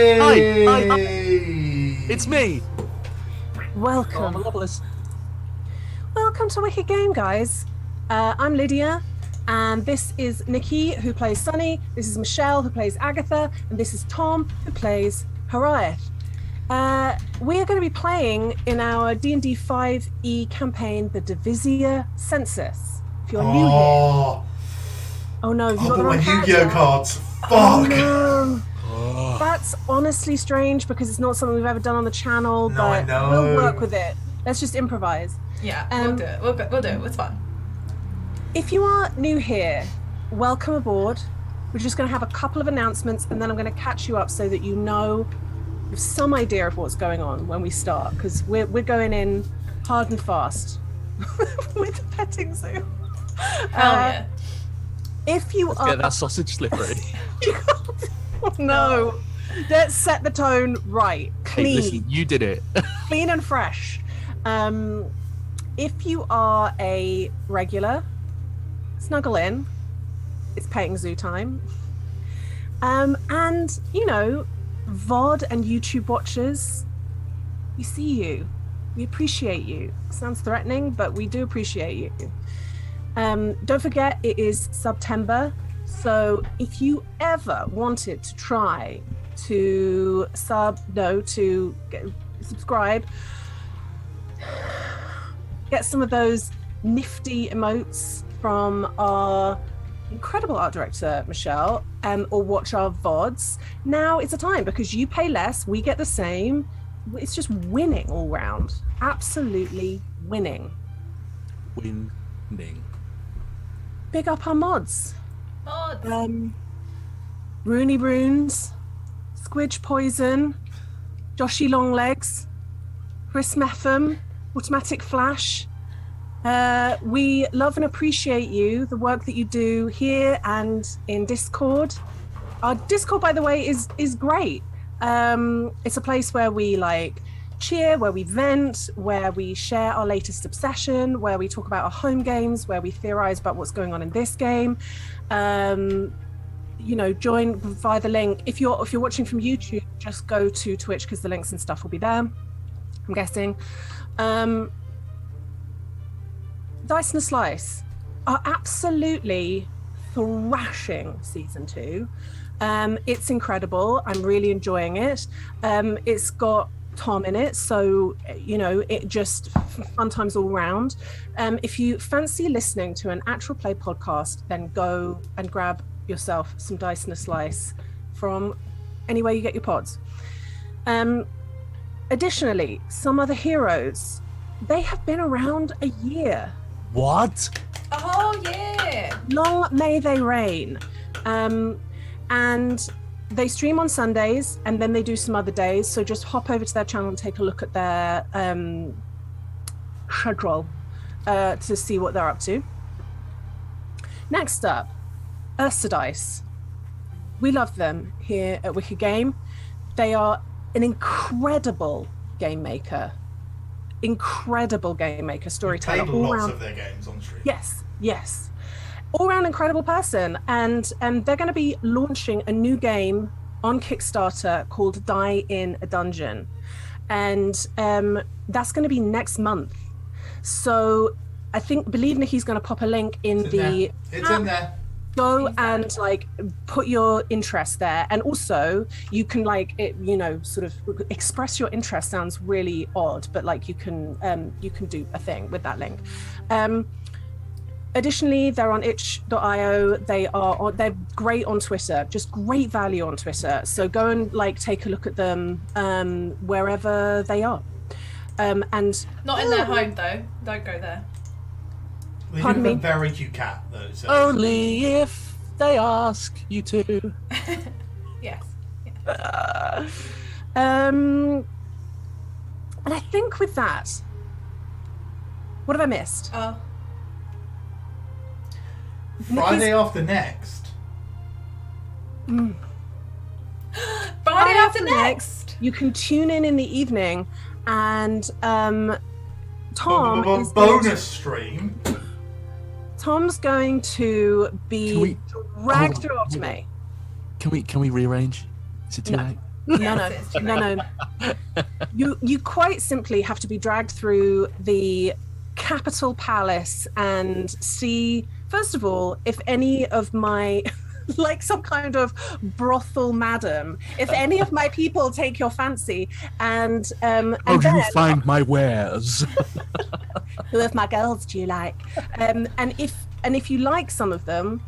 Hi. It's me. Welcome. Marvelous. Welcome to Wicked Game, guys. I'm Lydia, and this is Nikki, who plays Sunny. This is Michelle, who plays Agatha, and this is Tom, who plays Hariath. We are going to be playing in our D&D 5e campaign, the Divisia Sensus. If you're new here... Oh no, you got the but wrong my character. Yu-Gi-Oh cards. Fuck! Oh, no. That's honestly strange because it's not something we've ever done on the channel, No, but I know. we'll work with it. Let's just improvise. Yeah, we'll do it. We'll do it. It's fun. If you are new here, welcome aboard. We're just going to have a couple of announcements and then I'm going to catch you up so that you know some idea of what's going on when we start, because we're going in hard and fast with the petting zoo. Hell yeah. If you Let's are... get that sausage slippery. Oh, no. Let's set the tone right. Clean. Hey, listen, you did it. Clean and fresh. If you are a regular, snuggle in. It's petting zoo time. And, you know, VOD and YouTube watchers, we see you. We appreciate you. Sounds threatening, but we do appreciate you. Don't forget, it is September. So if you ever wanted to try to subscribe, get some of those nifty emotes from our incredible art director, Michelle, or watch our VODs, now is the time, because you pay less, we get the same. It's just winning all round. Absolutely winning. Winning. Big up our mods. Mods. Rooney Brunes, Squidge Poison, Joshy Longlegs, Chris Metham, Automatic Flash. We love and appreciate you, the work that you do here and in Discord. Our Discord, by the way, is great. It's a place where we cheer, where we vent, where we share our latest obsession, where we talk about our home games, where we theorize about what's going on in this game. You know, join via the link. If you're watching from YouTube, just go to Twitch because the links and stuff will be there, I'm guessing. Dice and a Slice are absolutely thrashing season 2. It's incredible. I'm really enjoying it. It's got Tom in it, so you know, it just fun times all round. If you fancy listening to an actual play podcast, then go and grab yourself some Dice and a Slice from anywhere you get your pods. Additionally, some other heroes, they have been around a year. What? Oh yeah. Long may they reign. And they stream on Sundays and then they do some other days. So just hop over to their channel and take a look at their schedule to see what they're up to. Next up, Dice. We love them here at Wicked Game. They are an incredible game maker. Storyteller. Played lots of their games on stream. Yes. All-round incredible person, and they're going to be launching a new game on Kickstarter called Die in a Dungeon, and that's going to be next month. So I believe Nikki's going to pop a link in the It's in there. Go and put your interest there, and also you can sort of express your interest. Sounds really odd, but you can do a thing with that link. Additionally, they're on itch.io. They're great on Twitter, just great value on Twitter. So go and take a look at them wherever they are. And not in their home though. Don't go there. They Pardon do have me? a very cute cat though. So. Only if they ask you to. Yes. And I think with that, what have I missed? Friday after next. Friday after next. You can tune in the evening, and Tom is bonus stream. Tom's going to be dragged through Optime. Can we rearrange? Is it too late? No. You quite simply have to be dragged through the Capitol Palace and see, first of all, if any of my, like some kind of brothel madam, if any of my people take your fancy, and How and do you then find my wares? who of my girls do you like? And if you like some of them,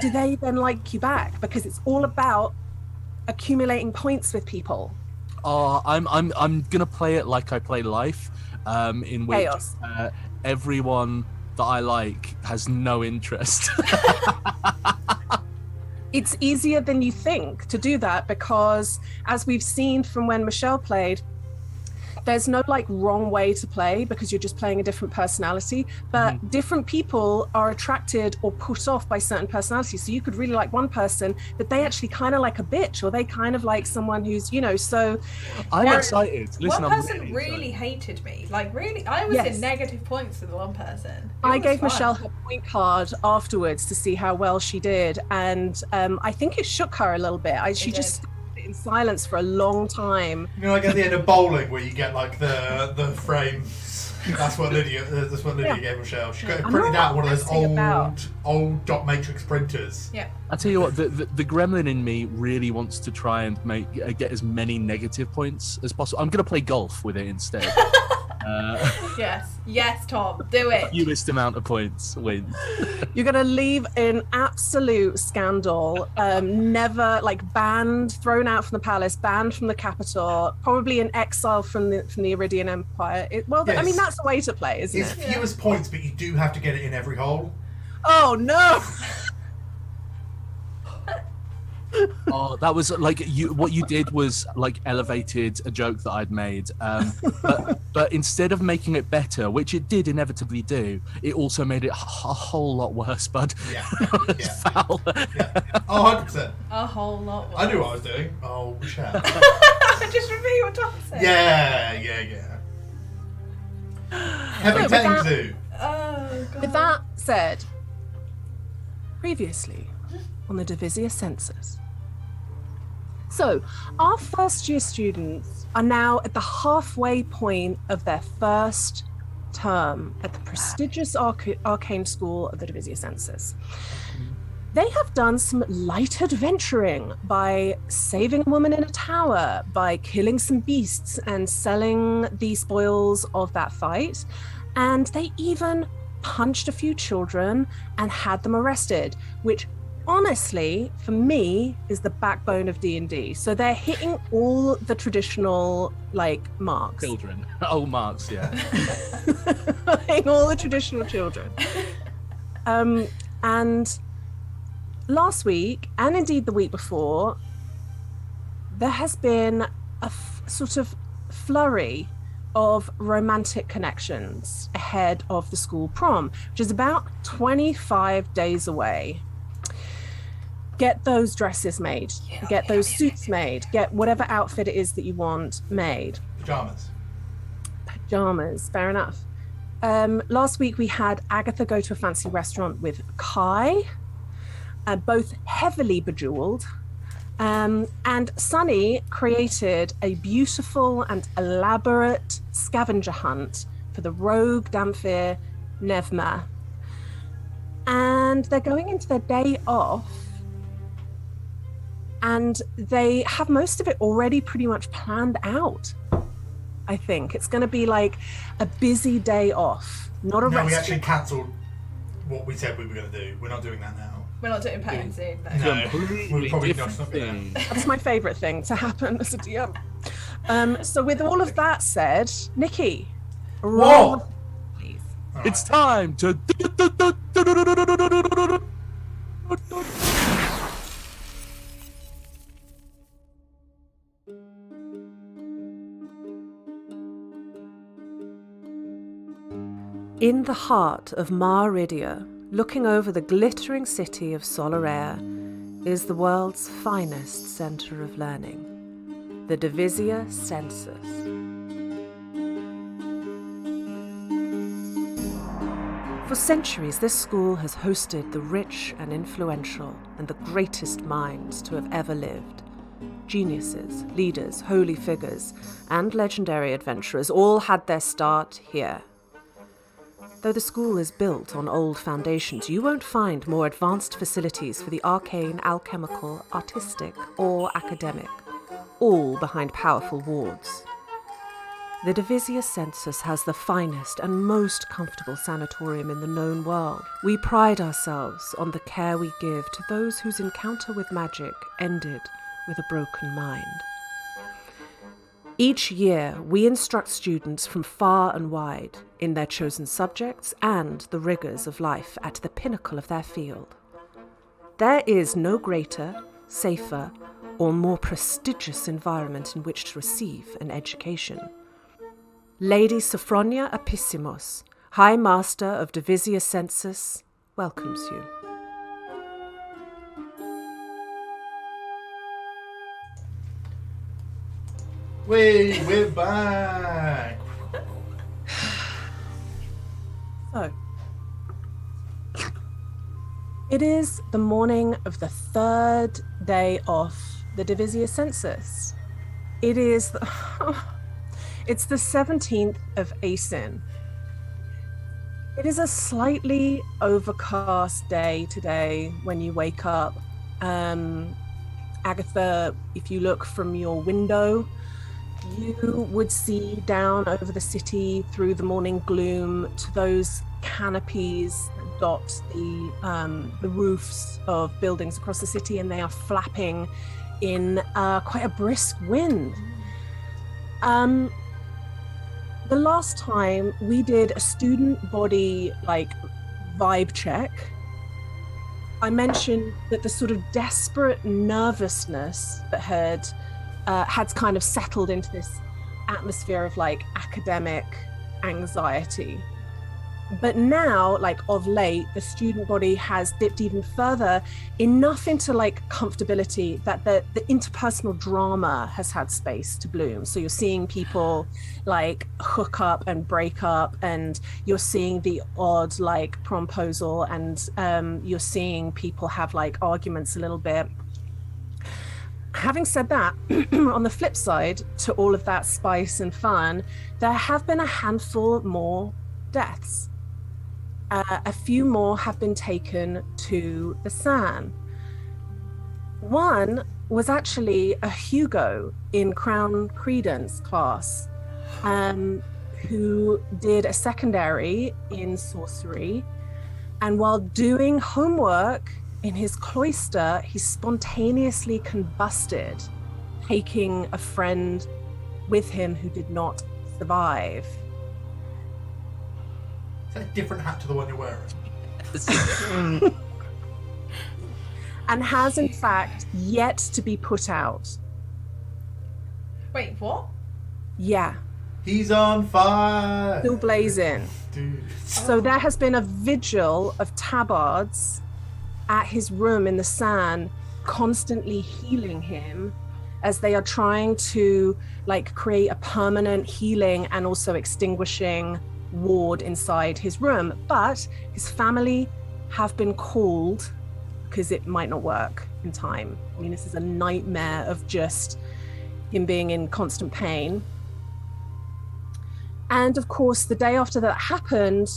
do they then like you back? Because it's all about accumulating points with people. I'm gonna play it like I play life, in which Chaos. Everyone that I like has no interest. It's easier than you think to do that because, as we've seen from when Michelle played, there's no like wrong way to play because you're just playing a different personality, but different people are attracted or put off by certain personalities. So you could really like one person, but they actually kind of like a bitch, or they kind of like someone who's, so I'm excited. Listen, one I'm person really hated me. Like, really, I was Yes. in negative points with one person. I gave Michelle her point card afterwards to see how well she did, and I think it shook her a little bit. She just stood in silence for a long time. You know, like at the end of bowling, where you get like the frames. That's what Lydia gave Michelle. She got printed out one of those old dot matrix printers. Yeah. I tell you what, the gremlin in me really wants to try and get as many negative points as possible. I'm gonna play golf with it instead. Yes, Tom, do it. Fewest amount of points wins. You're gonna leave in absolute scandal, never banned, thrown out from the palace, banned from the capital, probably in exile from the Iridian Empire. I mean, that's the way to play, isn't It's it? fewest points, but you do have to get it in every hole. Oh no! Oh, that was what you did was elevated a joke that I'd made, but instead of making it better, which it did inevitably do, it also made it a whole lot worse, bud. Yeah. Foul. Yeah. Oh, 100%. A whole lot worse. I knew what I was doing. Oh, shit. Just repeat what Tom said. Yeah. Heavy Tenzu. Oh, God. With that said, previously on the Divisia Sensus. So, our first year students are now at the halfway point of their first term at the prestigious arcane school of the Divisia Sensus. They have done some light adventuring by saving a woman in a tower, by killing some beasts and selling the spoils of that fight, and they even punched a few children and had them arrested, which honestly, for me, is the backbone of D&D. So they're hitting all the traditional, marks. Children. Oh, marks, yeah. Hitting all the traditional children. And last week, and indeed the week before, there has been a sort of flurry of romantic connections ahead of the school prom, which is about 25 days away. Get those dresses made, get those suits made, get whatever outfit it is that you want made. Pajamas, fair enough. Last week we had Agatha go to a fancy restaurant with Kai, both heavily bejeweled. And Sunny created a beautiful and elaborate scavenger hunt for the rogue Damphir Nevma. And they're going into their day off, and they have most of it already pretty much planned out. I think it's going to be like a busy day off, not a rest. We actually cancelled what we said we were going to do. We're not doing that now. We're not doing petting soon, though. No, we're probably different not going to. That's my favourite thing to happen as a DM. So with all of that said, Nikki, roll, What? please. It's time to. In the heart of Maridia, looking over the glittering city of Solaraire, is the world's finest centre of learning, the Divisia Sensus. For centuries, this school has hosted the rich and influential and the greatest minds to have ever lived. Geniuses, leaders, holy figures, and legendary adventurers all had their start here. Though the school is built on old foundations, you won't find more advanced facilities for the arcane, alchemical, artistic, or academic, all behind powerful wards. The Divisia Sensus has the finest and most comfortable sanatorium in the known world. We pride ourselves on the care we give to those whose encounter with magic ended with a broken mind. Each year, we instruct students from far and wide in their chosen subjects and the rigors of life at the pinnacle of their field. There is no greater, safer, or more prestigious environment in which to receive an education. Lady Sophronia Apissimos, High Master of Divisia Sensus, welcomes you. We're back. So, it is the morning of the third day of the Divisia Sensus. It is it's the 17th of Asin. It is a slightly overcast day today when you wake up. Agatha, if you look from your window, you would see down over the city through the morning gloom to those canopies that dot the roofs of buildings across the city, and they are flapping in quite a brisk wind. The last time we did a student body vibe check, I mentioned that the sort of desperate nervousness that had kind of settled into this atmosphere of academic anxiety. But now, of late, the student body has dipped even further, enough into comfortability that the interpersonal drama has had space to bloom. So you're seeing people hook up and break up, and you're seeing the odd promposal, and you're seeing people have arguments a little bit. Having said that, on the flip side to all of that spice and fun, there have been a handful more deaths. A few more have been taken to the San. One was actually a Hugo in Crown Credence class, who did a secondary in sorcery, and while doing homework in his cloister, he spontaneously combusted, taking a friend with him who did not survive. Is that a different hat to the one you're wearing? And has in fact yet to be put out. Wait, what? Yeah. He's on fire! Still blazing. Dude. So there has been a vigil of tabards at his room in the San, constantly healing him as they are trying to create a permanent healing and also extinguishing ward inside his room. But his family have been called because it might not work in time. I mean, this is a nightmare of just him being in constant pain. And of course, the day after that happened,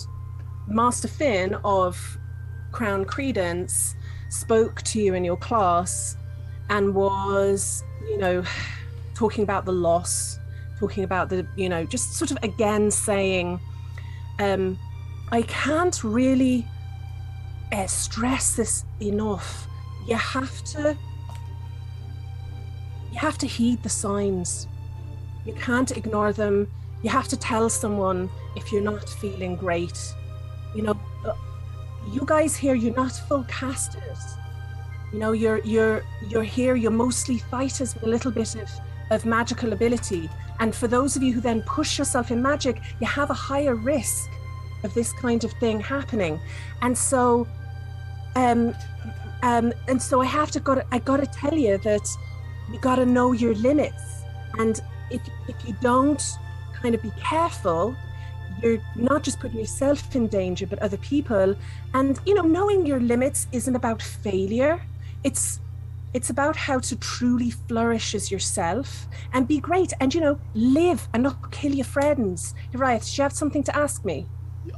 Master Finn of Crown Credence spoke to you in your class and was, talking about the loss, talking about the, just sort of again saying, I can't really stress this enough. You have to heed the signs. You can't ignore them. You have to tell someone if you're not feeling great. You guys here, you're not full casters. You're here, you're mostly fighters with a little bit of magical ability. And for those of you who then push yourself in magic, you have a higher risk of this kind of thing happening. And so I gotta tell you that you gotta know your limits. And if you don't kind of be careful, you're not just putting yourself in danger, but other people. And, knowing your limits isn't about failure. It's It's about how to truly flourish as yourself and be great and, live and not kill your friends. You're right. Do you have something to ask me?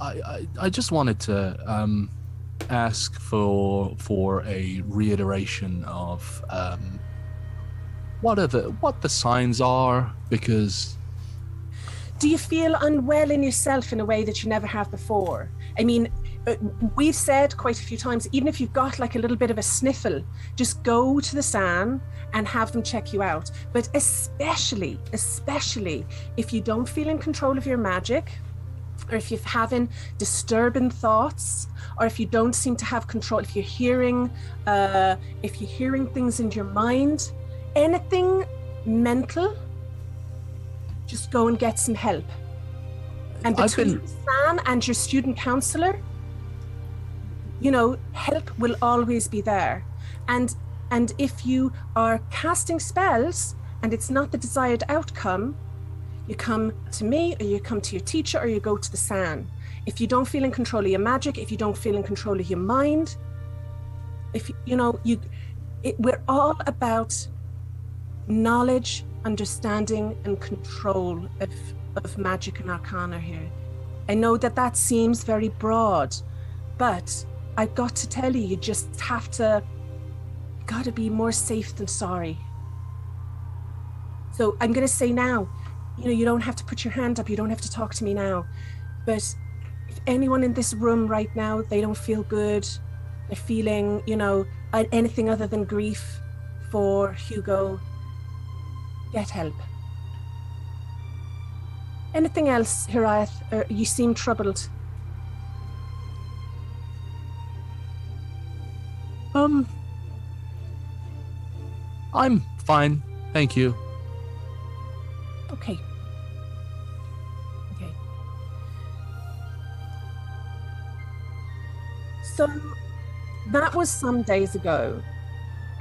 I just wanted to ask for a reiteration of what the signs are, because Do you feel unwell in yourself in a way that you never have before? I mean, we've said quite a few times, even if you've got like a little bit of a sniffle, just go to the SAN and have them check you out. But especially if you don't feel in control of your magic, or if you're having disturbing thoughts, or if you don't seem to have control, if you're hearing things in your mind, anything mental, just go and get some help. And between Sam and your student counselor, help will always be there. And if you are casting spells and it's not the desired outcome, you come to me, or you come to your teacher, or you go to the SAN. If you don't feel in control of your magic, if you don't feel in control of your mind, we're all about knowledge, understanding, and control of magic and arcana here. I know that seems very broad, but I've got to tell you, you just gotta be more safe than sorry. So I'm gonna say now, you don't have to put your hand up, you don't have to talk to me now, but if anyone in this room right now, they don't feel good, they're feeling, anything other than grief for Hugo, get help. Anything else, Hiraeth? You seem troubled. I'm fine, thank you. Okay. So that was some days ago,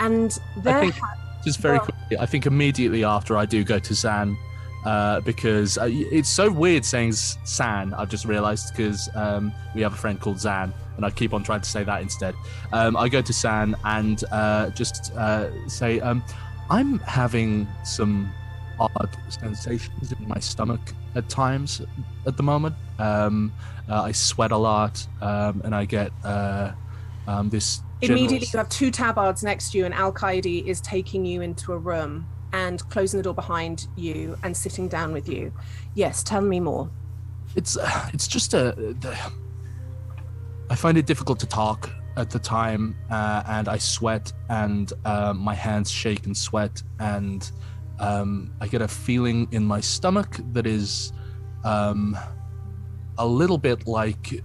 and just very quickly, I think immediately after I do go to San, because it's so weird saying San. I've just realised, because we have a friend called Zan, and I keep on trying to say that instead. I go to San and just say, I'm having some odd sensations in my stomach at times at the moment. I sweat a lot, and I get this. Immediately, you have two tabards next to you, and Al-Qaeda is taking you into a room and closing the door behind you and sitting down with you. Yes, tell me more. It's just I find it difficult to talk at the time, and I sweat, and my hands shake and sweat, and I get a feeling in my stomach that is a little bit like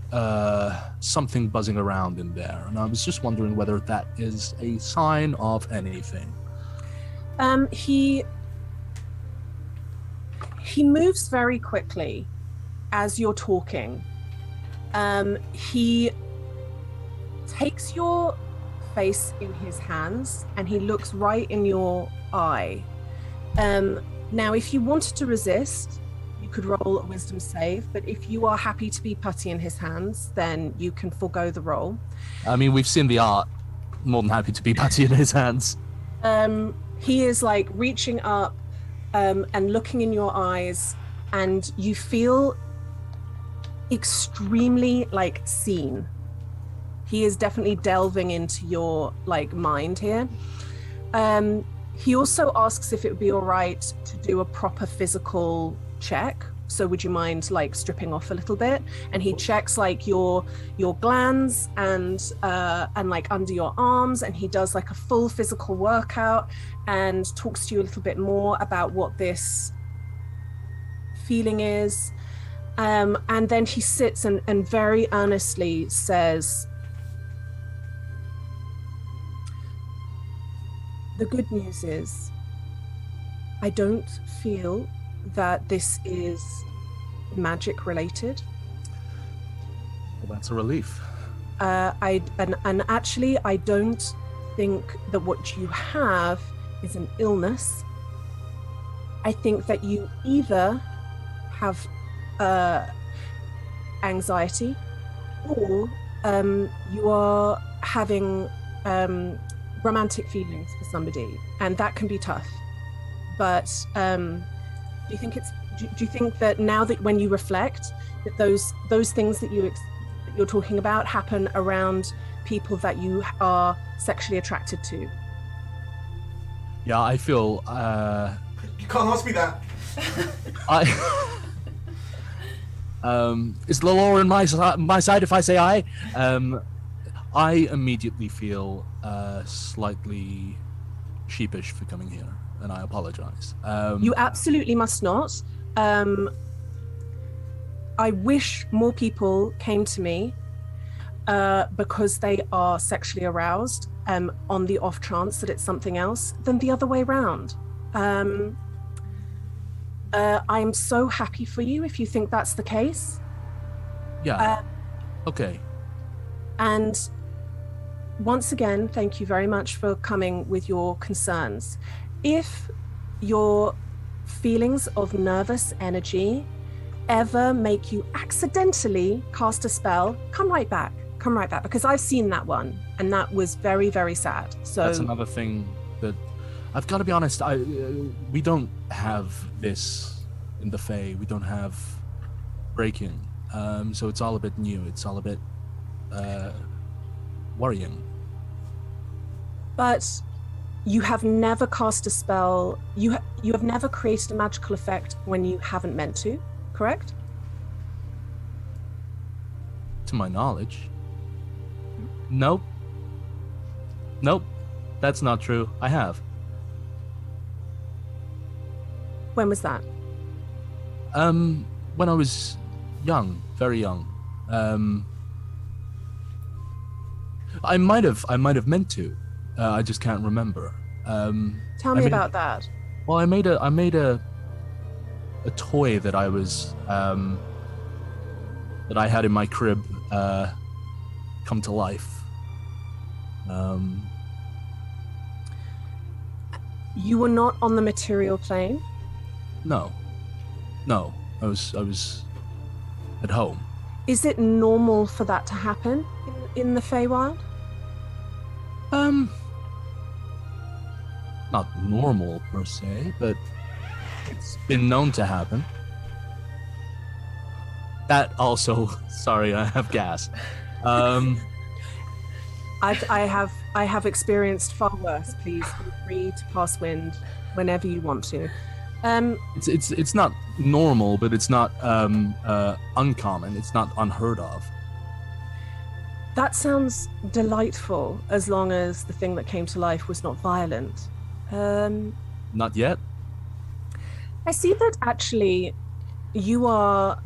something buzzing around in there, and I was just wondering whether that is a sign of anything. He moves very quickly as you're talking. He takes your face in his hands and he looks right in your eye. Now, if you wanted to resist, you could roll a wisdom save, but if you are happy to be putty in his hands, then you can forego the roll. I mean, we've seen the art. More than happy to be putty in his hands. He is like reaching up and looking in your eyes, and you feel extremely like seen. He is definitely delving into your like mind here. He also asks if it would be all right to do a proper physical check. So would you mind like stripping off a little bit? And he checks like your glands and like under your arms, and he does like a full physical workout and talks to you a little bit more about what this feeling is. And then he sits and very earnestly says, the good news is I don't feel that this is magic related. Well, that's a relief. And actually, I don't think that what you have is an illness. I think that you either have anxiety, or you are having romantic feelings for somebody, and that can be tough. But do you think that now that when you reflect, that those things that you're talking about happen around people that you are sexually attracted to? Yeah, I feel. You can't ask me that. Is the law on my side if I say I? I immediately feel slightly sheepish for coming here, and I apologize. You absolutely must not. I wish more people came to me because they are sexually aroused on the off chance that it's something else than the other way around. I'm so happy for you if you think that's the case. Yeah. Okay. And once again, thank you very much for coming with your concerns. If your feelings of nervous energy ever make you accidentally cast a spell, come right back, because I've seen that one, and that was very, very sad. So that's another thing that I've got to be honest. We don't have this in the Fae. We don't have breaking, so it's all a bit new. It's all a bit worrying. But you have never cast a spell. You have never created a magical effect when you haven't meant to, correct? To my knowledge. Nope. That's not true. I have. When was that? When I was young, very young. I might have meant to. I just can't remember. Tell me about that. Well, I made a toy that I was that I had in my crib come to life. You were not on the material plane? No. I was at home. Is it normal for that to happen in the Feywild? Not normal per se, but it's been known to happen. That also, sorry, I have gas. I have experienced far worse. Please feel free to pass wind whenever you want to. It's not normal, but it's not uncommon. It's not unheard of. That sounds delightful, as long as the thing that came to life was not violent. Not yet. I see that actually you are.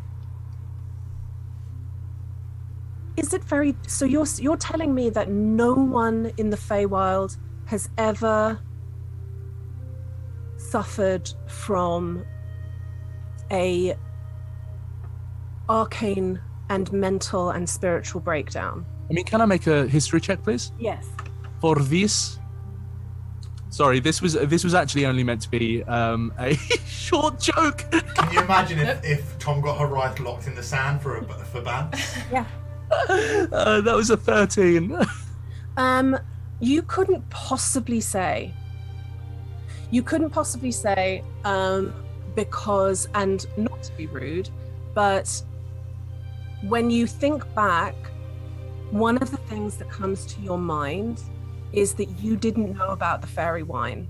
Is it very? So you're telling me that no one in the Feywild has ever suffered from a arcane and mental and spiritual breakdown? I mean, can I make a history check, please? Yes. For this. Sorry, this was actually only meant to be a short joke. Can you imagine if Tom got her right locked in the sand for ban? Yeah. That was a 13. You couldn't possibly say. Because, and not to be rude, but when you think back, one of the things that comes to your mind is that you didn't know about the fairy wine.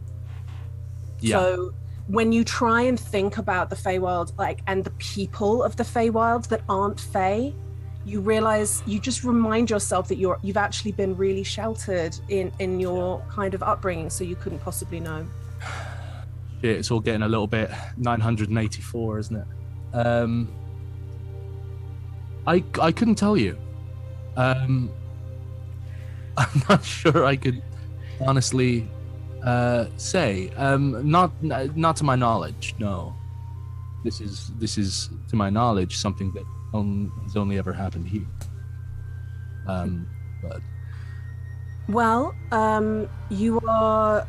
Yeah. So when you try and think about the Feywild, and the people of the Feywild that aren't Fey, you realize, you just remind yourself that you've actually been really sheltered in your kind of upbringing, so you couldn't possibly know. Shit, it's all getting a little bit 984, isn't it? I couldn't tell you. I'm not sure I could honestly say. Not to my knowledge, no. This is to my knowledge something that has only ever happened here. But well, you are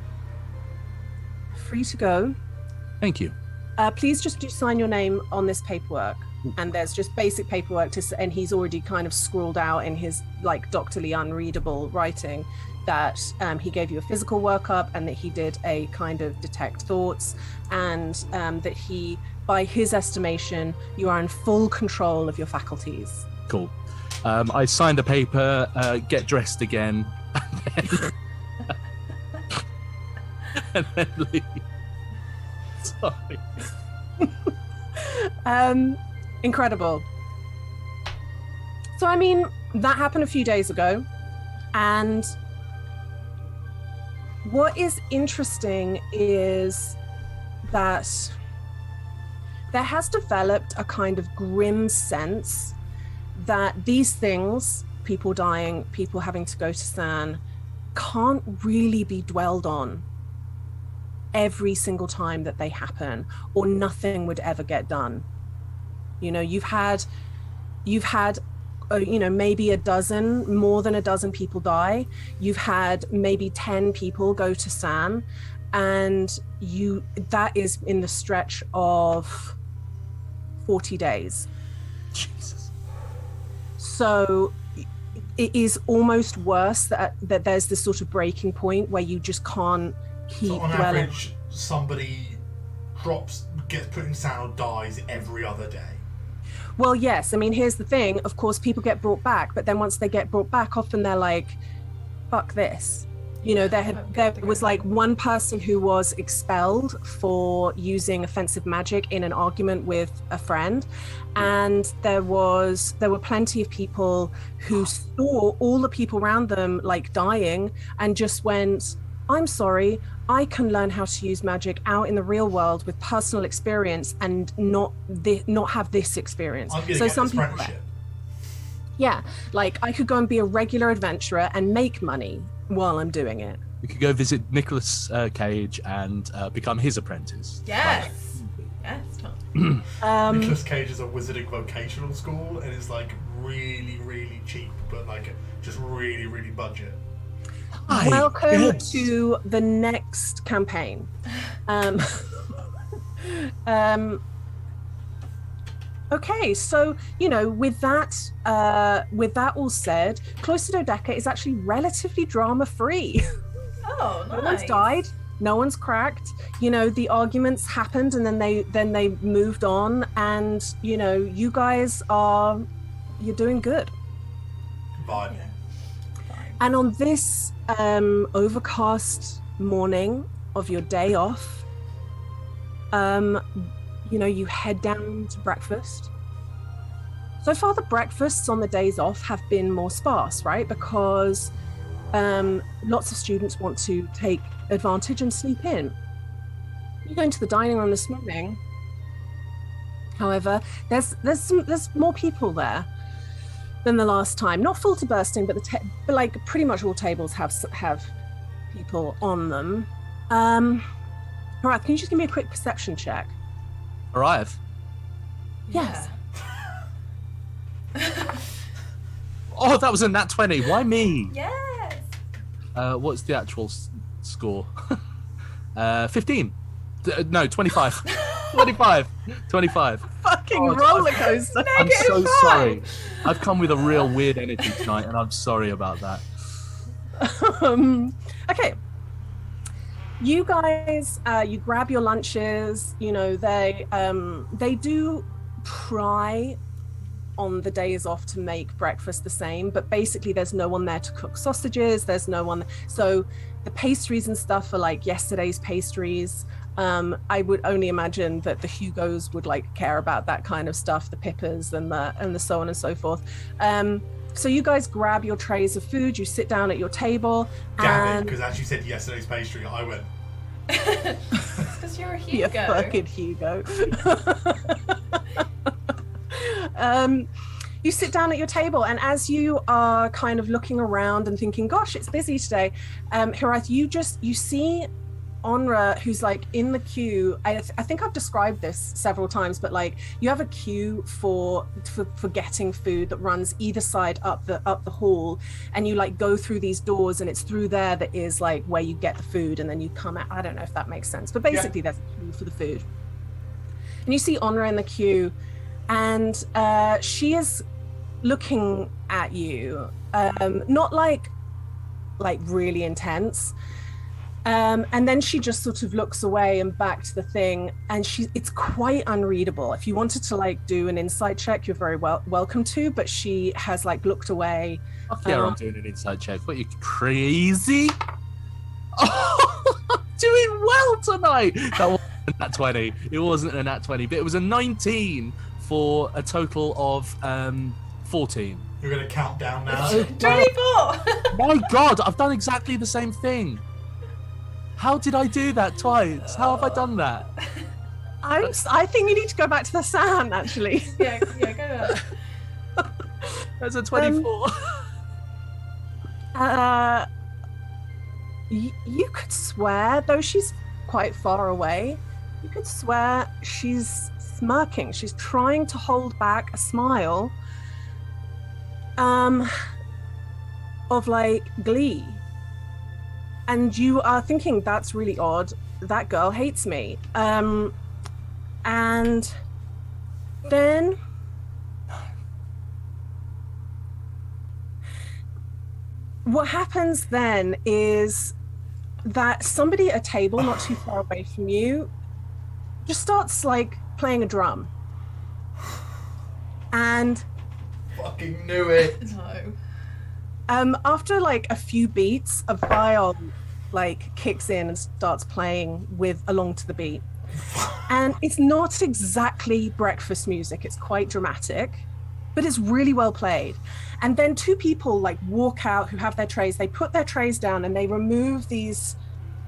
free to go. Thank you. Please just do sign your name on this paperwork. and there's just basic paperwork and he's already kind of scrawled out in his like doctorly unreadable writing that he gave you a physical workup and that he did a kind of detect thoughts, and that he, by his estimation, you are in full control of your faculties. Cool. I signed a paper, get dressed again, and then leave. Sorry. Incredible. So, I mean, that happened a few days ago, and what is interesting is that there has developed a kind of grim sense that these things, people dying, people having to go to San, can't really be dwelled on every single time that they happen, or nothing would ever get done. You know, you've had maybe more than a dozen people die. You've had maybe 10 people go to San, and that is in the stretch of 40 days. Jesus. So it is almost worse that there's this sort of breaking point where you just can't keep So on dwelling. average, somebody gets put in sound or dies every other day. Well, yes. I mean, here's the thing. Of course, people get brought back, but then once they get brought back, often they're like, fuck this. You know, there was like one person who was expelled for using offensive magic in an argument with a friend. And there were plenty of people who saw all the people around them like dying and just went, I'm sorry, I can learn how to use magic out in the real world with personal experience and not have this experience. I'm gonna So get some this people, apprenticeship. yeah, like I could go and be a regular adventurer and make money while I'm doing it. We could go visit Nicolas Cage and become his apprentice. Yes. Yes. Tom. Nicolas Cage is a wizarding vocational school, and it's like really, really cheap, but like just really, really budget. Hi, Welcome yes. to the next campaign. Okay, so with that all said, Cloistered Dodeca is actually relatively drama-free. Oh, nice. No one's died, no one's cracked. The arguments happened, and then they moved on, and you guys you're doing good. Vibe. Yeah. Fine. And on this overcast morning of your day off, you head down to breakfast. So far, the breakfasts on the days off have been more sparse, right? Because lots of students want to take advantage and sleep in. You go into the dining room this morning. However, there's more people there than the last time. Not full to bursting, but but like pretty much all tables have people on them. All right, can you just give me a quick perception check? Arrive. Yes. Oh, that was a nat 20. Why me? Yes. What's the actual score? 15. No, 25. 25. Fucking Oh, roller coaster. I'm so sorry. I've come with a real weird energy tonight, and I'm sorry about that. Okay. You guys, you grab your lunches. They do try on the days off to make breakfast the same, but basically there's no one there to cook sausages. There's no one. So the pastries and stuff are like yesterday's pastries. I would only imagine that the Hugos would like care about that kind of stuff, the Pippers and the so on and so forth. So you guys grab your trays of food, you sit down at your table. Damn it, because as you said yesterday's pastry, I went. Because you're a Hugo. You fucking Hugo. You sit down at your table, and as you are kind of looking around and thinking, gosh, it's busy today, Hirath, you see Onra, who's like in the queue. I think I've described this several times, but like you have a queue for getting food that runs either side up the hall, and you like go through these doors, and it's through there that is like where you get the food, and then you come out. I don't know if that makes sense, but basically there's a queue for the food. And you see Onra in the queue, and she is looking at you, not like really intense. And then she just sort of looks away and back to the thing, and it's quite unreadable. If you wanted to like do an insight check, you're very welcome to, but she has like looked away. Fuck yeah, I'm doing an insight check. What, you crazy? Oh, I'm doing well tonight. That wasn't a nat 20. It wasn't a nat 20, but it was a 19 for a total of 14. You're going to count down now. 24! My God, I've done exactly the same thing. How did I do that twice? How have I done that? I think you need to go back to the sound, actually. yeah, go. That's a 24. You could swear, though she's quite far away, you could swear she's smirking. She's trying to hold back a smile of like glee. And you are thinking, that's really odd. That girl hates me. And then what happens then is that somebody at a table not too far away from you just starts like playing a drum. And fucking knew it. No. After like a few beats, a viol like kicks in and starts playing along to the beat. And it's not exactly breakfast music, it's quite dramatic, but it's really well played. And then two people like walk out who have their trays, they put their trays down and they remove these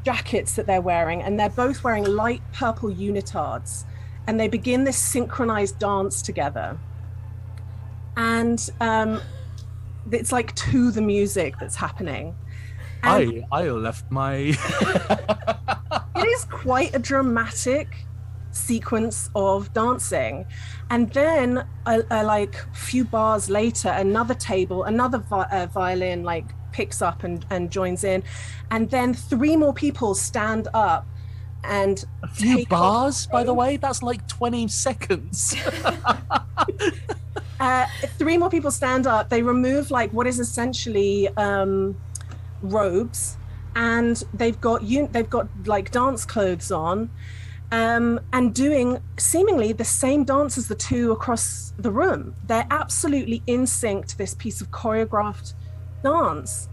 jackets that they're wearing, and they're both wearing light purple unitards, and they begin this synchronized dance together. And it's like to the music that's happening. And I left my... it is quite a dramatic sequence of dancing. And then like a few bars later, another table, another violin like picks up and joins in. And then three more people stand up and a few bars, by the way? That's like 20 seconds. Three more people stand up. They remove like what is essentially robes, and they've got like dance clothes on, and doing seemingly the same dance as the two across the room. They're absolutely in sync to this piece of choreographed dance,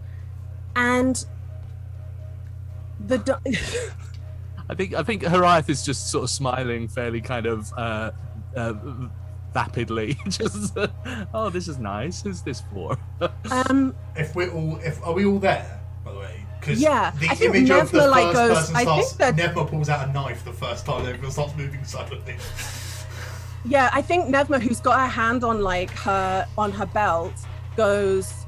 and I think Hariath is just sort of smiling fairly kind of vapidly. Just oh, this is nice. Who's this for? Are we all there? By the way, because yeah, the I think image Nevma of the like first goes. person I starts. think that Nevma pulls out a knife the first time everyone starts moving silently. Yeah, I think Nevma, who's got her hand on like her belt, goes,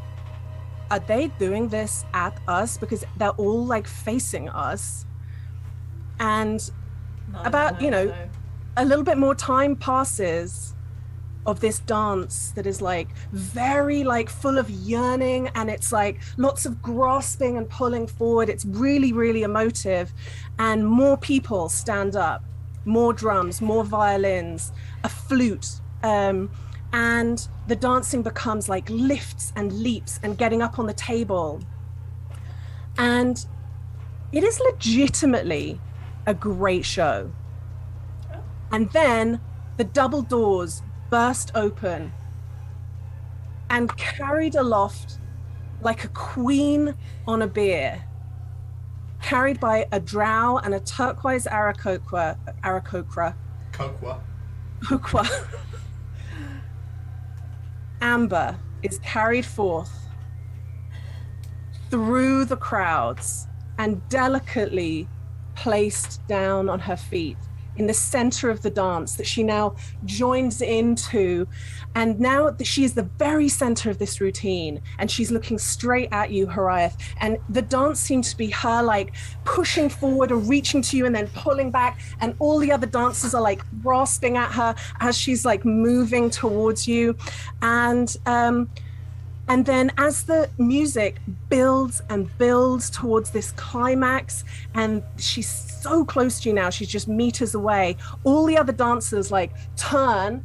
"Are they doing this at us? Because they're all like facing us." And a little bit more time passes of this dance that is like very like full of yearning, and it's like lots of grasping and pulling forward. It's really, really emotive, and more people stand up, more drums, more violins, a flute, and the dancing becomes like lifts and leaps and getting up on the table, and it is legitimately a great show. And then the double doors burst open, and carried aloft like a queen on a bier, carried by a drow and a turquoise Aarakocra, Amber is carried forth through the crowds and delicately placed down on her feet in the center of the dance that she now joins into. And now that she is the very center of this routine, and she's looking straight at you, Hariath, and the dance seems to be her like pushing forward and reaching to you and then pulling back, and all the other dancers are like grasping at her as she's like moving towards you. And then as the music builds and builds towards this climax, and she's so close to you now, she's just meters away, all the other dancers like turn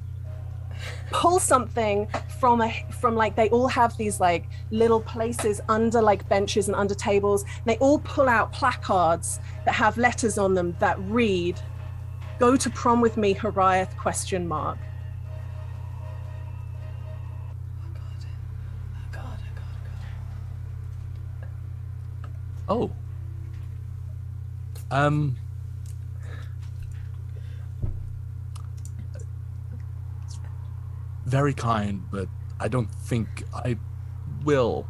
pull something from like, they all have these like little places under like benches and under tables. And they all pull out placards that have letters on them that read, "Go to prom with me, Horiath?" ? Oh. Very kind, but I don't think I will.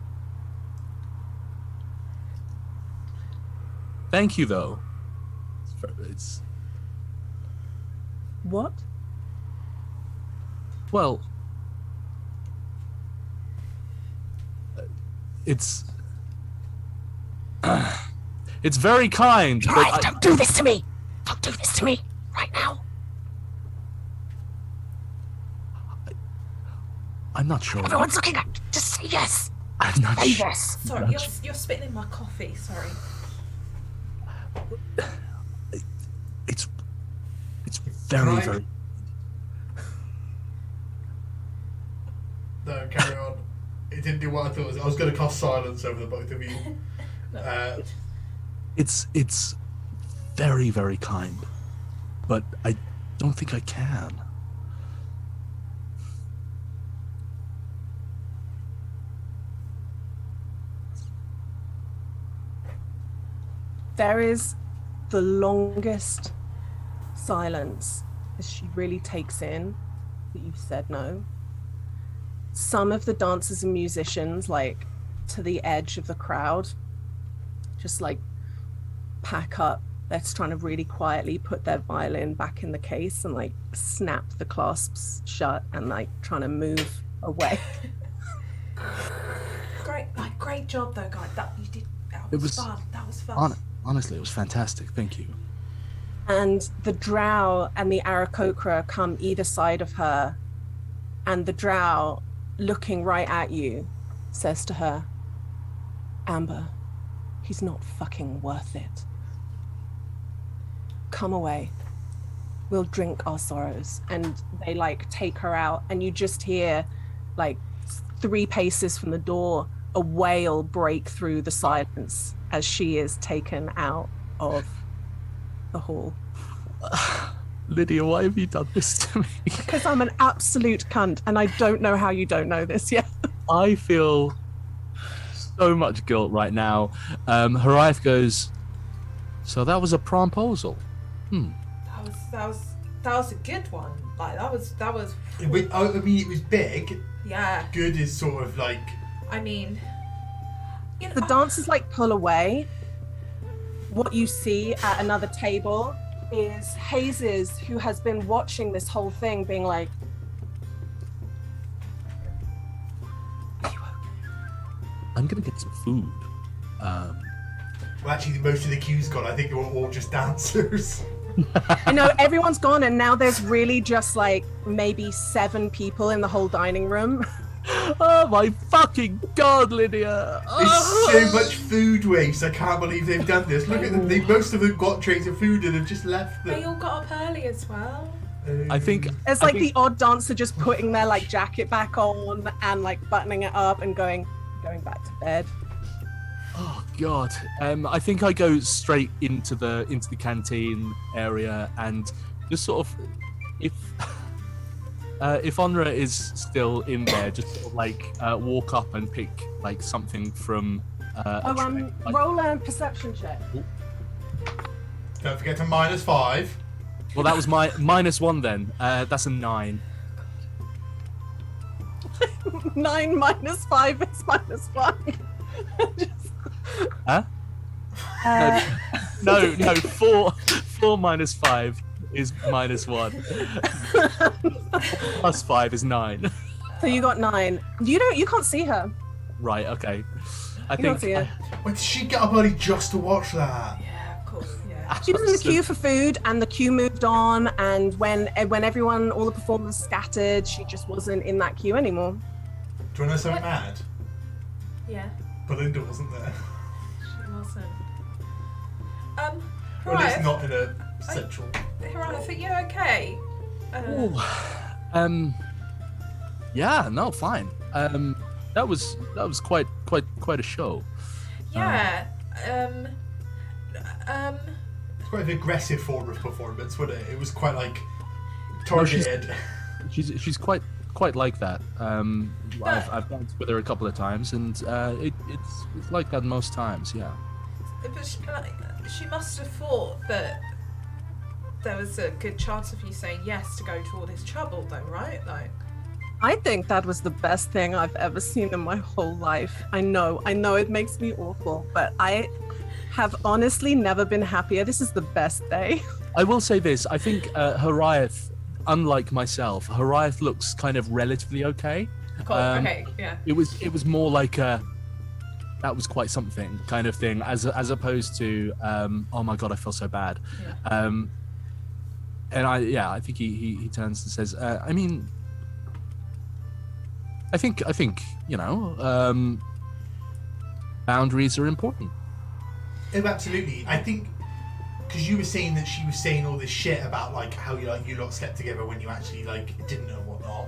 Thank you, though. It's What? well. It's very kind. Right, don't do this to me. Don't do this to me right now. I'm not sure. Everyone's looking at. Just say yes. I'm not Say sure. yes. Sorry, you're spitting in my coffee. Sorry. It's very, Right. very. No, carry on. It didn't do what I thought it was. I was going to cast silence over the both of you. It's very, very kind, but I don't think I can. There is the longest silence as she really takes in that you've said no. Some of the dancers and musicians, like to the edge of the crowd, just like pack up. They're just trying to really quietly put their violin back in the case and like snap the clasps shut and like trying to move away. Great job though, guys. That you did. That It was was fun. That was fun. Honestly, it was fantastic. Thank you. And the drow and the Aarakocra come either side of her, and the drow, looking right at you, says to her, "Amber, he's not fucking worth it. Come away. We'll drink our sorrows." And they like take her out, and you just hear like 3 paces from the door a wail break through the silence as she is taken out of the hall. Lydia, why have you done this to me? Because I'm an absolute cunt, and I don't know how you don't know this yet. I feel so much guilt right now. Horiath goes, "So that was a promposal." That was a good one. Like that was. I mean, it was big. Yeah. Good is sort of like. I mean. You know, The dancers like pull away. What you see at another table is Hazes, who has been watching this whole thing, being like, I'm gonna get some food. Well, actually, most of the queue's gone. I think they were all just dancers. I know everyone's gone, and now there's really just like maybe 7 people in the whole dining room. Oh my fucking god, Lydia! There's so much food waste. I can't believe they've done this. Look at them. Most of them got trays of food and have just left them. they all got up early as well. I think It's like the odd dancer just putting their like jacket back on and like buttoning it up and going back to bed. Oh god. I think I go straight into the canteen area and just sort of if Onra is still in there, just sort of like walk up and pick like something from a tray. Roll a perception check. Don't forget to -5. Well, that was my -1 then. That's a 9. 9 minus 5 is -1. Huh? No, 4 minus 5 is -1. Plus 5 is 9. So you got 9. You can't see her. Right, okay. You can't see her. Wait, did she get up early just to watch that? Yeah, of course. Yeah. She was in the queue for food, and the queue moved on. And when everyone, all the performers scattered, she just wasn't in that queue anymore. Do you want to know something mad? Yeah. Belinda wasn't there. She wasn't. Well, Right. it's not in a central. Right, I think you're okay. Yeah, no, fine. That was quite a show. Yeah. It's quite an aggressive form of performance, wasn't it? It was quite like No, she's- targeted. She's quite like that. I've danced with her a couple of times, and it's like that most times. Yeah. But she must have thought that there was a good chance of you saying yes to go to all this trouble, though, right? Like, I think that was the best thing I've ever seen in my whole life. I know it makes me awful, but I have honestly never been happier. This is the best day. I will say this. I think Hariath, unlike myself, Hariath looks kind of relatively okay. cool. Okay, yeah. It was more like a that was quite something kind of thing, as opposed to oh my god, I feel so bad. Yeah. And I think he turns and says, I mean, I think boundaries are important. Oh, absolutely. I think because you were saying that she was saying all this shit about like how you lot slept together when you actually like didn't know whatnot.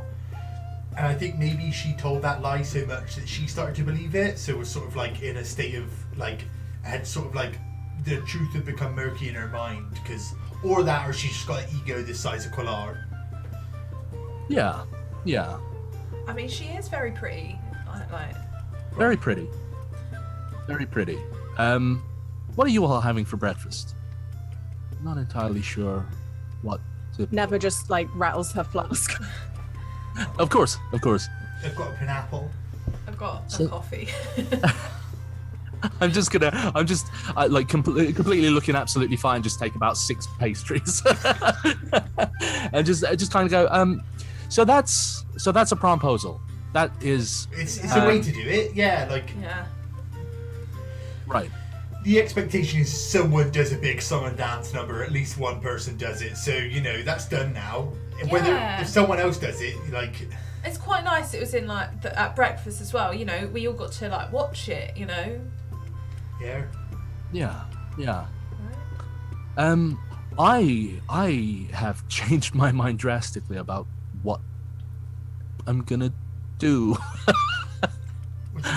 And I think maybe she told that lie so much that she started to believe it. So it was sort of like in a state of like had sort of like the truth had become murky in her mind because or she just got an ego this size of Quillard. Yeah. I mean, she is very pretty. Like, Very pretty. Very pretty. What are you all having for breakfast? Not entirely sure what to... Never just like rattles her flask. Of course. I've got a pineapple. I've got So- a coffee. I'm like completely looking absolutely fine. Just take about 6 pastries, and just kind of go. So that's a promposal. That is. It's a way to do it. Yeah, like Yeah. right. the expectation is someone does a big song and dance number. At least one person does it. So that's done now. Whether Yeah. if someone else does it, like. It's quite nice. It was in like at breakfast as well. We all got to like watch it. Yeah. Yeah. I have changed my mind drastically about what I'm gonna do. What do you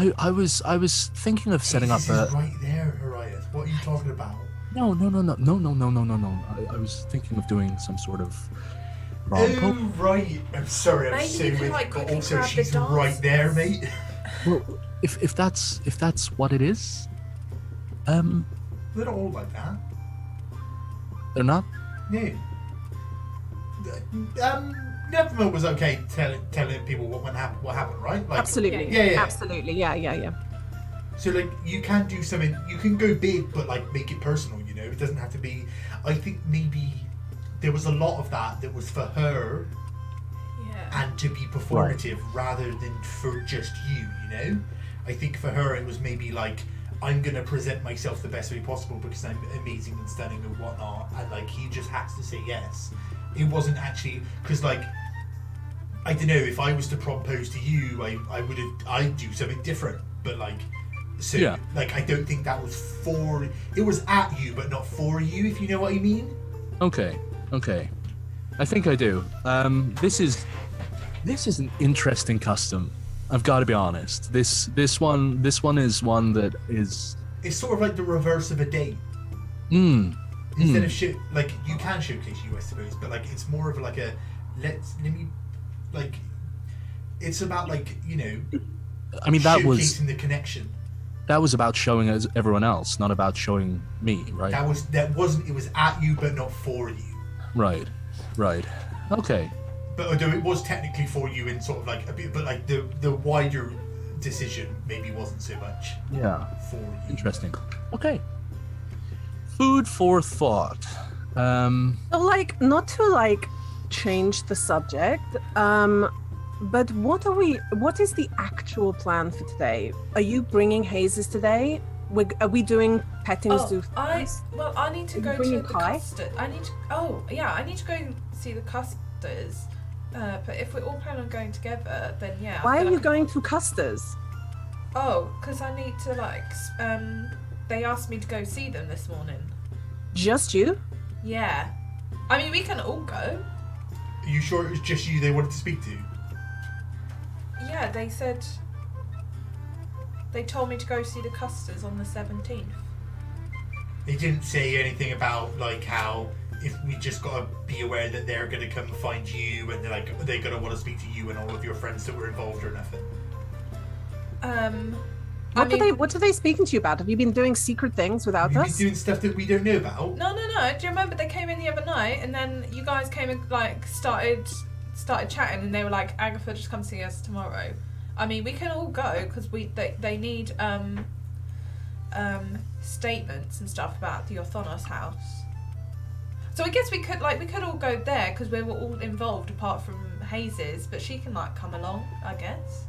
mean? I was thinking of setting up This a. is right there, Hariath. What are you talking about? No. I was thinking of doing some sort of. Oh, right. I'm sorry. I'm Maybe so you with can, like, you, but quickly also grab the she's dance. right there, mate. Well, if that's what it is, They're not all like that. they're not. No. Nevermore was okay telling people what happened, right? Like, Absolutely. Yeah. Absolutely. Yeah. So like you can do something. You can go big, but like make it personal. It doesn't have to be. I think maybe there was a lot of that was for her Yeah. and to be performative rather than for just you. I think for her it was maybe like I'm gonna present myself the best way possible because I'm amazing and stunning and whatnot, and like he just has to say yes. It wasn't actually because like I don't know if I was to propose to you, I'd do something different, but like so Yeah. like I don't think that was for. It was at you, but not for you. If you know what I mean. Okay. I think I do. This is an interesting custom. I've got to be honest. This one is one that is. It's sort of like the reverse of a date. Instead of like you can showcase you, I suppose, but like it's more of like a let me like it's about like I mean that showcasing was the connection. about showing us everyone else, not about showing me, right? That wasn't. It was at you, but not for you. Right. Okay. But although it was technically for you in sort of like a bit, but like the wider decision maybe wasn't so much Yeah. for you. Interesting. Okay. Food for thought. So like not to like change the subject, but what is the actual plan for today? Are you bringing hazes today? Are we doing pettings? I need to go to bringing the pie? custard. I need to go and see the custards. But if we're all planning on going together, then yeah. Why I are feel you like- going to Custer's? Oh, because I need to they asked me to go see them this morning. Just you? Yeah. I mean, we can all go. Are you sure it was just you they wanted to speak to? Yeah, they said. They told me to go see the Custers on the 17th. They didn't say anything about like how if we just gotta be aware that they're gonna come find you and they're gonna want to speak to you and all of your friends that were involved or nothing. What are they speaking to you about? Have you been doing secret things without Have you us? been doing stuff that we don't know about? No. Do you remember they came in the other night and then you guys came and like started chatting and they were like, Agatha, just come see us tomorrow. I mean, we can all go because they need statements and stuff about the Orthonos house. So I guess we could all go there because we were all involved apart from Hayes's, but she can like come along, I guess.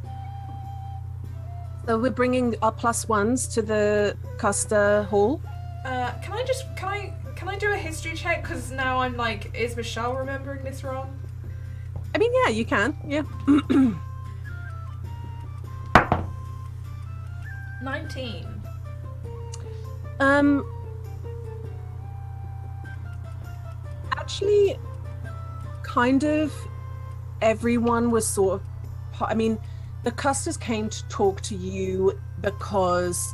So we're bringing our +1s to the Custer Hall. Can I do a history check? Because now I'm like, is Michelle remembering this wrong? I mean, yeah, you can. Yeah. 19. Actually, kind of everyone was sort of. I mean, the Custers came to talk to you because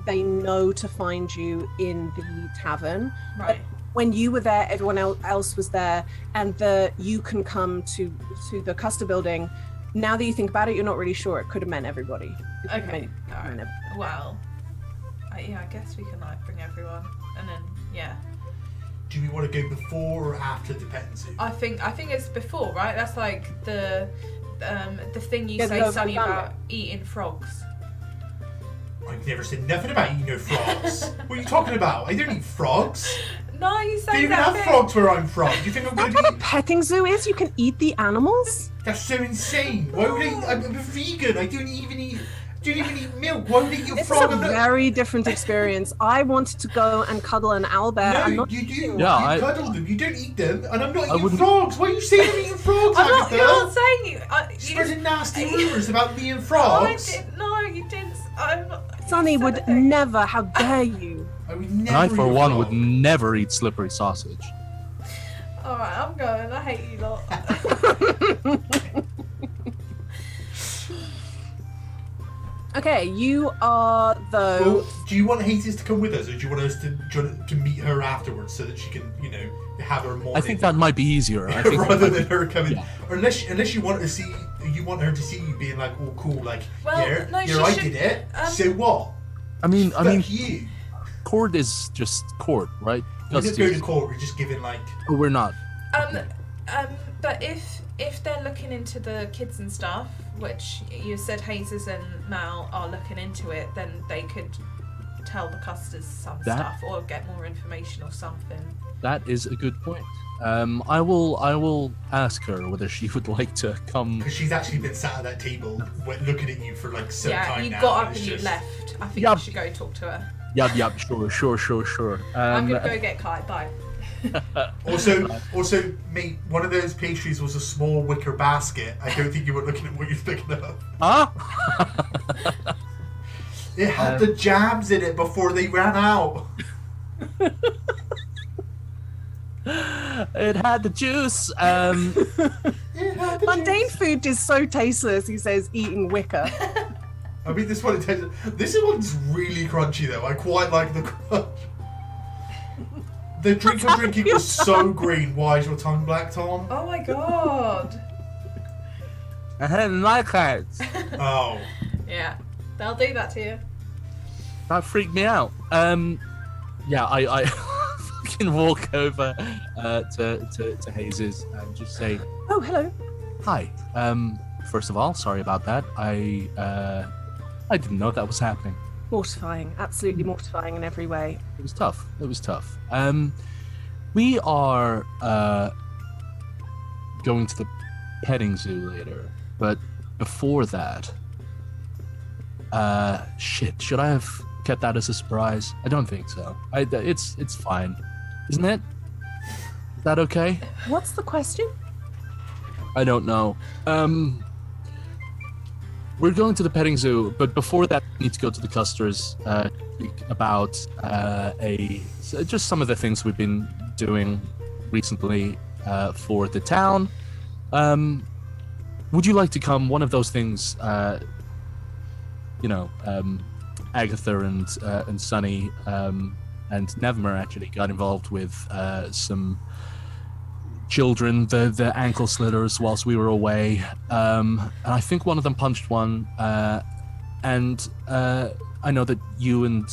they know to find you in the tavern. Right. When you were there, everyone else was there, and you can come to the Custer building. Now that you think about it, you're not really sure. It could have meant everybody. It could have Okay. meant- Alright. Well, yeah, I guess we can like bring everyone, and then yeah. Do we want to go before or after the petting zoo? I think it's before, right? That's like the thing you Yeah, say, the Sonny, overflow. about eating frogs. I've never said nothing about eating no frogs. What are you talking about? I don't eat frogs. No, you They say even that have thing. frogs where I'm from. Do you think I'm going That's what to a eat? petting zoo is. You can eat the animals. That's so insane. Why would I'm a vegan. I don't even eat milk. Why would I eat a This is frog? a I'm not- very different experience. I wanted to go and cuddle an owlbear. I'm No, not you do. Yeah, you cuddle them. You don't eat them. And I'm not I eating wouldn't- frogs. Why are you saying I'm eating frogs, I'm not. Agatha? You're not saying you. Spreading nasty rumours about me and I frogs. did. No, you didn't. I'm not. Sonny you said would a thing. never. How dare you? I would And never I, for eat a one, would frog. never eat slippery sausage. Alright, I'm going. I hate you lot. Okay, you are though. Well, do you want Hades to come with us, or do you want us to meet her afterwards so that she can, have her morning? I think that might be easier. I think rather than her coming, Yeah. or unless you want her to see you being like, oh cool, like Well, here, no, here she I should- did it. um, So what? I mean, Fuck you. court is just court, right? We don't go Justice. to court. We're just giving like. Oh, we're not. But if they're looking into the kids and stuff, which you said Hazes and Mal are looking into it, then they could tell the Custers some That- stuff or get more information or something. That is a good point. I will ask her whether she would like to come. Because she's actually been sat at that table looking at you for like some Yeah, time you now. got up it's and you just- left. I think Yup. you should go talk to her. Yep, sure. I'm gonna go get Kai. Bye. Also, mate, one of those pastries was a small wicker basket. I don't think you were looking at what you're picking up. Huh? It had the jams in it before they ran out. It had the juice. It had the Mundane juice. food is so tasteless. He says, eating wicker. I mean, this one's really crunchy though. I quite like the crunch. The drink you're drinking was so green. Why is your tongue black, Tom? Oh my god. I hadn't like that. Oh. Yeah, they'll do that to you. That freaked me out. Yeah, I fucking walk over to Hazes and just say, Oh, hello. hi. First of all, sorry about that. I didn't know that was happening. Mortifying. Absolutely mortifying in every way. It was tough. We are going to the petting zoo later, but before that, shit. Should I have kept that as a surprise? I don't think so. It's fine, isn't it? Is that okay? What's the question? I don't know. We're going to the petting zoo, but before that, we need to go to the Custers about just some of the things we've been doing recently for the town. Would you like to come? One of those things, Agatha and Sunny and Nevmer actually got involved with some children, the ankle slitters, whilst we were away. And I think one of them punched one. And I know that you and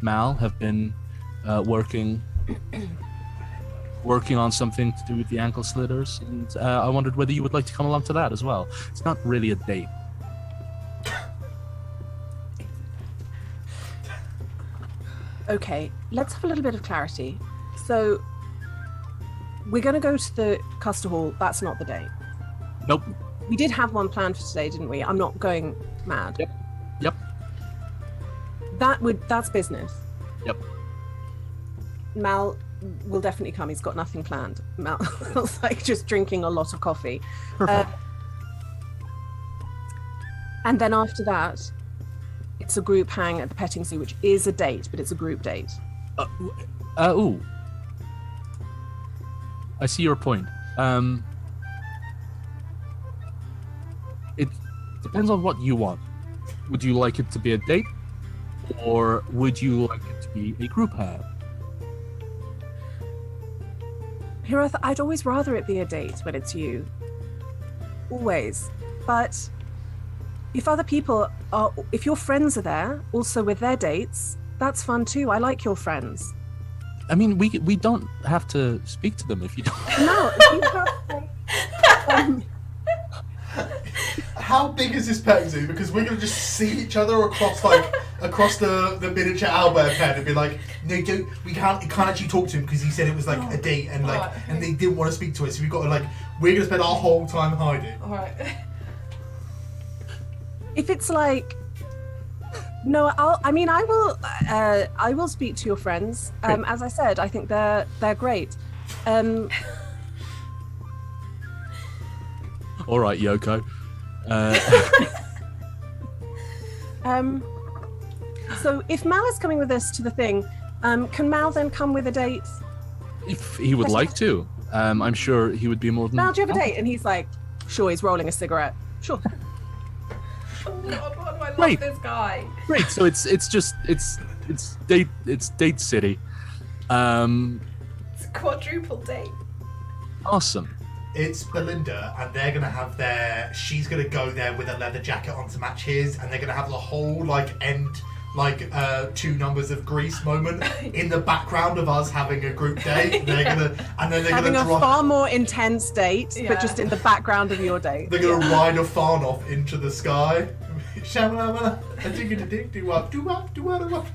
Mal have been working on something to do with the ankle slitters, and I wondered whether you would like to come along to that as well. It's not really a date. Okay, let's have a little bit of clarity. So, we're going to go to the Custer Hall. That's not the date. Nope. We did have one planned for today, didn't we? I'm not going mad. Yep. That's business. Yep. Mal will definitely come. He's got nothing planned. Mal's like just drinking a lot of coffee. Perfect. And then after that, it's a group hang at the petting zoo, which is a date, but it's a group date. Ooh. I see your point. It depends on what you want. Would you like it to be a date, or would you like it to be a group hang? Hirith, I'd always rather it be a date when it's you. Always. But if other people are, if your friends are there, also with their dates, that's fun too. I like your friends. I mean, we don't have to speak to them if you don't. No, you have How big is this petting zoo? Because we're gonna just see each other across the miniature owlbear pen and be like, no, don't. We can't actually talk to him because he said it was like a date and like, Alright. and they didn't want to speak to us. So we got to like, we're gonna spend our whole time hiding. Alright. if it's like, no, I will speak to your friends. As I said, I think they're great. All right, Yoko. So if Mal is coming with us to the thing, can Mal then come with a date? If he would like to, I'm sure he would be more than. Mal, do you have a date? And he's like, sure. He's rolling a cigarette. Sure. Oh God, why do I love Right. this guy? Great. So it's date city. It's a quadruple date. Awesome. It's Belinda, and they're gonna have she's gonna go there with a leather jacket on to match his, and they're gonna have the whole two numbers of Grease moment in the background of us having a group date. They're Having gonna a far more intense date, Yeah. but just in the background of your date. They're gonna ride a fawn off into the sky. Shamalama, a dig do up, do up, do up, do up.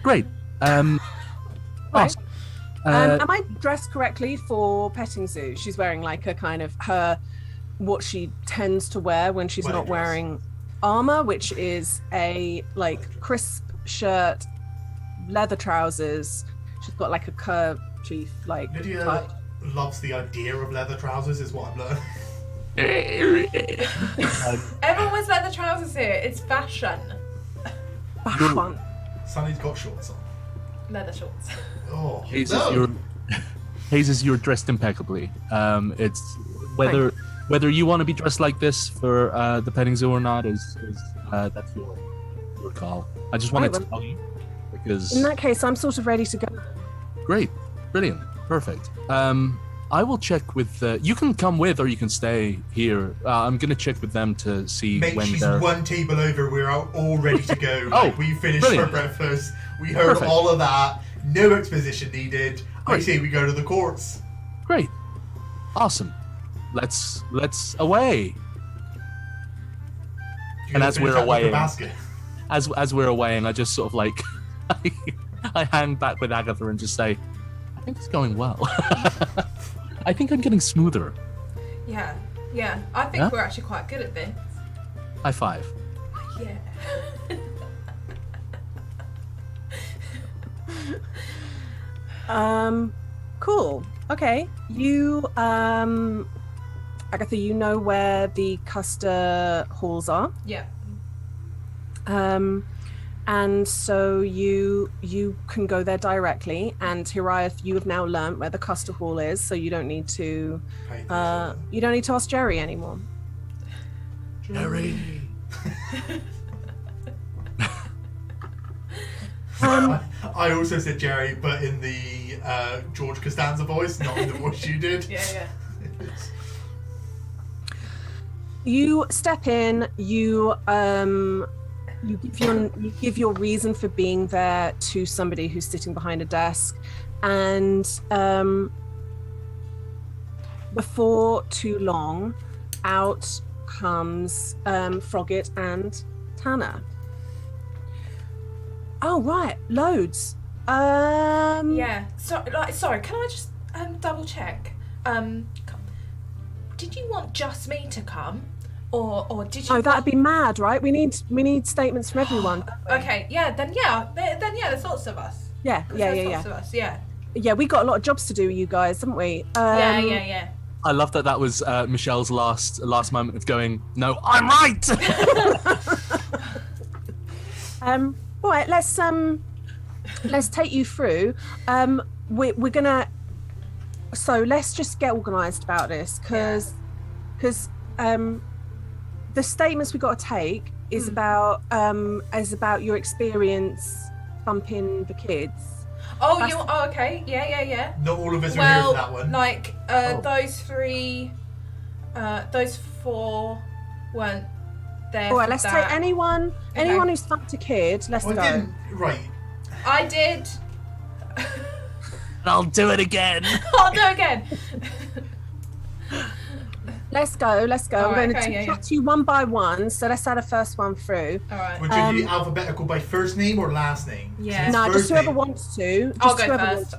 Great. Right. Awesome. Am I dressed correctly for petting zoo? She's wearing like a kind of what she tends to wear when she's Wedding not dress. wearing armor, which is a like crisp shirt, leather trousers. She's got like a kerchief like Lydia tie. loves the idea of leather trousers, is what I've learned. Everyone wears leather trousers here. It's fashion. Fashion. Sunny's got shorts on. Leather shorts. Oh, Hazes, you're dressed impeccably. It's whether you want to be dressed like this for the petting zoo or not is that's your call. I just wanted Right, to tell you because In that case, I'm sort of ready to go. great, brilliant, perfect. I will check with. You can come with, or you can stay here. I'm gonna check with them to see Mate, when she's they're. one table over. We're all ready to go. Oh, we finished brilliant. for breakfast. We heard Perfect. all of that. No exposition needed. I Great. say we go to the courts. Great, awesome. Let's away. You And gonna as finish we're that liquor away- basket? As we're away, and I just sort of like, I hang back with Agatha and just say, I think it's going well. I think I'm getting smoother. Yeah. I think Yeah? we're actually quite good at this. High five. Yeah. Cool. Okay. You, Agatha, you know where the Custer halls are. Yeah. And and so you can go there directly. And Hiraeth, you have now learnt where the Custer Hall is, so you don't need to ask Jerry anymore. Jerry. I also said Jerry, but in the George Costanza voice, not in the voice you did. Yeah. You step in. You give your reason for being there to somebody who's sitting behind a desk, and before too long, out comes Frogget and Tanner. Oh right, loads. Yeah. Sorry. Can I just double check? Did you want just me to come, or did you? Oh, that'd be mad, right? We need statements from everyone. Okay. Yeah. Then there's lots of us. Yeah. Lots of us. Yeah. Yeah, we got a lot of jobs to do with you guys, haven't we? Yeah. I love that was Michelle's last moment of going, no, I'm right! All right, let's take you through. We're gonna. So let's just get organised about this, because the statements we got to take is about your experience bumping the kids. Oh, okay. Yeah. Not all of us are here for that one. Like those four weren't there. All right, let's take anyone who's fucked a kid. Let's go. Right. I did. I'll do it again. I'll do it again. Let's go. All I'm right, going to chat to you one by one. So let's add a first one through. All right. Would you do alphabetical by first name or last name? Yeah. No, just whoever name. wants to. I'll go first.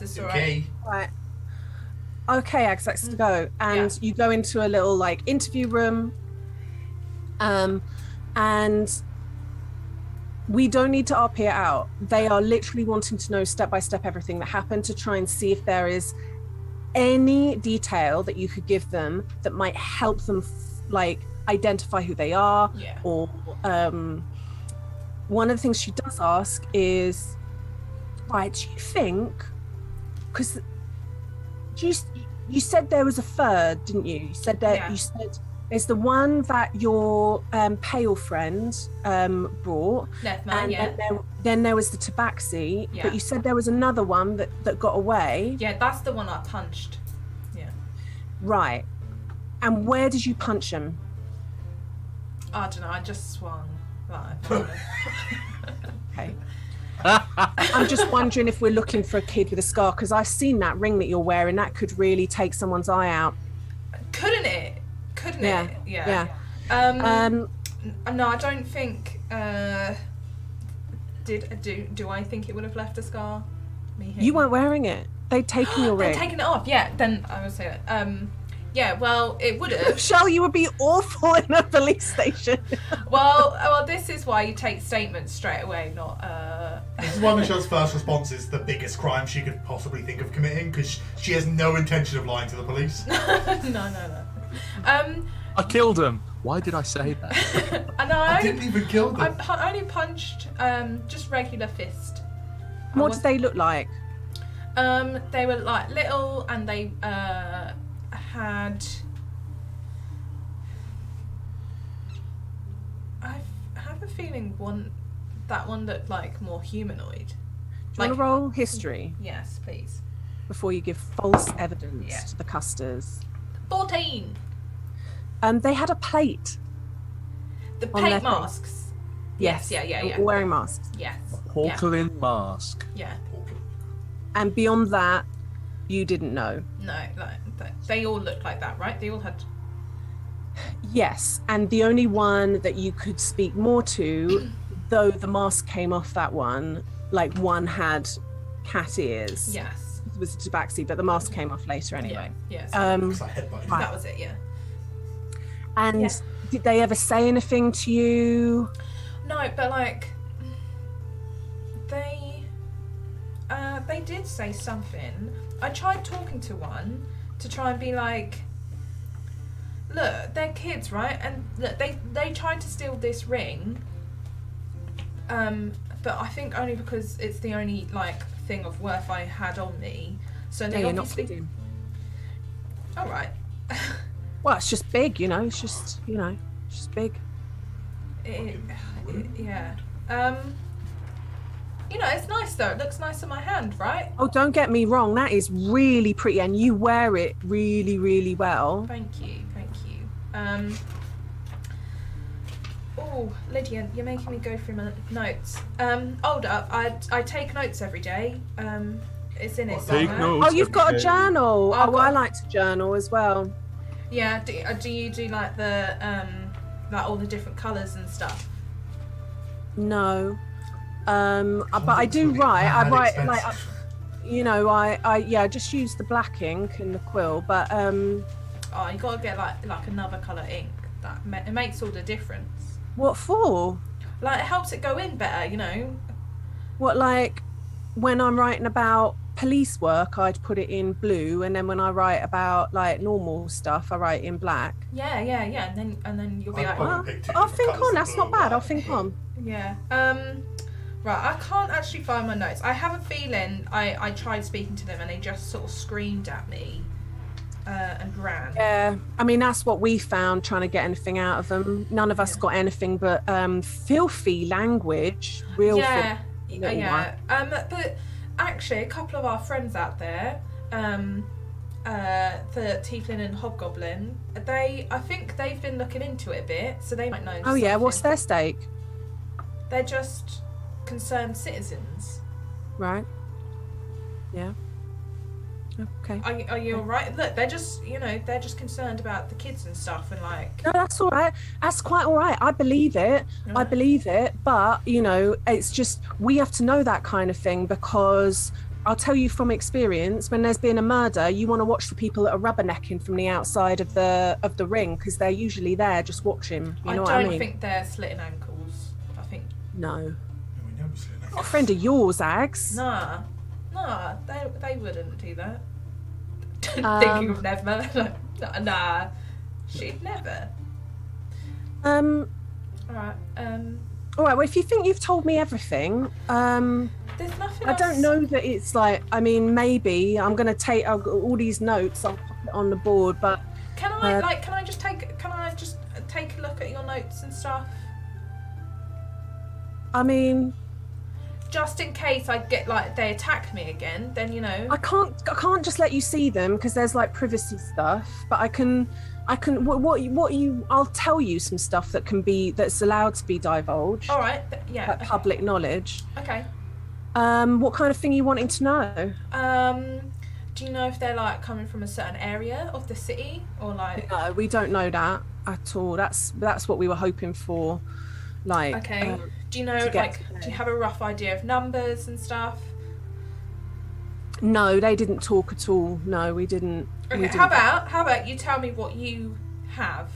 It's all right. Okay. Right. Okay, Ags, let's go. And you go into a little interview room. And we don't need to RP it out. They are literally wanting to know step by step everything that happened, to try and see if there is any detail that you could give them that might help them identify who they are. Yeah. Or one of the things she does ask is, right, do you think, because you said there was a third, didn't you? You said that you said there's the one that your pale friend brought, and then there was the tabaxi, but you said there was another one that got away. Yeah, that's the one I punched. Yeah. Right. And where did you punch him? I don't know, I just swung. Okay. I'm just wondering if we're looking for a kid with a scar, because I've seen that ring that you're wearing. That could really take someone's eye out. Couldn't it? Yeah. No, I don't think. Do I think it would have left a scar? You weren't wearing it. They'd taken your ring. They'd taken it off. Yeah. Then I would say that. Yeah. Well, it would have. Shell, you would be awful in a police station. Well, this is why you take statements straight away, not. This is why Michelle's first response is the biggest crime she could possibly think of committing, because she has no intention of lying to the police. No. I killed him. Why did I say that? I didn't even kill them. I only punched just regular fist. What did they look like? They were little, and they had. I have a feeling that one looked more humanoid. Do you want to roll history? Yes, please. Before you give false evidence to the Custers. 14. They had a plate. The plate masks. Yes. Yeah. Wearing masks. Yes. Porcelain mask. Yeah. And beyond that, you didn't know. No, they all looked like that, right? They all had. Yes, and the only one that you could speak more to, though the mask came off that one, one had cat ears. Yes. It was a tabaxi, but the mask came off later anyway. Yes. That was it, yeah. And did they ever say anything to you? No, but they did say something. I tried talking to one to try and be look, they're kids, right? And look, they tried to steal this ring. But I think only because it's the only like thing of worth I had on me. So No, they you're not obviously. kidding. All right. Well, it's just big, you know. It's just big. Yeah. It's nice though. It looks nice on my hand, right? Oh, don't get me wrong. That is really pretty, and you wear it really, really well. Thank you. Oh, Lydia, you're making me go through my notes. Hold up. I take notes every day. It's in it Take somewhere. notes. Oh, you've got a Okay. journal. I've I got- like to journal as well. Yeah. Do you do like the like all the different colours and stuff? No. But I do write. I write like, I just use the black ink and the quill. But Oh, you gotta get like another colour ink. It makes all the difference. what for? Like it helps it go in better, you know. What, like when I'm writing about police work, I'd put it in blue, and then when I write about like normal stuff, I write in black. Yeah, and then you'll be I'd like, probably pick two I'll different think colours, on. the That's blue not bad. and I'll black. think on. yeah. Right, I can't actually find my notes. I have a feeling I tried speaking to them and they just sort of screamed at me and ran. Yeah, I mean that's what we found trying to get anything out of them. None of us Yeah. got anything but filthy language. Real Yeah, filthy little one. But actually, a couple of our friends out there, the Tiefling and Hobgoblin, I think they've been looking into it a bit, so they might know. Oh yeah, what's something. their stake? They're just concerned citizens. Right. Yeah. Okay. Are you all right? Look, they're just they're just concerned about the kids and stuff and like. No, that's all right. That's quite all right. I believe it. I Yeah. believe it. But, it's just, we have to know that kind of thing because I'll tell you from experience, when there's been a murder, you want to watch the people that are rubbernecking from the outside of the ring because they're usually there just watching. You know what I don't mean? think they're slitting ankles. I think. No. No, we know it's A friend of yours, Ags. Nah, they wouldn't do that. Thinking of never. Nah, she'd never. All Alright, right. Well, if you think you've told me everything, there's nothing I else. don't know that it's like. I mean, maybe I'm gonna take all these notes. I'll pop it on the board, but Can I just take a look at your notes and stuff? I mean, Just in case I get they attack me again, then I can't just let you see them because there's like privacy stuff. But I can. I'll tell you some stuff that's allowed to be divulged. All right, yeah. Like public knowledge. Okay. What kind of thing are you wanting to know? Do you know if they're coming from a certain area of the city or No, we don't know that at all. That's what we were hoping for. Okay. Do you know to get do you have a rough idea of numbers and stuff? No, they didn't talk at all. No, we didn't. Okay. We didn't. How about you tell me what you have?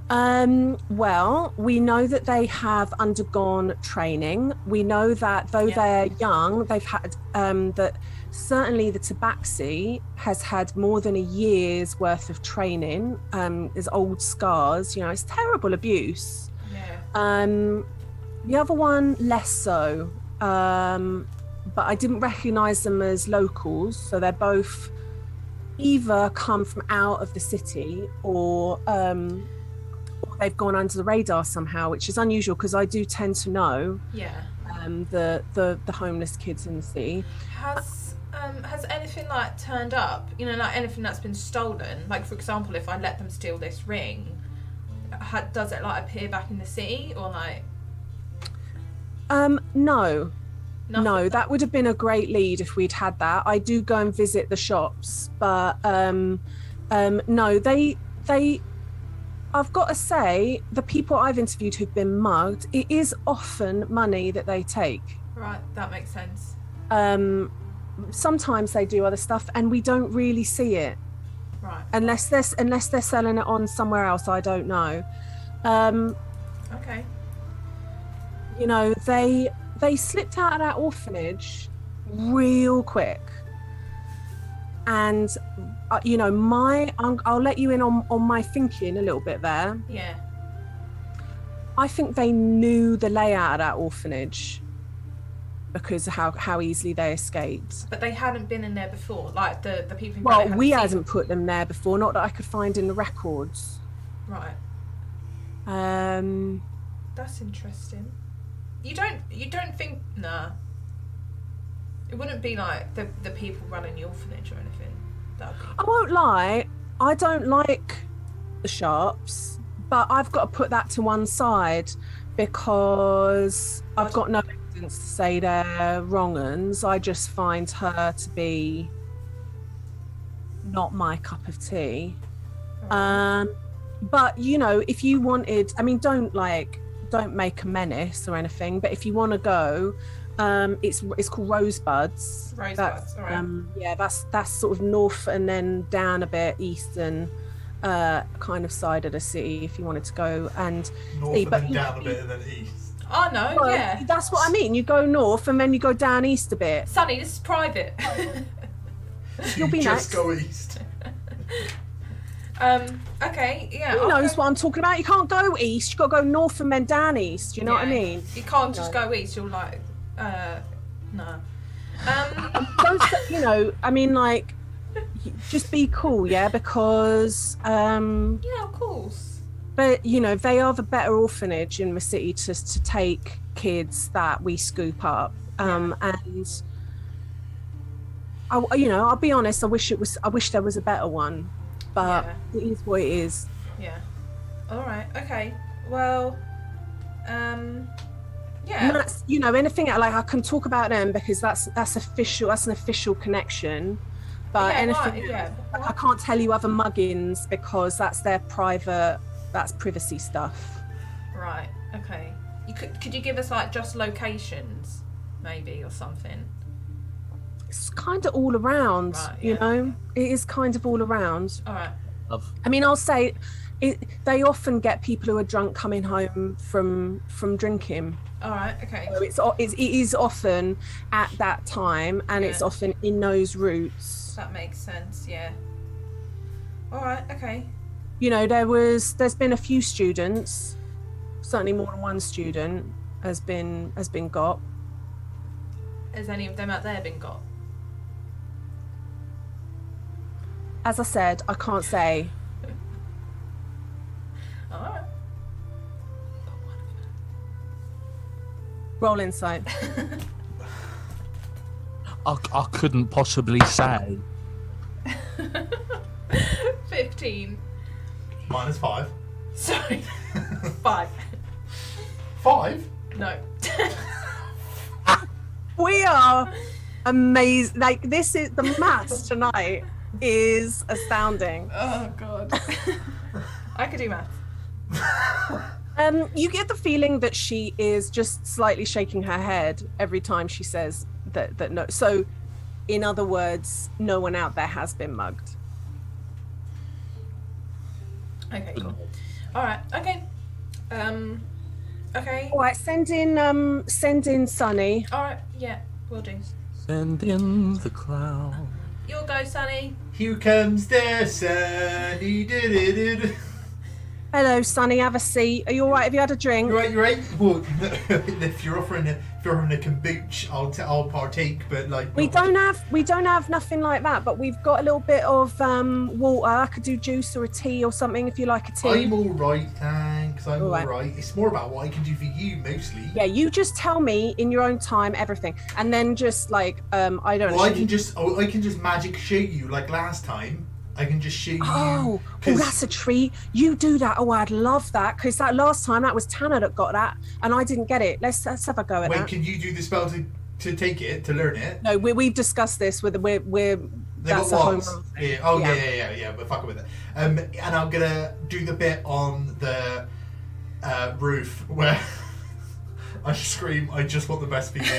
Well, we know that they have undergone training. We know that though Yeah. they're young, they've had that certainly the Tabaxi has had more than a year's worth of training. There's old scars, it's terrible abuse. Yeah. The other one less so. But I didn't recognise them as locals, so they're both either come from out of the city or they've gone under the radar somehow, which is unusual because I do tend to know Yeah. the homeless kids in the city. Has anything turned up? Anything that's been stolen. For example, if I let them steal this ring, does it appear back in the city or No. nothing? No, that would have been a great lead if we'd had that. I do go and visit the shops, but no, they I've got to say, the people I've interviewed who've been mugged, it is often money that they take. Right, that makes sense. Sometimes they do other stuff and we don't really see it. Right. Unless they're selling it on somewhere else, I don't know. Okay. They slipped out of that orphanage real quick. And I'll let you in on my thinking a little bit there. Yeah. I think they knew the layout of that orphanage because of how easily they escaped. But they hadn't been in there before, like the people who Well, hadn't we seen hadn't them. put them there before, not that I could find in the records. Right. Um, That's interesting. You don't think it wouldn't be like the people running the orphanage or anything. That'd be I won't lie, I don't like the Sharps, but I've got to put that to one side because I've got no evidence to say they're wrong uns. I just find her to be not my cup of tea. But you know, if you wanted, I mean, don't make a menace or anything, but if you want to go, it's called Rosebuds. Rosebuds, all right. Yeah, that's sort of north and then down a bit eastern kind of side of the city if you wanted to go and North see. and But then you down know, a bit and then east. Oh no, well, yeah. that's what I mean. You go north and then you go down east a bit. Sonny, this is private. You'll be just next. go east. Okay, yeah. Who knows what I'm talking about? You can't go east. You got to go north and then down east. You know what I mean? You can't just go east. You're like, no. Don't say- you know, I mean, like, just be cool, yeah, because Yeah, of course. but you know, they are the better orphanage in the city to take kids that we scoop up. And I'll be honest, I wish there was a better one, but it is what it is. Yeah. All right. Okay. Well. And Yeah. that's, you know, anything like I can talk about them because that's official. That's an official connection. But Yeah, anything, right, yeah. I can't tell you other muggins because that's their private. That's privacy stuff. Right. Okay. Could you give us like just locations, maybe, or something? It's kind of all around, Right, you yeah. know. It is kind of all around. All right. Love. I mean, I'll say, they often get people who are drunk coming home from drinking. All right. Okay. So it is often at that time, and it's Yeah. often in those routes. That makes sense. Yeah. All right. Okay. You know, there's been a few students, certainly more than one student has been got. Has any of them out there been got? As I said, I can't say. All right. Roll insight. I couldn't possibly say. 15. -5. Sorry. 5. 5? No. We are amazed. Like, this is the maths tonight is astounding. Oh God. I could do math. You get the feeling that she is just slightly shaking her head every time she says that no. So, in other words, no one out there has been mugged. Okay. Cool. All right. Okay. Okay. All right, send in Sunny. All right. Yeah. We'll do. Send in the cloud. You'll go, Sonny. Here comes the sun. Did. Hello, Sunny. Have a seat. Are you all right? Have you had a drink? You're right. Well, if you're offering a kombucha, I'll partake. But like, We don't have nothing like that, but we've got a little bit of water. I could do juice or a tea or something if you like a tea. I'm all right, thanks. I'm All all right. right. It's more about what I can do for you, mostly. Yeah, you just tell me in your own time everything, and then just like I don't. Well, I know. can just magic show you like last time. I can just show you. Oh, 'cause- that's a treat. You do that. Oh, I'd love that because that last time that was Tanner that got that, and I didn't get it. Let's have a go at Wait, that. can you do the spell to take it, to learn it? No, we've discussed this with They that's a got home wands. rule thing. Yeah. Oh yeah. But fuck with it. And I'm gonna do the bit on the roof where I scream, "I just want the best for you."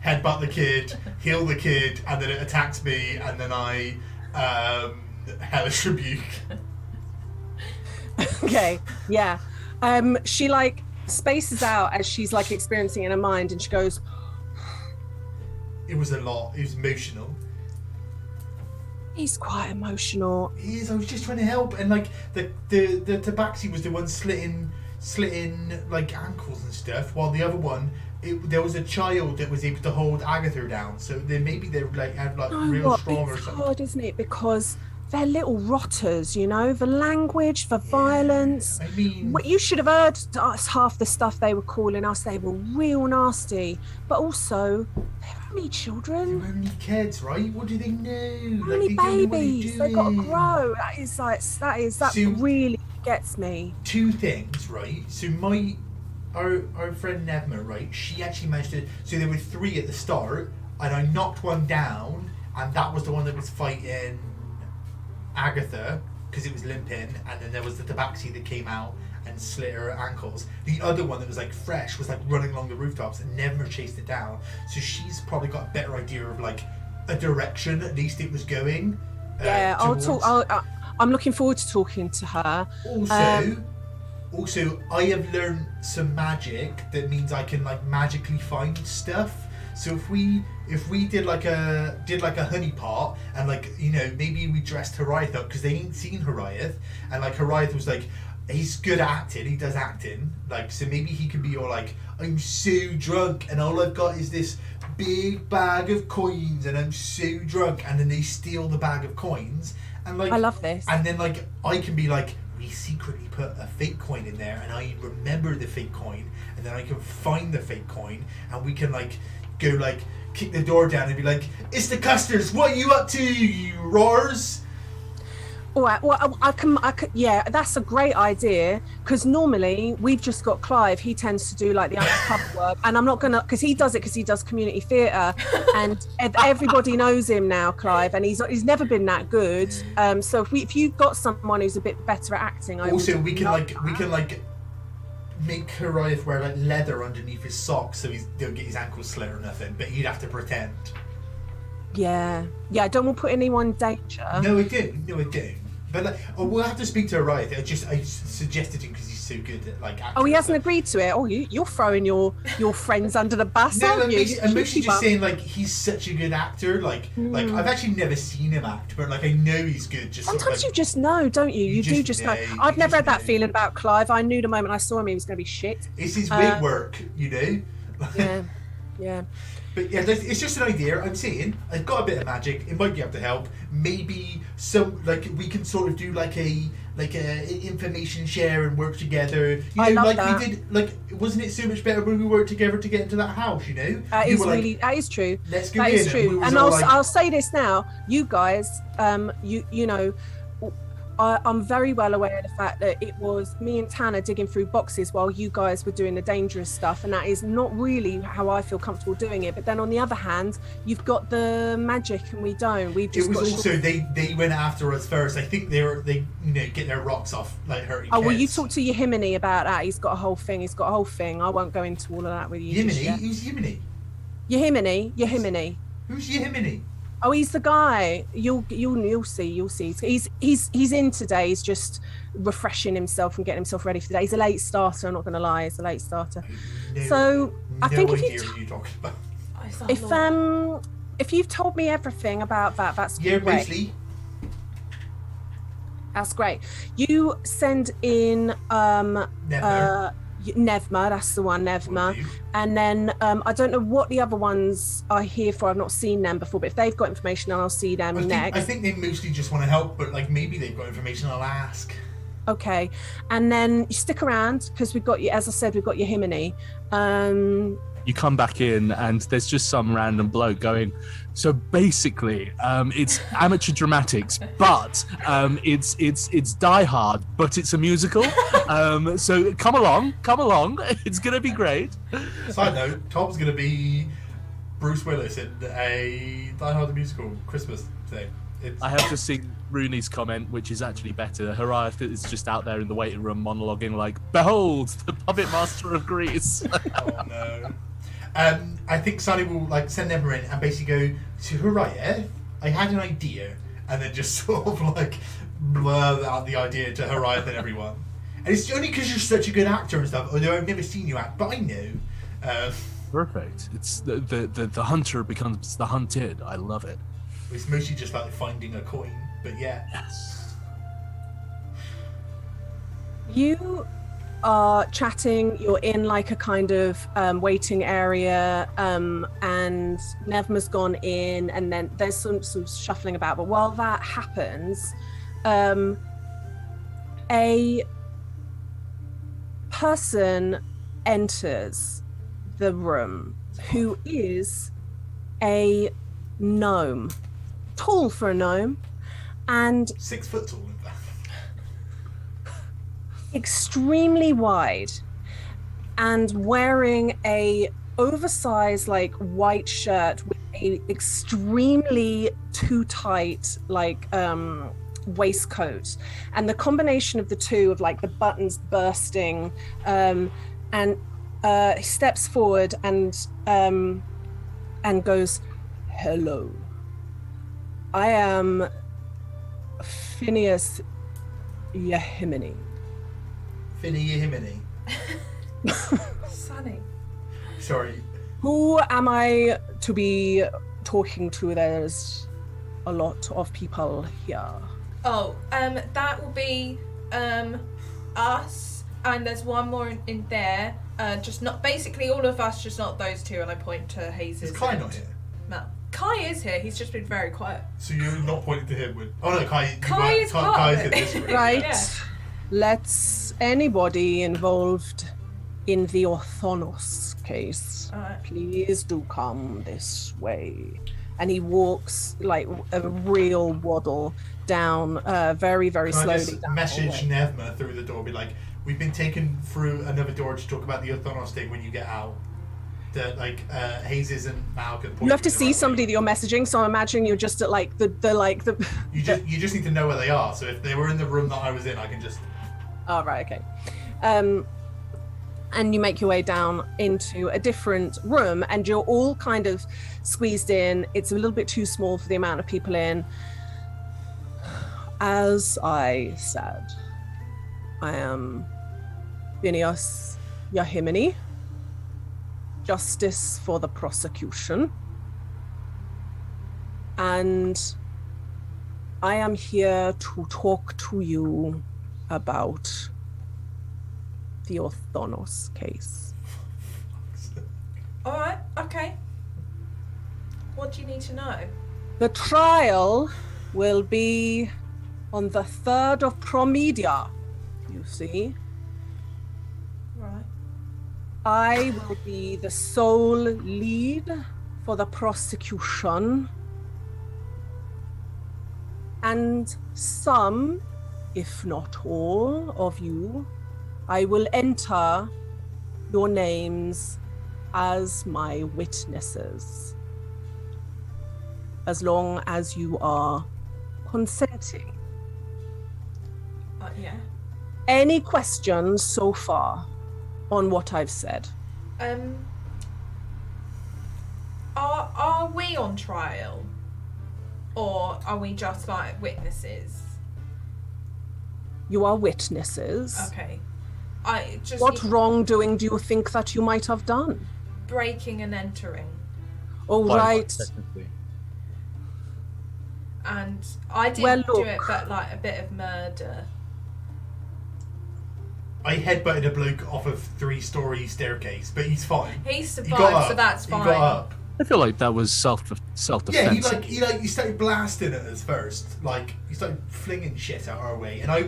Headbutt the kid, heal the kid, and then it attacks me, and then I hellish rebuke. Okay, yeah. She like spaces out as she's like experiencing it in her mind, and she goes, It was a lot. It was emotional. "He's quite emotional." He is. I was just trying to help, and like the tabaxi was the one slitting slitting like ankles and stuff, while the other one, there was a child that was able to hold Agatha down. So then maybe they like had like real strong or It's something. hard, isn't it? Because they're little rotters, you know, the language, the violence. I mean, What you should have heard us half the stuff they were calling us. They were real nasty, but also they're only children, they're only kids, right? What do they know? only they don't know what they're babies. They got to doing. grow. That So- really gets me. Two things, right? So our friend Nevma, right? She actually managed to. So there were three at the start, and I knocked one down, and that was the one that was fighting Agatha because it was limping, and then there was the tabaxi that came out and slit her ankles. The other one that was like fresh was like running along the rooftops and never chased it down. So she's probably got a better idea of like a direction at least it was going. Yeah, I'll towards. talk. I'm looking forward to talking to her. Also, I have learned some magic that means I can like magically find stuff. So if we did like a honey pot and like, you know, maybe we dressed Horiath up because they ain't seen Horiath, and like Horiath was like, he's good at acting, he does acting, like, so maybe he could be all like, I'm so drunk and all I've got is this big bag of coins and I'm so drunk, and then they steal the bag of coins, and like, I love this. and then like I can be like, we secretly put a fake coin in there and I remember the fake coin, and then I can find the fake coin and we can like go like kick the door down and be like, it's the Custards, what are you up to, you roars? All right. Well, I can. Yeah, that's a great idea. Because normally we've just got Clive. He tends to do like the undercover work, and I'm not gonna, because he does community theatre, and everybody knows him now, Clive, and he's never been that good. So if you've got someone who's a bit better at acting, Also, we can make Horiath wear like leather underneath his socks so he don't get his ankles slit or nothing, but he'd have to pretend. Yeah. I don't want to put anyone in danger. No, I don't. But like, we'll have to speak to Horiath. I suggested him because he's so good at like acting. Oh, he hasn't agreed to it. Oh, you're throwing your friends under the bus, No, aren't you? I'm mostly just saying like he's such a good actor. Like I've actually never seen him act, but like I know he's good. Just Sometimes sort of, like, you just know, don't you? You do just know. know. I've You never had just that know. feeling about Clive. I knew the moment I saw him he was going to be shit. it's his wig work, you know. Yeah. But yeah, it's just an idea. I'm saying I've got a bit of magic. It might be able to help. Maybe some like we can sort of do like a information share and work together. You know, I love like that. we did. Like, wasn't it so much better when we worked together to get into that house? You know, That You is were like, really that is true. let's go That in. is true. we was And all I'll say this now, you guys, you know, I'm very well aware of the fact that it was me and Tanner digging through boxes while you guys were doing the dangerous stuff, and that is not really how I feel comfortable doing it. But then on the other hand, you've got the magic and we don't. We've It just was got also they went after us first. I think they you know get their rocks off like hurting. Oh, well, you kids. talk to Yehimini about that. He's got a whole thing. I won't go into all of that with you. just Yimini. yet. Who's Yimini? Yehimini. Who's Yimini? Oh, he's the guy. You'll see. He's in today. He's just refreshing himself and getting himself ready for the day. He's a late starter. I'm not going to lie. He's a late starter. No, So, I no think if idea you what you're talking about. if you've told me everything about that, that's Yeah, great. mostly. That's great. You send in Never. Nevma. That's the one, Nevma. Will do. And then I don't know what the other ones are here for. I've not seen them before, but if they've got information, I'll see them next. I think they mostly just want to help, but like maybe they've got information. I'll ask. Okay, and then you stick around because we've got you. As I said, we've got your Himini. You come back in and there's just some random bloke going, so basically it's amateur dramatics, but it's Die Hard, but it's a musical. So come along, it's gonna be great. Side note: Tom's gonna be Bruce Willis in a Die Hard the musical Christmas thing. I have just seen Rooney's comment, which is actually better. Horiath is just out there in the waiting room monologuing like, behold, the puppet master of Greece. Oh no. I think Sally will like send Emma in and basically go to Horiath. I had an idea, and then just sort of like blur out the idea to Horiath and everyone. And it's only because you're such a good actor and stuff. Although I've never seen you act, but I know. Perfect. It's the hunter becomes the hunted. I love it. It's mostly just like finding a coin, but yeah. Yes. You are chatting. You're in like a kind of waiting area, and Nevma's gone in, and then there's some shuffling about. But while that happens, a person enters the room who is a gnome, tall for a gnome, and 6 foot tall, in fact. extremely wide, and wearing a oversized like white shirt with a extremely too tight like waistcoat, and the combination of the two of like the buttons bursting, and he steps forward and goes, "Hello, I am Phineas Yahimini." Finny Yehimini. Sunny. Sorry. Who am I to be talking to? There's a lot of people here. Oh, that will be us, and there's one more in there. Just not basically all of us, just not those two. And I point to Hayes'. Is Kai not here? No, Kai is here. He's just been very quiet. So you're not pointing to him with... Oh no, Kai is part Kai's of in it. this room. Right. Yeah. Let's anybody involved in the Orthonos case, Alright. please do come this way. And he walks like a real waddle down, very, very Can I slowly. just down the message hallway. Nevma through the door, be like, we've been taken through another door to talk about the Orthonos thing when you get out. That like Hayes and Mal can point You have to in the see right somebody way. that you're messaging, so I'm imagining you're just at like the You just need to know where they are. So if they were in the room that I was in, I can just... Oh, right, okay. And you make your way down into a different room, and you're all kind of squeezed in. It's a little bit too small for the amount of people in. As I said, I am Phineas Yahimini, Justice for the Prosecution. And I am here to talk to you about the Orthonos case. Alright, okay. What do you need to know? The trial will be on the 3rd of Promedia, you see. Right. I will be the sole lead for the prosecution. And some, if not all of you, I will enter your names as my witnesses, as long as you are consenting. Yeah. Any questions so far on what I've said? Are we on trial? Or are we just like witnesses? You are witnesses. Okay. I just What wrongdoing do you think that you might have done? breaking and entering. Oh, Quite right. technically. And I didn't Well, do it, look. but like a bit of murder. I headbutted a bloke off a 3-story staircase, but he's fine. He He survived, got up. so that's He fine. got up. I feel like that was self-defense. Yeah, he started blasting at us first. Like he started flinging shit out our way, and I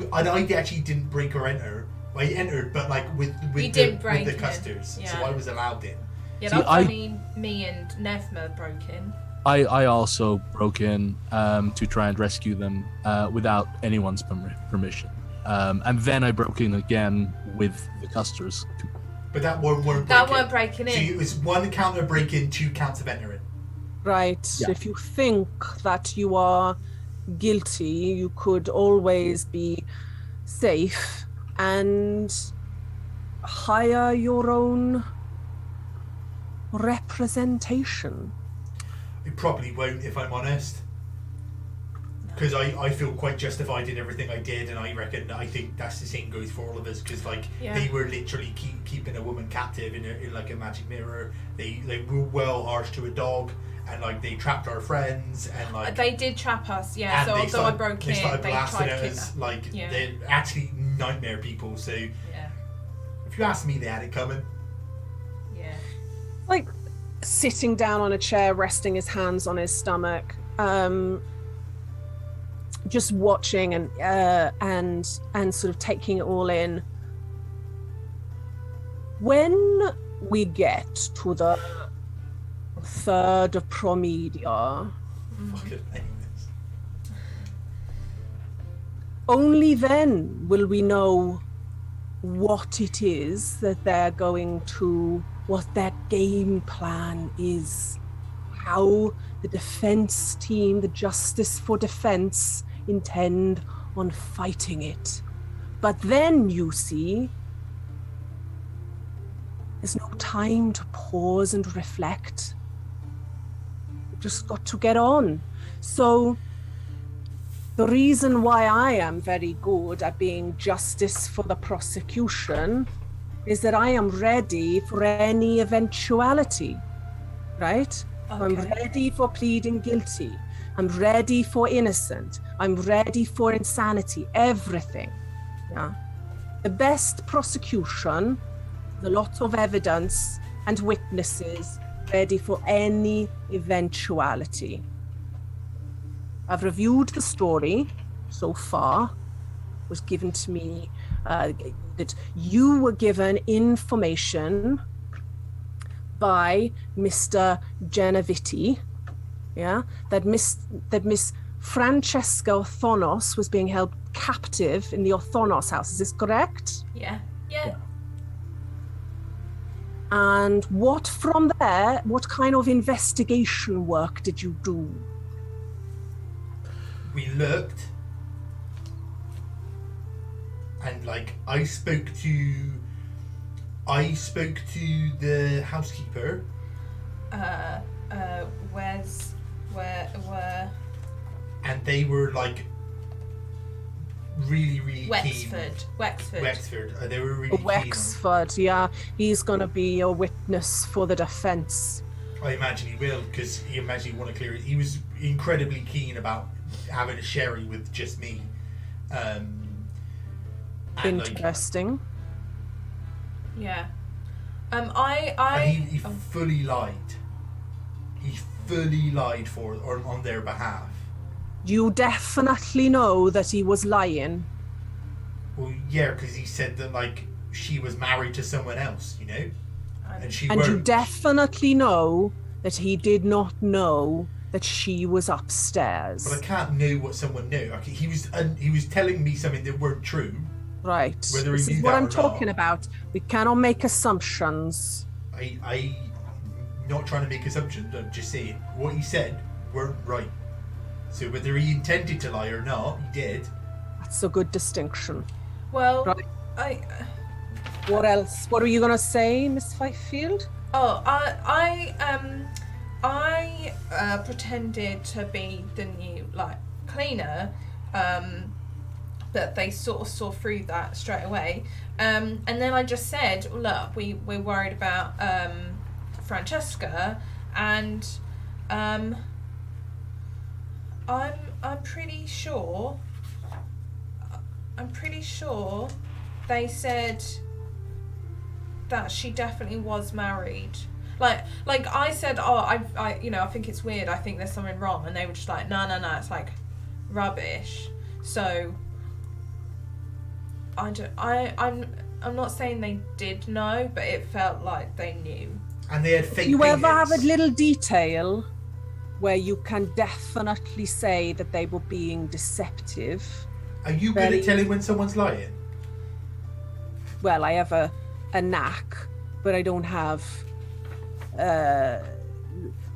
actually didn't break or enter. Well, he entered, but like with You the didn't break with the in. custers, Yeah. so I was allowed in. Yeah, See, that's I- only me and Nevma broke in. I also broke in to try and rescue them without anyone's permission. And then I broke in again with the custers. But that weren't breaking. That weren't breaking So in. it was 1 count of break in, 2 counts of entering. Right. Yeah. If you think that you are guilty, you could always be safe and hire your own representation. I probably won't, if I'm honest. Because I feel quite justified in everything I did, and I think that's the same goes for all of us. Because like Yeah. they were literally keeping a woman captive in like a magic mirror. They were well harsh to a dog, and like they trapped our friends, and like They did trap us, yeah. and So they although started, I broke they in, started they blasting tried at to us kidnap. like Yeah. they're actually nightmare people. So Yeah. If you ask me, they had it coming. Yeah. Like sitting down on a chair, resting his hands on his stomach, just watching and sort of taking it all in. When we get to the third Promedia, Fucking hate this. only then will we know what it is that they're going to, what their game plan is, how the defense team, the Justice for Defense, intend on fighting it. But then, you see, there's no time to pause and reflect. We've just got to get on. So the reason why I am very good at being justice for the prosecution is that I am ready for any eventuality, right? I'm Okay. ready for pleading guilty. I'm ready for innocent. I'm ready for insanity, everything. Yeah. The best prosecution, a lot of evidence and witnesses ready for any eventuality. I've reviewed the story so far. It was given to me that you were given information by Mr. Genoviti, yeah, that Miss Francesca Othonos was being held captive in the Othonos house. Is this correct? Yeah. Yeah. And what from there, what kind of investigation work did you do? We looked, and like I spoke to the housekeeper. Where? And they were like really keen. Wexford. They were really keen. Wexford, yeah. He's going to be a witness for the defense. I imagine he will, because he want to clear it. He was incredibly keen about having a sherry with just me. And Interesting. Yeah. And he fully lied. He fully lied on their behalf. You definitely know that he was lying. Well, yeah, because he said that like she was married to someone else, you know, and she And you weren't. definitely know that he did not know that she was upstairs. But I can't know what someone knew. Like, he was telling me something that weren't true. Right. Whether This he is knew what that I'm or talking not. about. We cannot make assumptions. I not trying to make assumptions. I'm just saying what he said weren't right. So whether he intended to lie or not, he did. That's a good distinction. Well, Right. What else? What were you gonna say, Miss Fifield? I pretended to be the new cleaner, but they sort of saw through that straight away. And then I just said, look, we're worried about Francesca, and I'm pretty sure they said that she definitely was married. Like I said, I think it's weird. I think there's something wrong, and they were just like, no, it's like rubbish. So I'm not saying they did know, but it felt like they knew. And they had fake. You ever have a paintings. little detail where you can definitely say that they were being deceptive? Are you good at telling when someone's lying? Well, I have a knack, but I don't have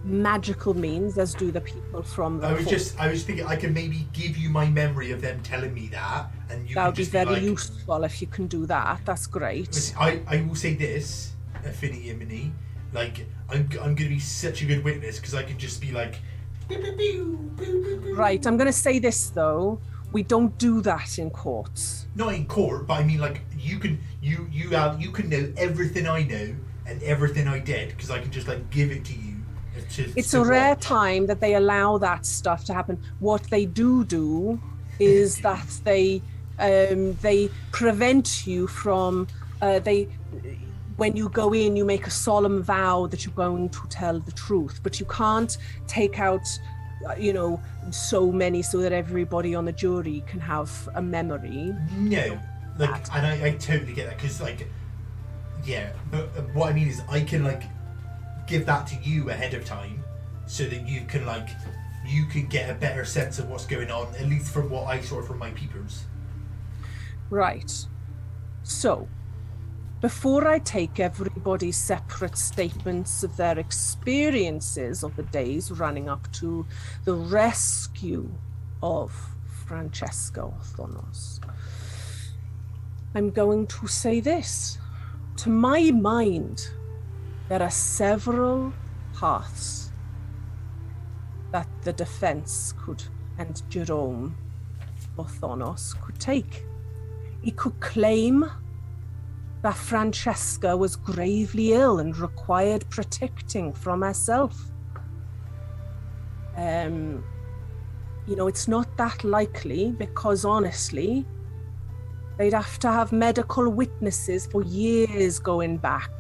magical means as do the people from the I was thinking I can maybe give you my memory of them telling me that, and you that can would be just very like, useful if you can do that. That's great. Listen, I will say this, Finny and Minnie, like I'm gonna be such a good witness because I can just be like, pew, pew, pew, pew, pew, pew. Right, I'm going to say this though. We don't do that in courts. Not in court, but I mean like you can know everything I know and everything I did because I can just like give it to you. It's to a rare watch. time that they allow that stuff to happen. What they do is that they prevent you from when you go in, you make a solemn vow that you're going to tell the truth, but you can't take out, so many so that everybody on the jury can have a memory. No, like, and I totally get that, because, like, yeah, but what I mean is I can, like, give that to you ahead of time so that you can get a better sense of what's going on, at least from what I saw from my peepers. Right. So, before I take everybody's separate statements of their experiences of the days running up to the rescue of Francesca Orthonos, I'm going to say this. To my mind, there are several paths that the defense could, and Jerome Orthonos could take. He could claim that Francesca was gravely ill and required protecting from herself. It's not that likely, because honestly, they'd have to have medical witnesses for years going back,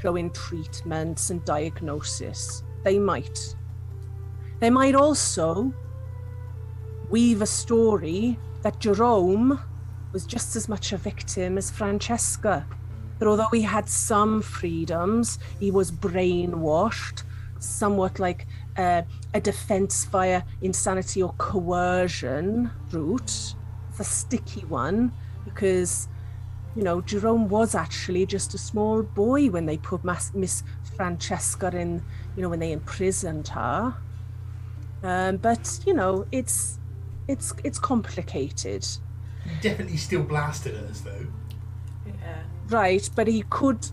showing treatments and diagnosis. They might also weave a story that Jerome was just as much a victim as Francesca. That although he had some freedoms, he was brainwashed, somewhat like a defense via insanity or coercion route. It's a sticky one, because, Jerome was actually just a small boy when they put Miss Francesca in, when they imprisoned her. But, it's complicated. He definitely still blasted us, though. Yeah. Right, but he could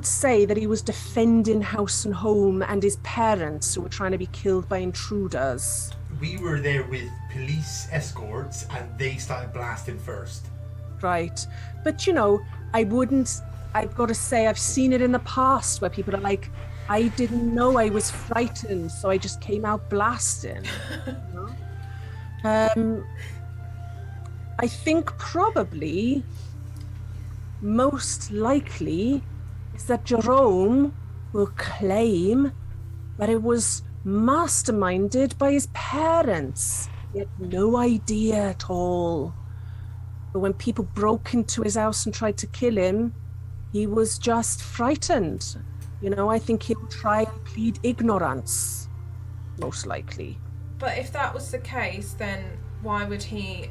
say that he was defending house and home and his parents who were trying to be killed by intruders. We were there with police escorts and they started blasting first. Right, but I've got to say, I've seen it in the past where people are like, I didn't know I was frightened, so I just came out blasting. I think probably most likely is that Jerome will claim that it was masterminded by his parents. He had no idea at all. But when people broke into his house and tried to kill him, he was just frightened. I think he'll try and plead ignorance, most likely. But if that was the case, then why would he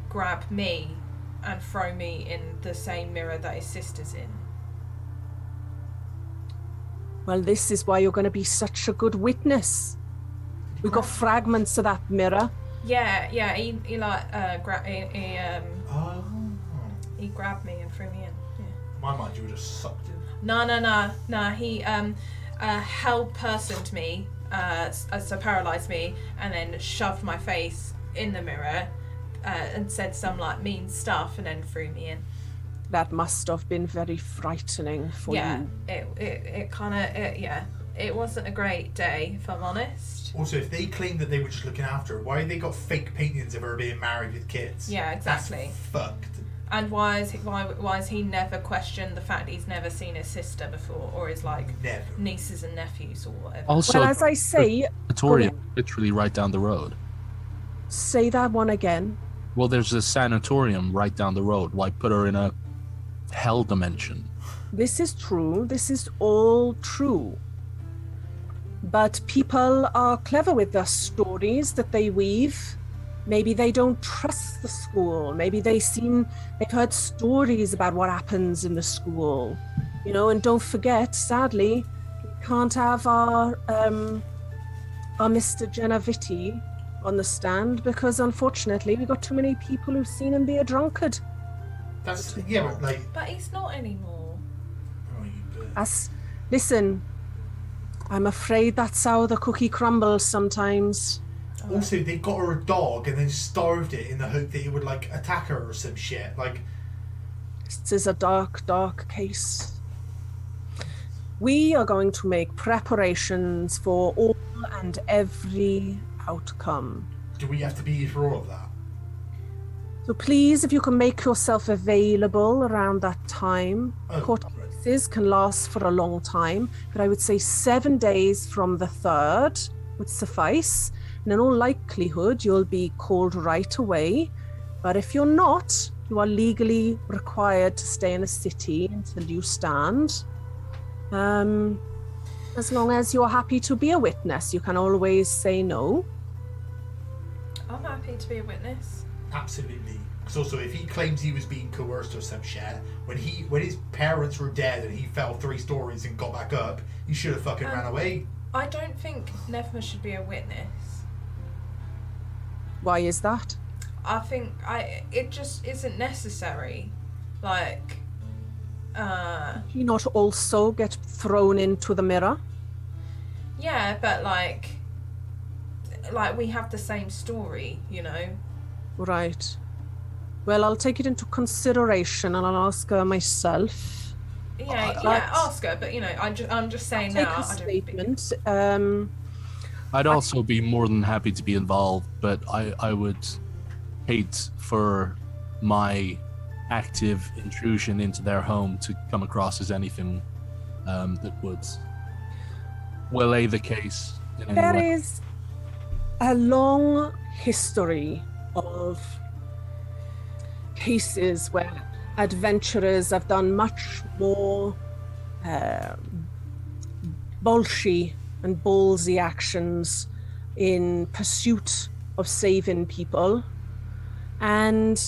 grab me and throw me in the same mirror that his sister's in? Well, this is why you're going to be such a good witness. We got fragments of that mirror. Yeah. He grabbed me and threw me in. Yeah. My mind, you would have sucked in. No. He held personed me, so paralysed me, and then shoved my face in the mirror. And said some mean stuff, and then threw me in. That must have been very frightening for you. It wasn't a great day, if I'm honest. Also, if they claim that they were just looking after her, why have they got fake paintings of her being married with kids? Yeah, exactly. That's fucked. And why has he never questioned the fact he's never seen his sister before, or his never. Nieces and nephews or whatever? Also, well, as I say, sanatorium literally right down the road. Say that one again. Well, there's a sanatorium right down the road. Why put her in a hell dimension? This is true. This is all true. But people are clever with their stories that they weave. Maybe they don't trust the school. Maybe they've heard stories about what happens in the school. And don't forget, sadly, we can't have our Mr. Genoviti on the stand, because unfortunately we got too many people who've seen him be a drunkard. But he's not anymore. Listen, I'm afraid that's how the cookie crumbles sometimes. Also, they got her a dog and then starved it in the hope that it would attack her or some shit. This is a dark, dark case. We are going to make preparations for all and every outcome. Do we have to be here for all of that? So please, if you can make yourself available around that time. Court cases can last for a long time, but I would say 7 days from the 3rd would suffice. And in all likelihood, you'll be called right away. But if you're not, you are legally required to stay in the city until you stand. As long as you're happy to be a witness, you can always say no. I'm happy to be a witness. Absolutely. Because also, if he claims he was being coerced or some shit, when his parents were dead and he fell 3 stories and got back up, he should have fucking ran away. I don't think Nefma should be a witness. Why is that? I think it just isn't necessary. Like, Do you not also get thrown into the mirror? yeah, but like we have the same story, you know. Right. Well, I'll take it into consideration and I'll ask her myself. Yeah, ask her. But you know, I'm just saying Take now. a I don't think. statement. I'd also be more than happy to be involved, but I would hate for my active intrusion into their home to come across as anything that would waylay the case in any There way. is a long history of cases where adventurers have done much more bolshy and ballsy actions in pursuit of saving people. And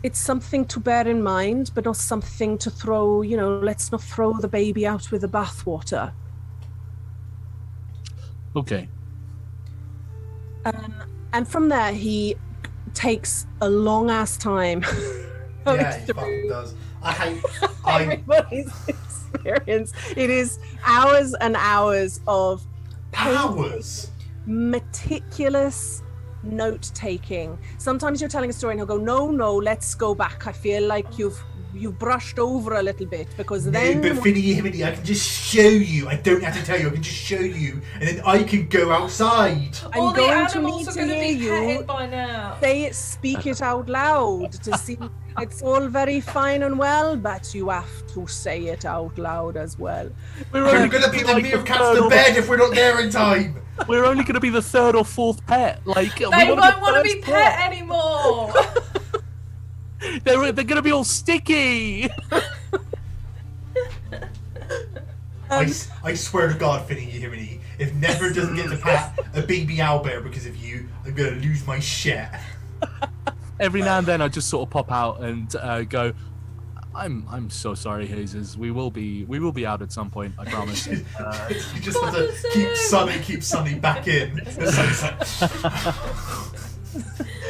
it's something to bear in mind, but not something to throw, let's not throw the baby out with the bathwater. Okay. And from there, he takes a long ass time. Yeah, he fucking does. I hate. Everybody's experience. It is hours and hours of Hours. meticulous note taking. Sometimes you're telling a story and he'll go, no, let's go back. I feel like you've brushed over a little bit because then. No, but Finny, I can just show you. I don't have to tell you. I can just show you, and then I can go outside. I'm All the going to animals need are to going to hear be you petted by now. speak it out loud to see. It's all very fine and well, but you have to say it out loud as well. We're going to put the meerkats to bed if we're not there in time. We're only going to be the 3rd or 4th pet. Like They won't want to be pet anymore. They're going to be all sticky. I swear to God, Finny, you hear me? If Never doesn't get to pat a baby owlbear because of you, I'm going to lose my shit. Every now and then I just sort of pop out and go, I'm so sorry, Jesus. We will be out at some point, I promise. You just have to keep Sonny back in. Sonny's like,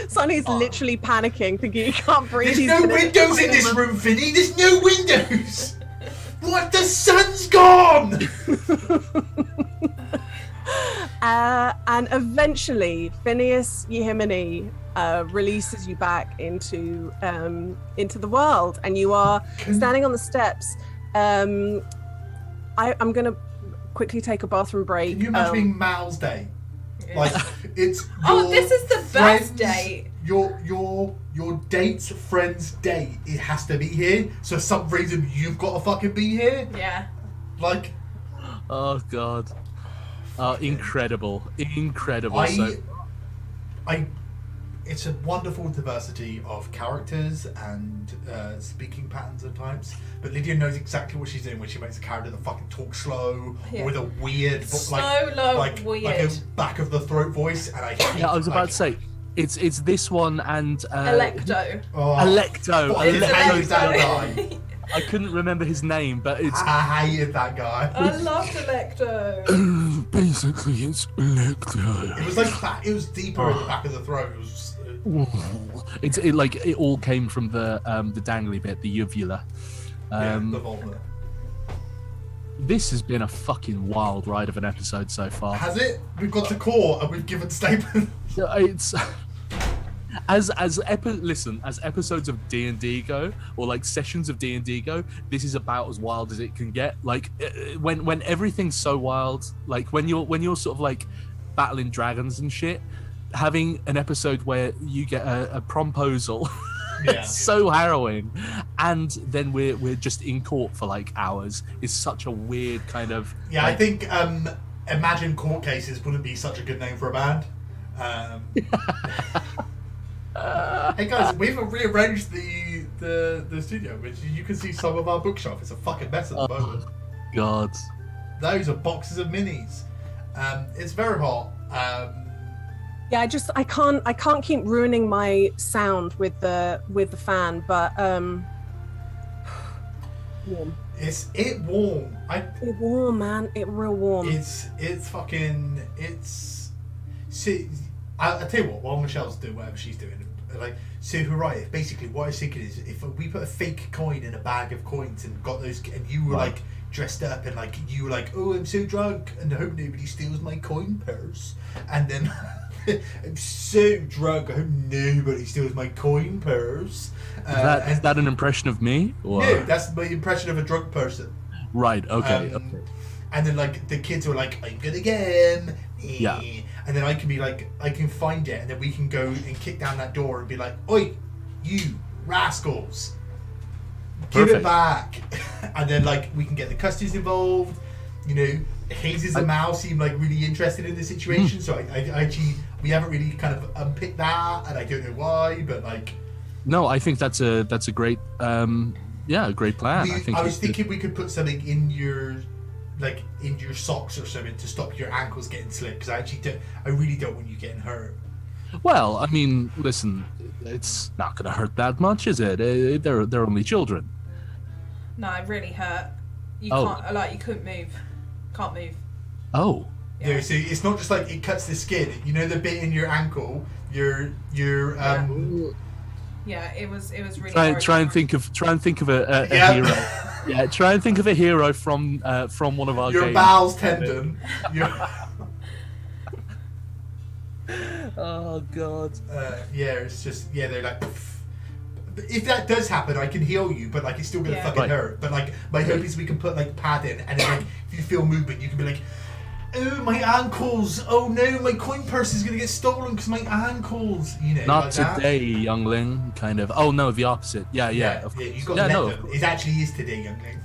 Sonny's literally panicking, thinking he can't breathe. there's no windows in this room, Finny. There's no windows. What? The sun's gone. And eventually, Phineas Yehimini releases you back into the world, and you are standing on the steps. I'm going to quickly take a bathroom break. Can you imagine being Mal's day? Like it's. This is the best date. Your date's friend's date. It has to be here. So for some reason you've got to fucking be here. Yeah. Like. Oh God. Incredible. It's a wonderful diversity of characters and speaking patterns at times. But Lydia knows exactly what she's doing when she makes a character that fucking talks slow or with a weird, weird, like a back of the throat voice. And I hate, I was about to say it's this one and Electo. Electo. I hated that guy. I couldn't remember his name, but it's I hated that guy. I loved Electo. basically it's Electo. It was like that. It was deeper in the back of the throat. It was. It all came from the dangly bit, the uvula. The vulva. This has been a fucking wild ride of an episode so far. Has it? We've got to court and we've given statements. It's as episodes of D&D go, or like sessions of D&D go, this is about as wild as it can get. Like when everything's so wild, like when you're sort of like battling dragons and shit, having an episode where you get a promposal. Yeah. It's so harrowing, and then we're just in court for like hours. Is such a weird kind of. Yeah, like, I think Imagine Court Cases wouldn't be such a good name for a band. Hey guys, we've rearranged the studio, which you can see some of our bookshelf. It's a fucking mess at the moment. God. Those are boxes of minis. It's very hot. Yeah, I can't keep ruining my sound with the fan, but warm. It's warm. It warm, man. It real warm. It's fucking. See, I'll tell you what. While Michelle's doing whatever she's doing, like, so right. Basically, what I was thinking is, if we put a fake coin in a bag of coins and got those, and you were like dressed up and like you were like, oh, I'm so drunk, and I hope nobody steals my coin purse, and then. I'm so drunk, I hope nobody steals my coin purse. Is that an impression of me? Or? No, that's my impression of a drunk person. Right, okay, okay. And then like the kids are like, I'm gonna get him. Yeah. And then I can be like, I can find it, and then we can go and kick down that door and be like, oi, you rascals, give it back. And then like we can get the custodians involved. You know, Hayes and Mal seem like really interested in the situation, so I actually, we haven't really kind of unpicked that, and I don't know why, but like. No, I think that's a great a great plan. I was thinking we could put something in your socks or something to stop your ankles getting slipped, because I really don't want you getting hurt. Well, I mean, listen, it's not going to hurt that much, is it? They're only children. No, it really hurt. You can't, you couldn't move. Can't move. Oh. Yeah. So it's not just like it cuts the skin. You know the bit in your ankle, your Yeah, it was really. Try and think of a hero. Yeah, try and think of a hero from one of our your games. bowels tendon. Oh God. Yeah, it's just they're like. If that does happen, I can heal you, but like it's still gonna fucking hurt. But like my hope is we can put like padding, and then like if you feel movement, you can be like, oh my ankles! Oh no, my coin purse is gonna get stolen because my ankles. You know. Not like today, youngling. Kind of. Oh no, the opposite. Yeah. You got to let them. It actually is today, youngling.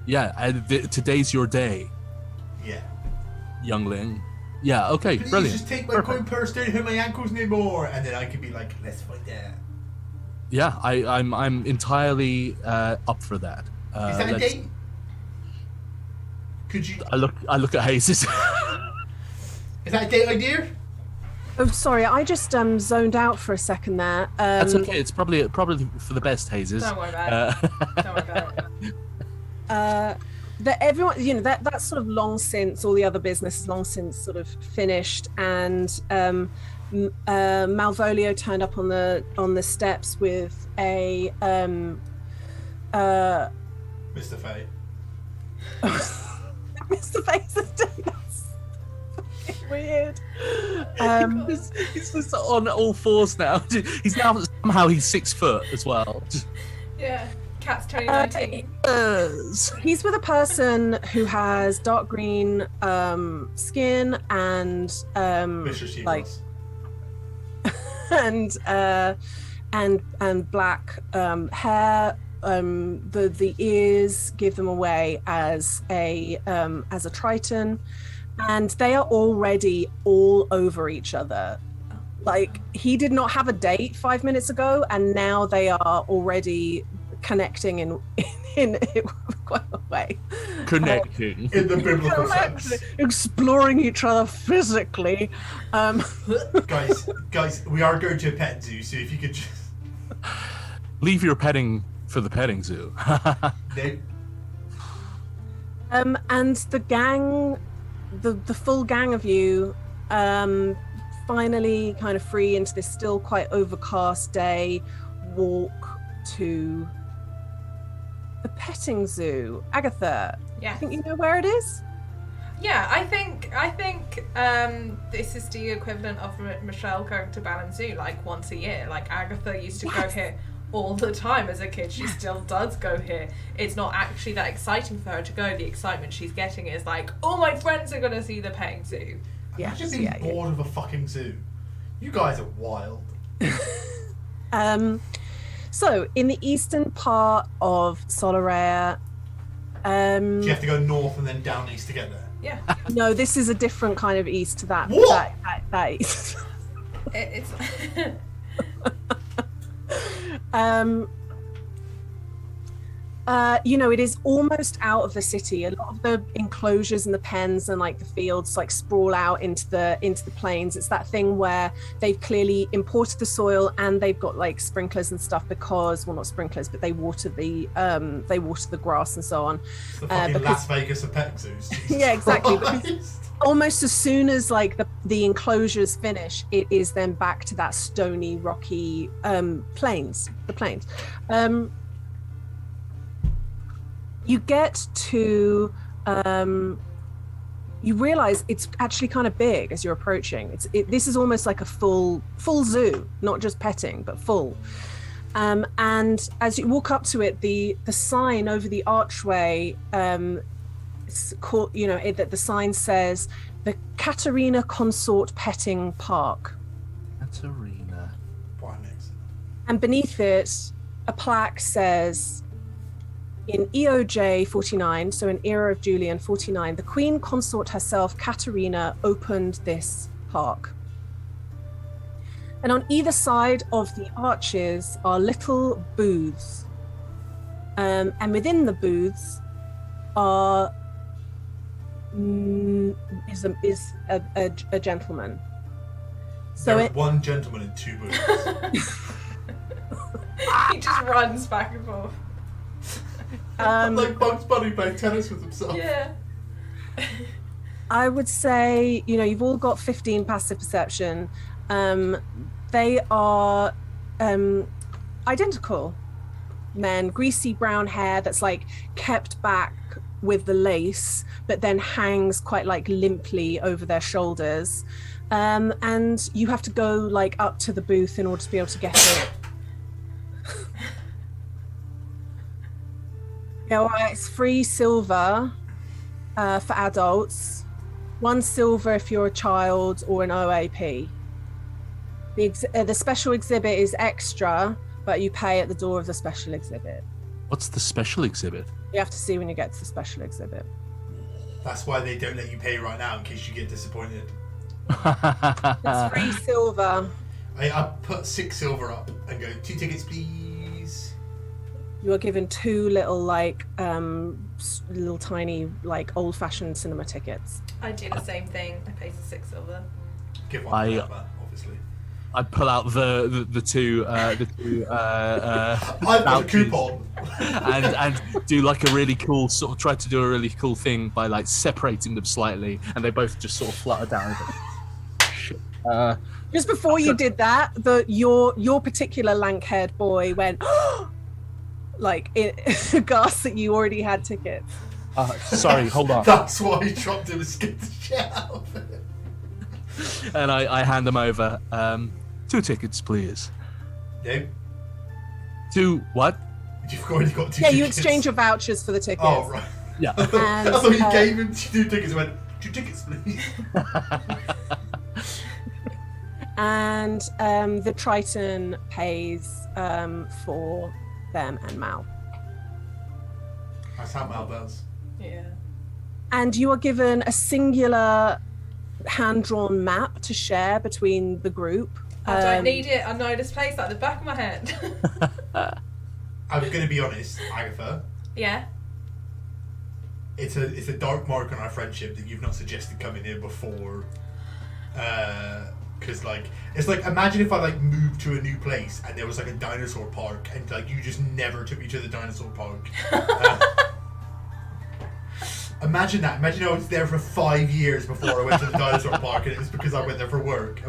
Yeah, today's your day. Yeah. Youngling. Yeah. Okay. Please Brilliant. just take my coin purse. Don't hurt my ankles anymore, and then I could be like, let's find out. Yeah, I'm entirely up for that. Is that a date? Could you? I look at Hayes. Is that a date idea? Oh, sorry, I just zoned out for a second there. That's okay. It's probably for the best, Hazes. Don't worry about it. Don't worry about it. That everyone, that's sort of long since, all the other business is long since sort of finished, and Malvolio turned up on the steps with a Mr. Fay. Mr. Face is doing that's weird. He's just on all fours now. He's somehow 6 foot as well. Yeah, Cat's 2019. He's with a person who has dark green skin and like and black hair. The ears give them away as a Triton, and they are already all over each other. Like, he did not have a date 5 minutes ago, and now they are already connecting in quite a way. Connecting In the biblical sense. Exploring each other physically. Guys, we are going to a pet zoo, so if you could just leave your petting for the petting zoo. No. And the gang, the full gang of you, finally kind of free into this still quite overcast day, walk to the petting zoo. Agatha, Yeah. I think you know where it is? Yeah, I think this is the equivalent of Michelle going to Ballon Zoo like once a year. Like, Agatha used to go here all the time as a kid. She still does go here. It's not actually that exciting for her to go. The excitement she's getting is like, oh, my friends are going to see the petting zoo. Yeah, Imagine being bored of a fucking zoo. You guys are wild. So in the eastern part of Solarea, Do you have to go north and then down east to get there? Yeah. no, this is a different kind of east to that. What? That east. It's It is almost out of the city. A lot of the enclosures and the pens and like the fields like sprawl out into the plains. It's that thing where they've clearly imported the soil and they've got like sprinklers and stuff because, well, not sprinklers, but they water the grass and so on. It's the fucking Las Vegas of pet zoos. Jesus Yeah, exactly. Christ. Almost as soon as like the enclosures finish, it is then back to that stony, rocky plains. The plains. You get to, you realize it's actually kind of big as you're approaching. This is almost like a full zoo, not just petting, but full. And as you walk up to it, the sign over the archway, it's called, that the sign says the Katerina Consort Petting Park. Katerina. And beneath it, a plaque says, in EOJ 49, so in Era of Julian 49, the Queen Consort herself, Katerina, opened this park. And on either side of the arches are little booths. And within the booths are is a gentleman. So There's one gentleman in two booths. he just runs back and forth. Like Bugs Bunny playing tennis with himself. Yeah. I would say, you've all got 15 passive perception. They are identical men, greasy brown hair that's like kept back with the lace, but then hangs quite like limply over their shoulders. And you have to go like up to the booth in order to be able to get it. Yeah, well, it's free silver for adults, 1 silver if you're a child or an OAP. The special exhibit is extra, but you pay at the door of the special exhibit. What's the special exhibit? You have to see when you get to the special exhibit. That's why they don't let you pay right now in case you get disappointed. It's free silver. I put 6 silver up and go, 2 tickets please. You are given 2 little like little tiny like old-fashioned cinema tickets. I do the same thing. I pay 6 silver. Give one to that, obviously. I pull out the two I've got a coupon. and do like a really cool try to do a really cool thing by like separating them slightly, and they both just sort of flutter down. Shit. Just before you did that, your particular lank-haired boy went like aghast that you already had tickets. Sorry, hold on. That's why he dropped him and scared the shit out of it. And I hand them over. 2 tickets, please. No. 2 what? You've already got 2 Yeah, tickets. you exchange your vouchers for the tickets. Oh, right. Yeah. And, I thought you gave him 2 tickets and went, 2 tickets, please. And the Triton pays for them and Mal. That's how Mal does. Yeah. And you are given a singular hand-drawn map to share between the group. I don't need it. I know this place like the back of my head. I'm going to be honest, Agatha. Yeah. It's a dark mark on our friendship that you've not suggested coming here before. Because it's like, imagine if I like moved to a new place and there was like a dinosaur park and like you just never took me to the dinosaur park. Imagine that. Imagine I was there for 5 years before I went to the dinosaur park and it was because I went there for work.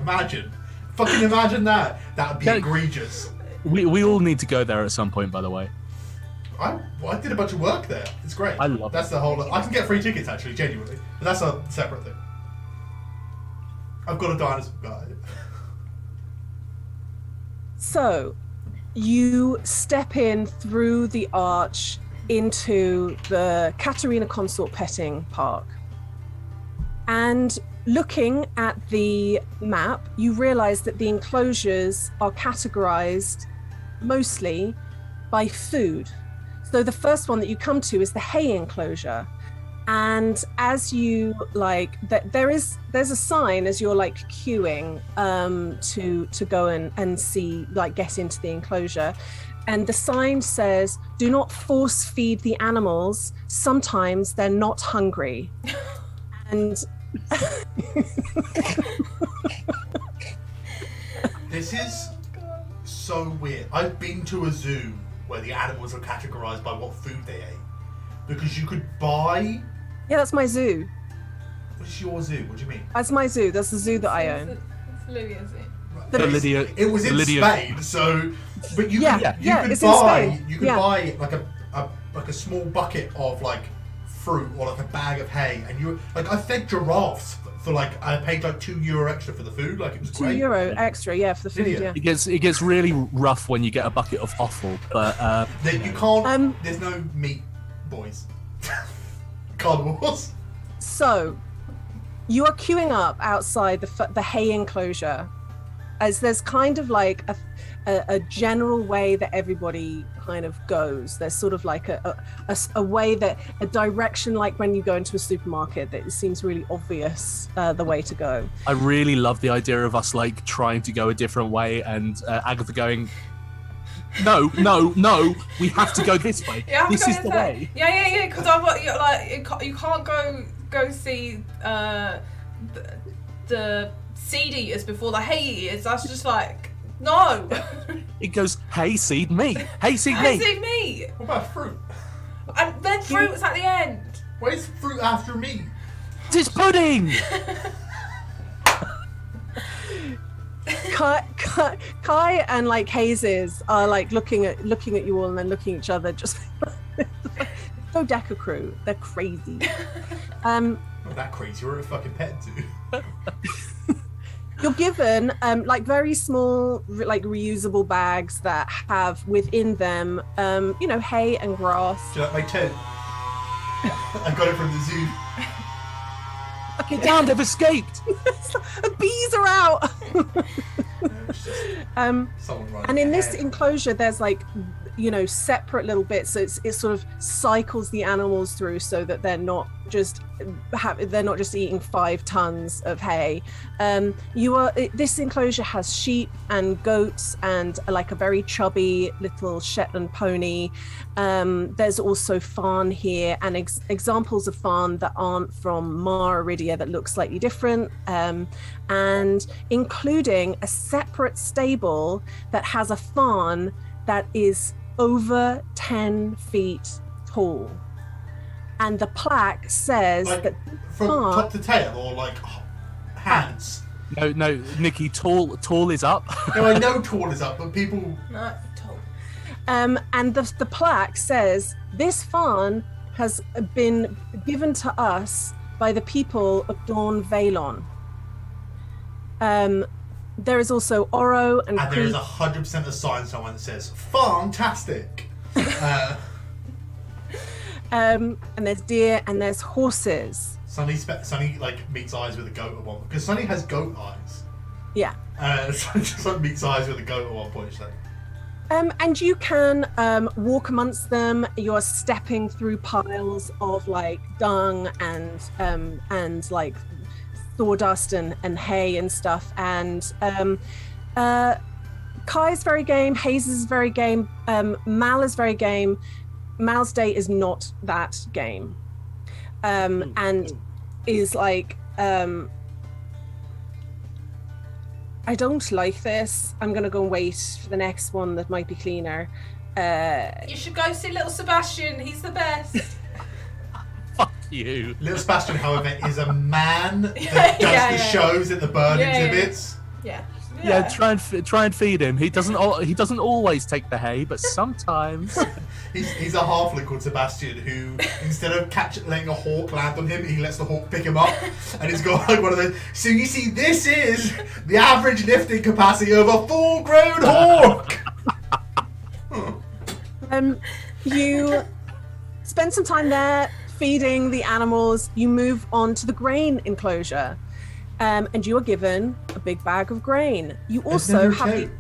Fucking imagine that. That would be egregious. We all need to go there at some point, by the way. I did a bunch of work there. It's great. I love That's the whole. I can get free tickets actually, genuinely, but that's a separate thing. I've got a dinosaur guy. So, you step in through the arch into the Katerina Consort Petting Park. And looking at the map, you realize that the enclosures are categorized mostly by food. So the first one that you come to is the hay enclosure. And as you there's a sign as you're queuing to go and see, get into the enclosure. And the sign says, "Do not force feed the animals. Sometimes they're not hungry." And this is so weird. I've been to a zoo where the animals are categorized by what food they ate. Because you could buy... Yeah, that's my zoo. What's your zoo? What do you mean? That's my zoo. That's the zoo that I own. It's Lydia's zoo. It was in Spain, so... But you could buy like a small bucket of fruit or a bag of hay, and I fed giraffes for I paid €2 extra for the food. It was great. €2 extra, yeah, for the food. Yeah. It gets really rough when you get a bucket of offal, but you can't. There's no meat, boys. Carnivores. So, you are queuing up outside the hay enclosure, as there's kind of a general way that everybody kind of goes. There's sort of a way a direction when you go into a supermarket that it seems really obvious the way to go. I really love the idea of us trying to go a different way and Agatha going, no, we have to go this way. This is the way. Yeah, because you can't go see the seed eaters before the hay eaters. That's just no. It goes, hey, seed me. Hey, seed Hey, me. seed me. What about fruit? And then fruit's at the end. Why is fruit after me? It's pudding. Kai and Hazes are looking at you all and then looking at each other. Just Dodeca crew. They're crazy. Not that crazy. We're a fucking pet zoo. You're given very small reusable bags that have within them hay and grass. Do you like my tent? I got it from the zoo. Get down, they've escaped. The bees are out. And in this enclosure there's separate little bits, so it sort of cycles the animals through so that they're not just eating 5 tons of hay. This enclosure has sheep and goats and a very chubby little Shetland pony. There's also fawn here and examples of fawn that aren't from Mar Iridia that look slightly different, and including a separate stable that has a fawn that is over 10 feet tall. And the plaque says that from top to tail or hands. No, Nikki, tall is up. No, I know tall is up, but people. No, tall. And the plaque says this fawn has been given to us by the people of Dawn Valon. There is also Oro and there is 100% a sign somewhere that says "fantastic." And there's deer and there's horses. Sunny meets eyes with a goat at one, because Sunny has goat eyes. Yeah. Sunny meets eyes with a goat at one point. And you can walk amongst them. You're stepping through piles of dung and sawdust and hay and stuff. And Kai's very game. Hayes is very game. Mal is very game. Mal's date is not that game, and is I don't like this. I'm gonna go and wait for the next one that might be cleaner. You should go see Little Sebastian. He's the best. Fuck you. Little Sebastian, however, is a man that does the shows at the bird exhibits. Yeah, try and feed him. He doesn't always take the hay, but sometimes. He's a halfling called Sebastian who, instead of letting a hawk land on him, he lets the hawk pick him up, and he's got one of those. So you see, this is the average lifting capacity of a full-grown hawk. You spend some time there feeding the animals. You move on to the grain enclosure. And you are given a big bag of grain. You There's also never have two.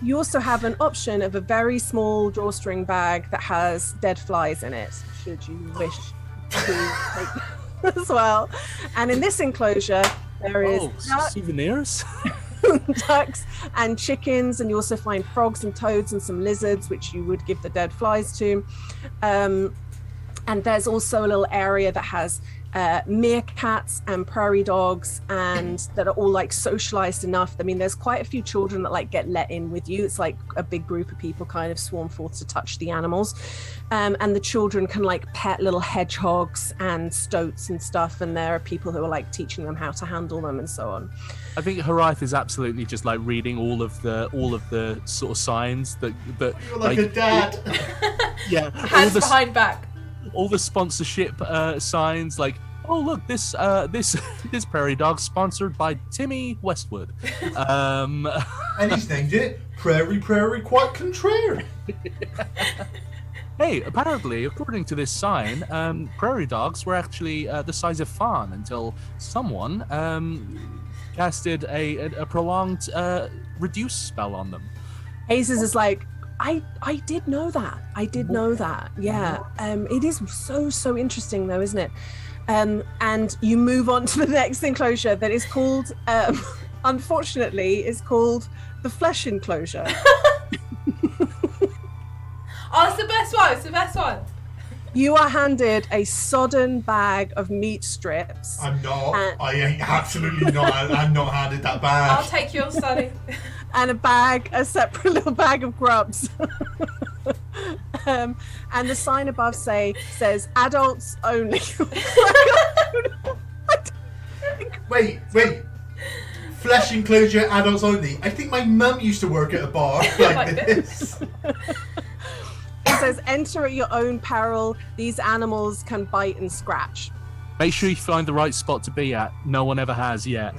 you also have an option of a very small drawstring bag that has dead flies in it, should you wish to take that as well. And in this enclosure, there is Souvenirs. ducks and chickens, and you also find frogs and toads and some lizards, which you would give the dead flies to. And there's also a little area that has meerkats and prairie dogs, and that are all like socialized enough. I mean, there's quite a few children that like get let in with you. It's like a big group of people kind of swarm forth to touch the animals. And the children can like pet little hedgehogs and stoats and stuff, and there are people who are like teaching them how to handle them and so on. I think Haraith is absolutely just like reading all of the sort of signs that You're like a dad. yeah, Hands behind back. all the sponsorship signs, like, oh look, this prairie dog sponsored by Timmy Westwood, And he's named it Prairie quite contrary. Hey, apparently, according to this sign, prairie dogs were actually the size of Fawn until someone casted a prolonged reduce spell on them. Hazes is like, I did know that. I did know that. Yeah. It is so interesting though, isn't it? And you move on to the next enclosure that is called, unfortunately, is called the flesh enclosure. Oh, it's the best one. It's the best one. You are handed a sodden bag of meat strips. I'm not. I ain't absolutely not. I'm not handed that bag. I'll take yours, Sonny. And a separate little bag of grubs. And the sign above says adults only. Wait. Flesh enclosure, adults only. I think my mum used to work at a bar like this. It says enter at your own peril. These animals can bite and scratch. Make sure you find the right spot to be at. No one ever has yet.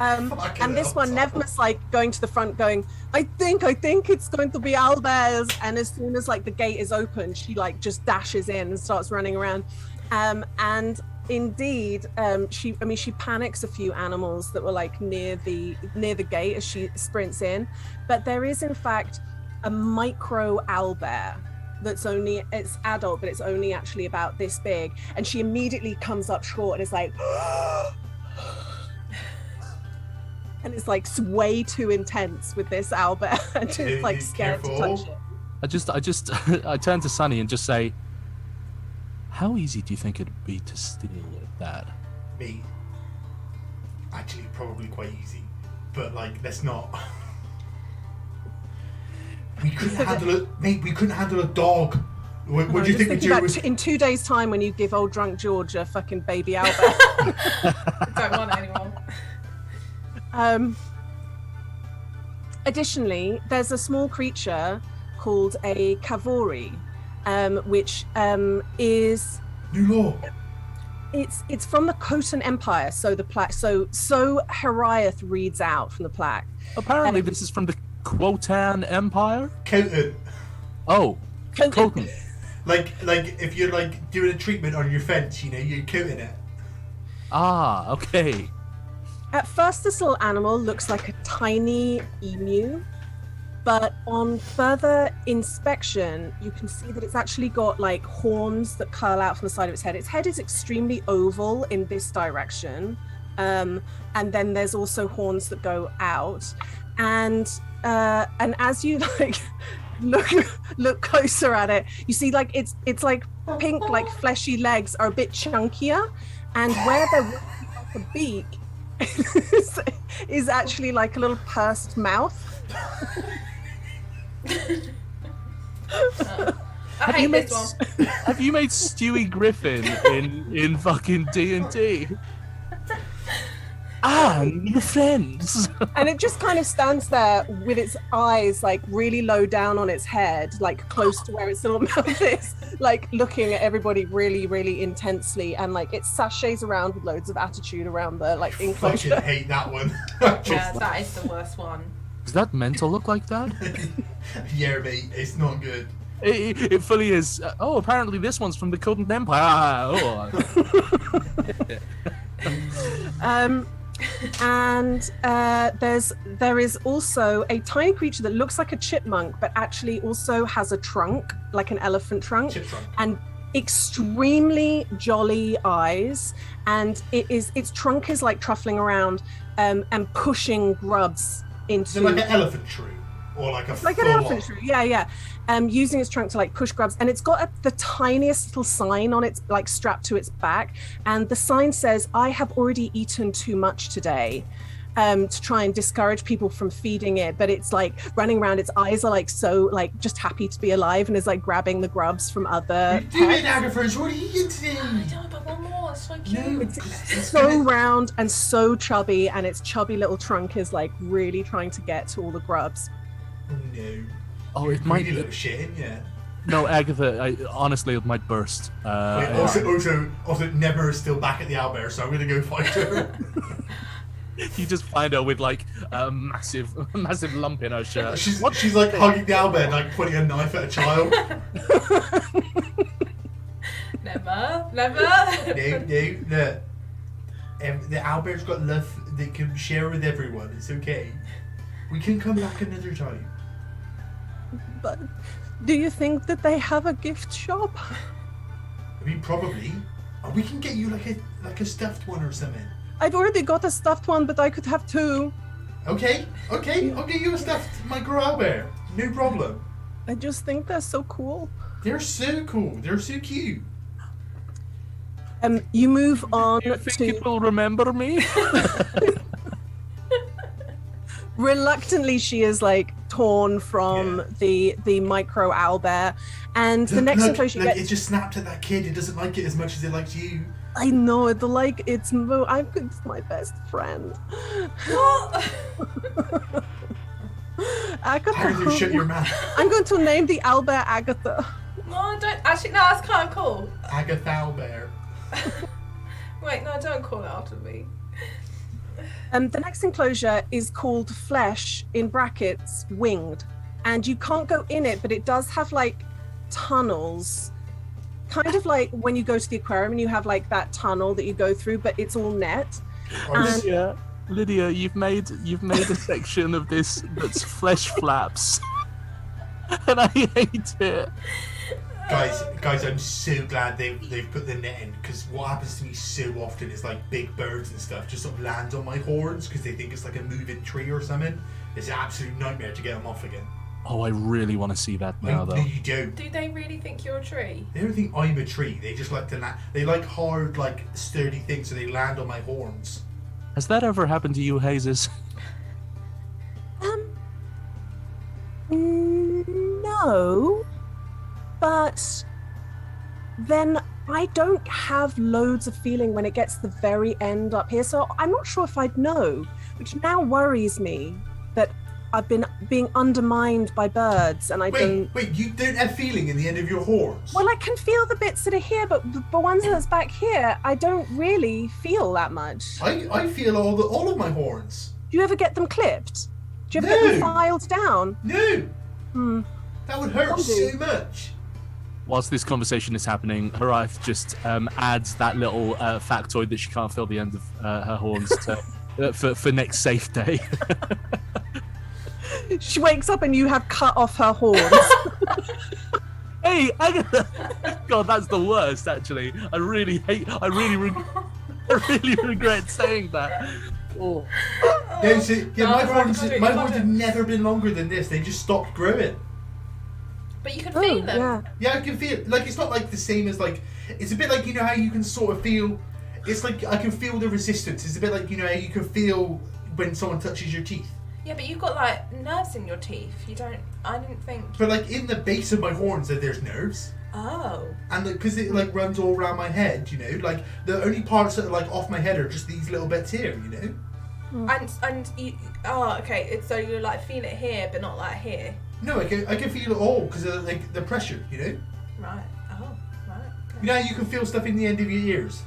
And this one, Nevma's like going to the front going, I think it's going to be Albers. And as soon as like the gate is open, she like just dashes in and starts running around. And indeed, she panics a few animals that were like near the gate as she sprints in. But there is in fact a micro owlbear it's adult, but it's only actually about this big. And she immediately comes up short and is like, and it's like way too intense with this owlbear, and just like scared to touch it. I turn to Sunny and just say, how easy do you think it'd be to steal that? Me. Actually, probably quite easy. But like, let's not. We couldn't handle it, mate. We couldn't handle a dog. What do you think we do? In 2 days' time, when you give old drunk George a fucking baby owlbear. Don't want it anymore. Additionally, there's a small creature called a Kavori, which is New law. it's from the Khotan Empire. So the plaque. So Hariath reads out from the plaque. Apparently, this is from the Khotan Empire. Khotan. Oh, Khotan. Like if you're like doing a treatment on your fence, you know, you're coating it. Ah, okay. At first, this little animal looks like a tiny emu, but on further inspection, you can see that it's actually got like horns that curl out from the side of its head. Its head is extremely oval in this direction, and then there's also horns that go out. And as you like look closer at it, you see like it's like pink, like fleshy legs are a bit chunkier, and where there would be like a beak is actually like a little pursed mouth. I hate this one. Have you made Stewie Griffin in fucking D&D? New friends. And it just kind of stands there with its eyes like really low down on its head, like close to where its little mouth is, like looking at everybody really, really intensely, and like it sachets around with loads of attitude around the like enclosure. Fucking hate that one. Yeah, that is the worst one. Does that mental look like that? Yeah, mate, it's not good. It fully is. Oh, apparently this one's from the Khotan Empire. And there is also a tiny creature that looks like a chipmunk, but actually also has a trunk, like an elephant trunk, Chip trunk. and extremely jolly eyes. And its trunk is like truffling around and pushing grubs into. So like an elephant shrew, or like a Like an elephant shrew, yeah. Using its trunk to like push grubs, and it's got the tiniest little sign on its like strapped to its back, and the sign says, "I have already eaten too much today," to try and discourage people from feeding it. But it's like running around. Its eyes are like so like just happy to be alive, and is like grabbing the grubs from other. Do it, Agatha. It's already eating. I don't, but one more. It's so cute. No, It's so round and so chubby, and its chubby little trunk is like really trying to get to all the grubs. Oh no. Oh, it might. Really little shit in, yeah. No, Agatha. Honestly, it might burst. Wait, also, Nemmer is still back at the owlbear, so I'm gonna go fight her. You just find her with like a massive lump in her shirt. She's like hugging the owlbear, like pointing a knife at a child. Never. No, look. The owlbear's got love they can share with everyone. It's okay. We can come back another time. But do you think that they have a gift shop? I mean, probably. We can get you like a stuffed one or something. I've already got a stuffed one, but I could have two. Okay. I'll get you a stuffed micro owlbear. No problem. I just think they're so cool. They're so cool. They're so cute. You move on Do you think to. it will remember me? Reluctantly, she is like torn from the micro owlbear, and the next enclosure you Look, get. it just snapped at that kid. It doesn't like it as much as it likes you. I know it's like it's my best friend. What? Agatha. Agatha, shut your mouth. I'm going to name the owlbear Agatha. No, I don't. Actually, no, that's kind of cool. Agatha owlbear. Wait, no, don't call it after me. The next enclosure is called Flesh, in brackets, Winged. And you can't go in it, but it does have like tunnels. Kind of like when you go to the aquarium and you have like that tunnel that you go through, but it's all net. And Lydia, you've made a section of this that's flesh flaps, and I hate it. Guys, I'm so glad they've put the net in, because what happens to me so often is like big birds and stuff just sort of land on my horns because they think it's like a moving tree or something. It's an absolute nightmare to get them off again. Oh, I really want to see that now, No, though. you don't. Do they really think you're a tree? They don't think I'm a tree. They just like to land. They like hard, like sturdy things, so they land on my horns. Has that ever happened to you, Hazes? No, but then I don't have loads of feeling when it gets to the very end up here, so I'm not sure if I'd know, which now worries me that I've been being undermined by birds, and I don't. Wait, you don't have feeling in the end of your horns? Well, I can feel the bits that are here, but the ones that's back here, I don't really feel that much. I feel all of my horns. Do you ever get them clipped? Do you ever get them No. filed down? No. That would hurt Some do. so much. Whilst this conversation is happening, Harath just adds that little factoid that she can't feel the end of her horns to, for next safe day. She wakes up and you have cut off her horns. Hey, Agatha! God, that's the worst. Actually, I really regret saying that. Oh. No, see, No, my it's horns fine. have never been longer than this. They just stopped growing. But you can feel them. yeah. Yeah, I can feel like it's not like the same as like. It's a bit like, you know how you can sort of feel. It's like I can feel the resistance. It's a bit like, you know, how you can feel when someone touches your teeth. Yeah, but you've got like nerves in your teeth. You don't. I didn't think. But like in the base of my horns, there's nerves. Oh. And because it like runs all around my head, you know, like the only parts that are like off my head are just these little bits here, you know. And you. Oh, okay. It's so you like feel it here, but not like here. No, I can feel it all because of like the pressure, you know. Right. Oh. Right. Okay. You know how you can feel stuff in the end of your ears.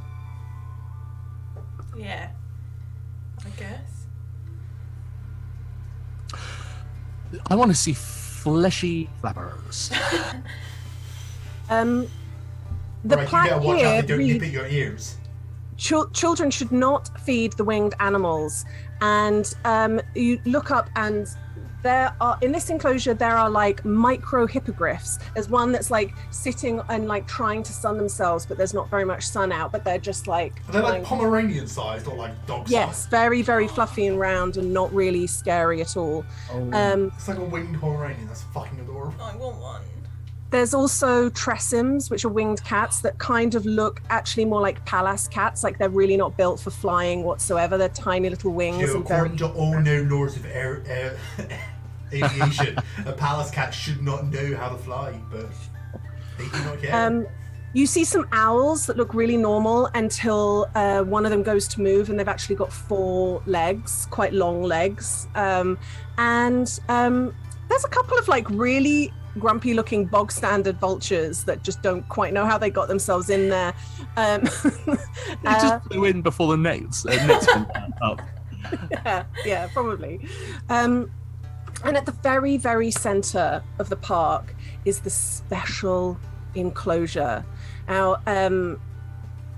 Yeah. I guess. I want to see fleshy flappers. The Right, you plaque gotta watch out here they don't nip reads, at your ears. children should not feed the winged animals. And you look up, and there are, in this enclosure, there are like micro hippogriffs. There's one that's like sitting and like trying to sun themselves, but there's not very much sun out, but they're just like... Are they like Pomeranian sized or like dog sized? Yes, very, very fluffy and round and not really scary at all. It's like a winged Pomeranian. That's fucking adorable. I want one. There's also tressims, which are winged cats that kind of look actually more like palace cats, like they're really not built for flying whatsoever. They're tiny little wings. So and very... according to all known laws of aviation, a palace cat should not know how to fly, but they do not care. You see some owls that look really normal until one of them goes to move, and they've actually got 4 legs, quite long legs. And there's a couple of like really grumpy looking bog standard vultures that just don't quite know how they got themselves in there. They just flew in before the next one up. Yeah, probably. And at the very, very center of the park is the special enclosure. Now,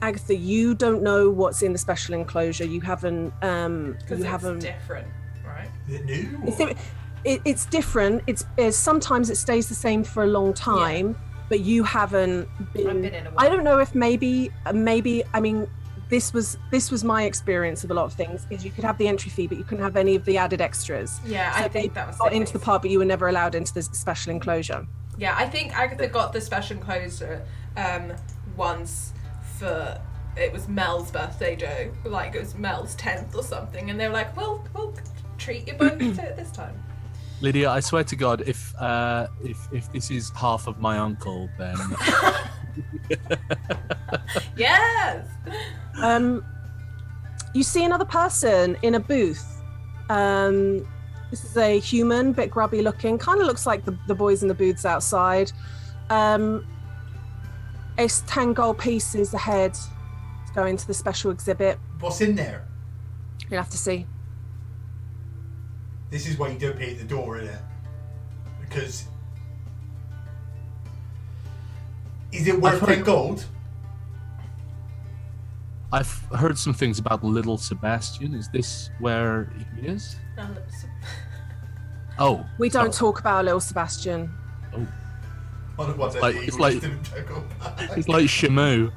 Agatha, you don't know what's in the special enclosure. You haven't. Because it's different, right? Is it new? It's different. It's sometimes it stays the same for a long time, but you haven't been. I've been in a while. I don't know if maybe. I mean, this was my experience of a lot of things. Is you could have the entry fee, but you couldn't have any of the added extras. Yeah, so I think that was. Got into the park, but you were never allowed into the special enclosure. Yeah, I think Agatha got the special enclosure once for. It was Mel's birthday do, like it was Mel's 10th or something, and they were like, "We'll treat you both to it this time." Lydia, I swear to God, if this is half of my uncle, then Yes. You see another person in a booth. This is a human, bit grubby looking, kind of looks like the boys in the booths outside. It's 10 gold pieces ahead to go into the special exhibit. What's in there? You'll have to see. This is why you don't pay at the door, isn't it? Because is it worth 10 gold? I've heard some things about little Sebastian. Is this where he is? Oh, We don't talk about little Sebastian. Oh, It's like Shamu.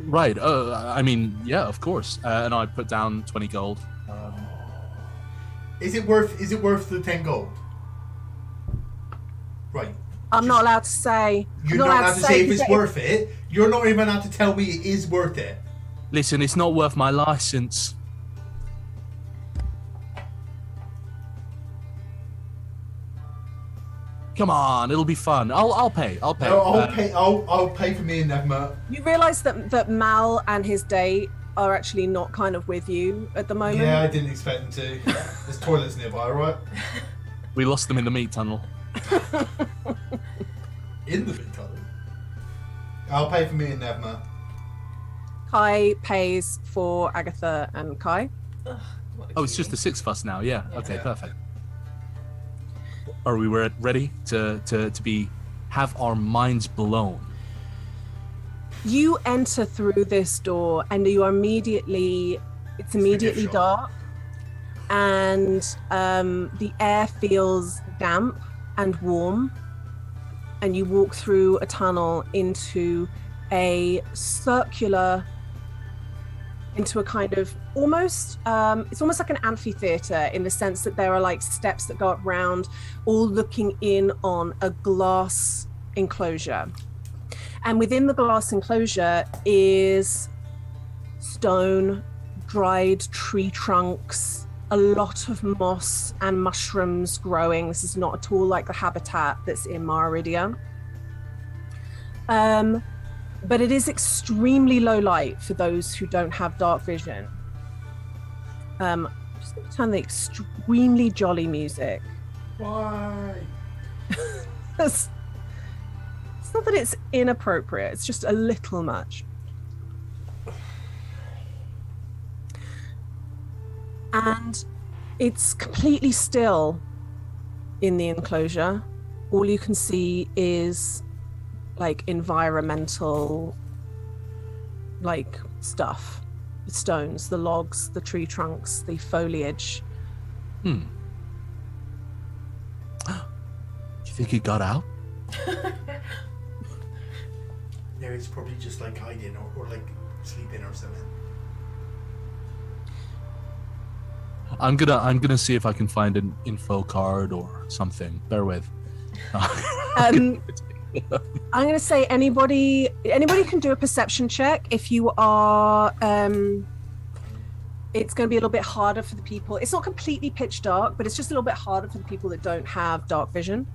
Right. I mean, yeah, of course. And I put down 20 gold. Is it worth the 10 gold? Right. I'm not allowed to say. You're not allowed to say if it's worth it. You're not even allowed to tell me it is worth it. Listen, it's not worth my license. Come on, it'll be fun. I'll pay. I'll pay for me and Nevma. You realise that Mal and his date are actually not kind of with you at the moment. Yeah, I didn't expect them to. There's toilets nearby, right? We lost them in the meat tunnel. In the meat tunnel? I'll pay for me and Nevma. Kai pays for Agatha and Kai. Oh, it's just the 6 of us now. Yeah. Okay, perfect. Are we ready to have our minds blown? You enter through this door and you are immediately dark, and the air feels damp and warm, and you walk through a tunnel into a kind of almost it's almost like an amphitheater, in the sense that there are like steps that go up round, all looking in on a glass enclosure. And within the glass enclosure is stone, dried tree trunks, a lot of moss and mushrooms growing. This is not at all like the habitat that's in Mararia. But it is extremely low light for those who don't have dark vision. I'm just going to turn the extremely jolly music. Why? It's not that it's inappropriate, it's just a little much. And it's completely still in the enclosure. All you can see is like environmental, like stuff. The stones, the logs, the tree trunks, the foliage. Do you think he got out? No, it's probably just like hiding or like sleeping or something. I'm gonna see if I can find an info card or something. Bear with. I'm going to say anybody can do a perception check. If you are, it's going to be a little bit harder for the people. It's not completely pitch dark, but it's just a little bit harder for the people that don't have dark vision.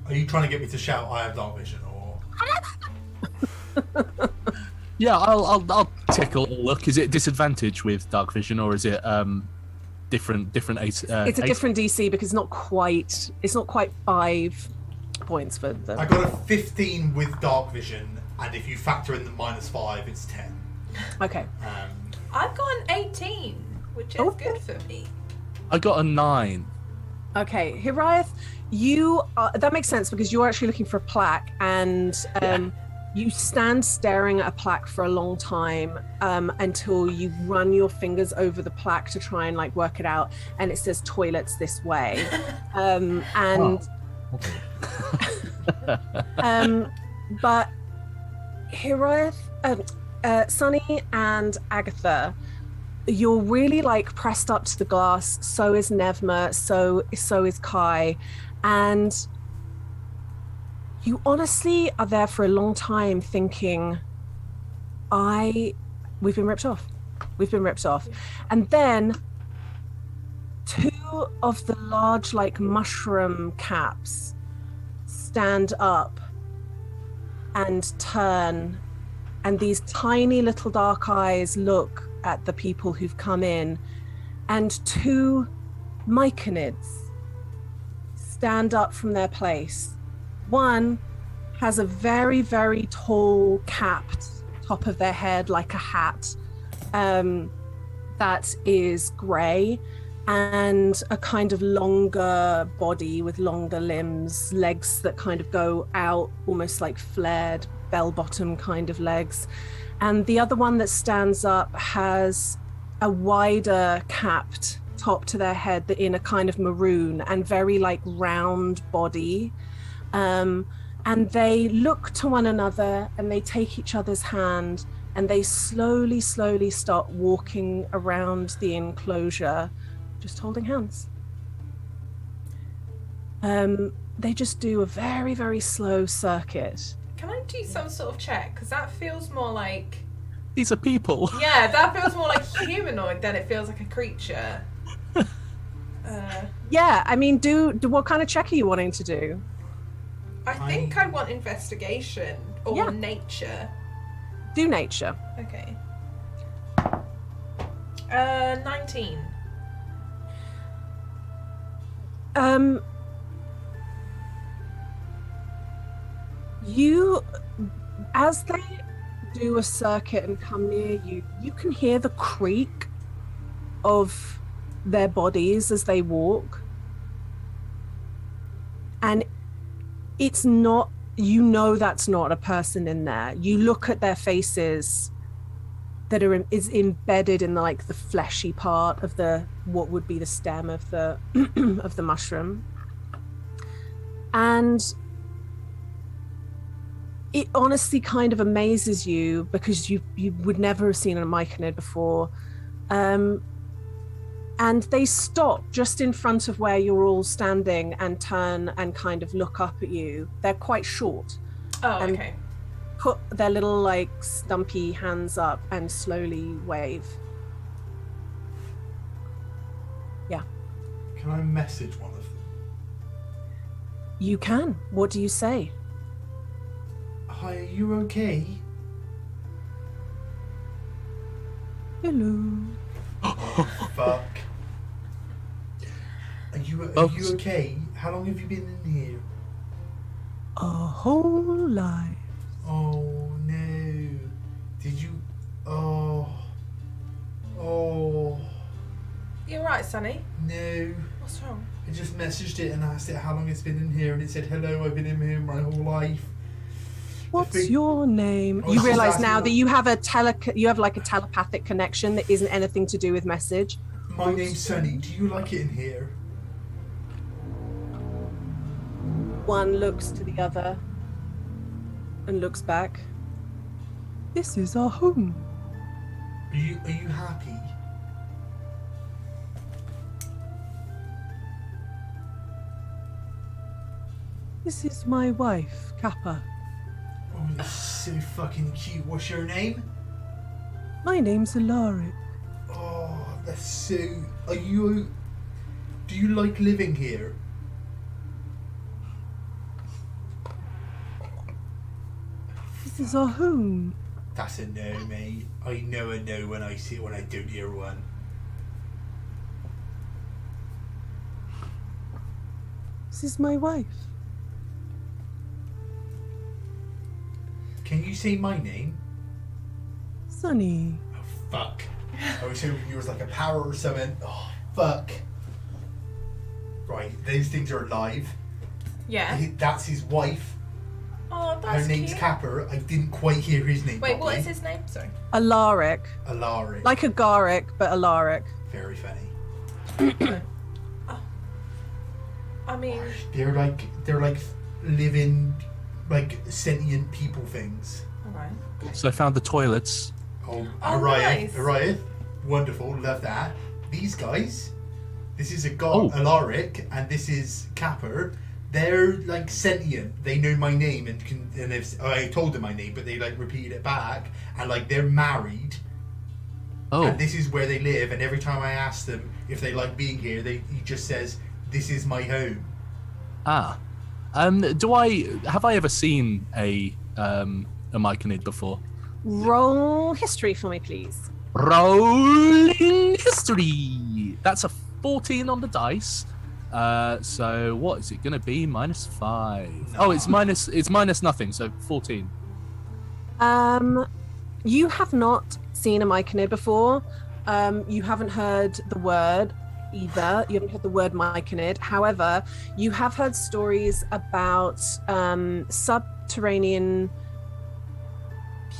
Are you trying to get me to shout I have dark vision or? Yeah, I'll take a look. Is it disadvantage with dark vision or is it different ace? It's a different DC because it's not quite 5 points for them. I got a 15 with dark vision, and if you factor in the -5, it's 10. Okay. I've got an 18, which is good for me. I got a 9. Okay, Hiraeth, you that makes sense because you're actually looking for a plaque, and you stand staring at a plaque for a long time until you run your fingers over the plaque to try and like work it out, and it says toilets this way. But Hiraeth, Sunny and Agatha, you're really like pressed up to the glass. So is Nevma. So is Kai, and you honestly are there for a long time thinking, we've been ripped off. And then 2 of the large like mushroom caps stand up and turn, and these tiny little dark eyes look at the people who've come in, and 2 myconids stand up from their place. One has a very, very tall capped top of their head like a hat that is grey, and a kind of longer body with longer limbs, legs that kind of go out, almost like flared bell-bottom kind of legs. And the other one that stands up has a wider capped top to their head that in a kind of maroon and very like round body. And they look to one another and they take each other's hand and they slowly start walking around the enclosure, just holding hands. They just do a very, very slow circuit. Can I do some sort of check? Because that feels more like... These are people. Yeah, that feels more like humanoid than it feels like a creature. Yeah, I mean, do what kind of check are you wanting to do? I think I want investigation or nature. Do nature. Okay. 19. You, as they do a circuit and come near you, you can hear the creak of their bodies as they walk. And it's not, you know, that's not a person in there. You look at their faces that is embedded in like the fleshy part of the, what would be the stem of the of the mushroom. And it honestly kind of amazes you because you would never have seen a myconid before. And they stop just in front of where you're all standing and turn and kind of look up at you. They're quite short. Oh, okay. Put their little like stumpy hands up and slowly wave. Yeah. Can I message one of them? You can. What do you say? Hi, are you okay? Hello. Fuck. Are you okay? How long have you been in here? A whole life. Oh no. Did you? Oh. You're right, Sonny. No. What's wrong? I just messaged it and asked it how long it's been in here, and it said, "Hello, I've been in here my whole life." What's your name? Oh, You she's realise asking now what- that you have like a telepathic connection that isn't anything to do with message. My name's Sunny. Do you like it in here? One looks to the other and looks back. This is our home. Are you happy? This is my wife, Kappa. Oh, that's so fucking cute. What's your name? My name's Alaric. Oh, that's so. Are you? Do you like living here? This is our home. That's a no, mate. I know a no when I see it when I don't hear one. This is my wife. Can you say my name? Sunny. Oh fuck! I was hoping you was like a power or something. Oh fuck! Right, those things are alive. Yeah. That's his wife. Oh, that's Her name's cute. Capper. I didn't quite hear his name Wait, properly. what is his name? Sorry. Alaric. Alaric. Like a Garrick, but Alaric. Very funny. I mean, They're like living, like sentient people things. alright. So I found the toilets. Oh, Oh, Ariah, nice. Ariah, wonderful, love that. These guys, this is Oh. Alaric, and this is Capper. They're like sentient. They know my name and if I told them my name, but they like repeated it back, and like they're married. Oh, And this is where they live. And every time I ask them if they like being here, he just says, "This is my home." ah. Have I ever seen a Myconid before? Roll history for me, please. Rolling history. That's a 14 on the dice. So what is it going to be? -5. Oh, it's minus nothing. So 14. You have not seen a Myconid before. You haven't heard the word either. You haven't heard the word Myconid. However, you have heard stories about subterranean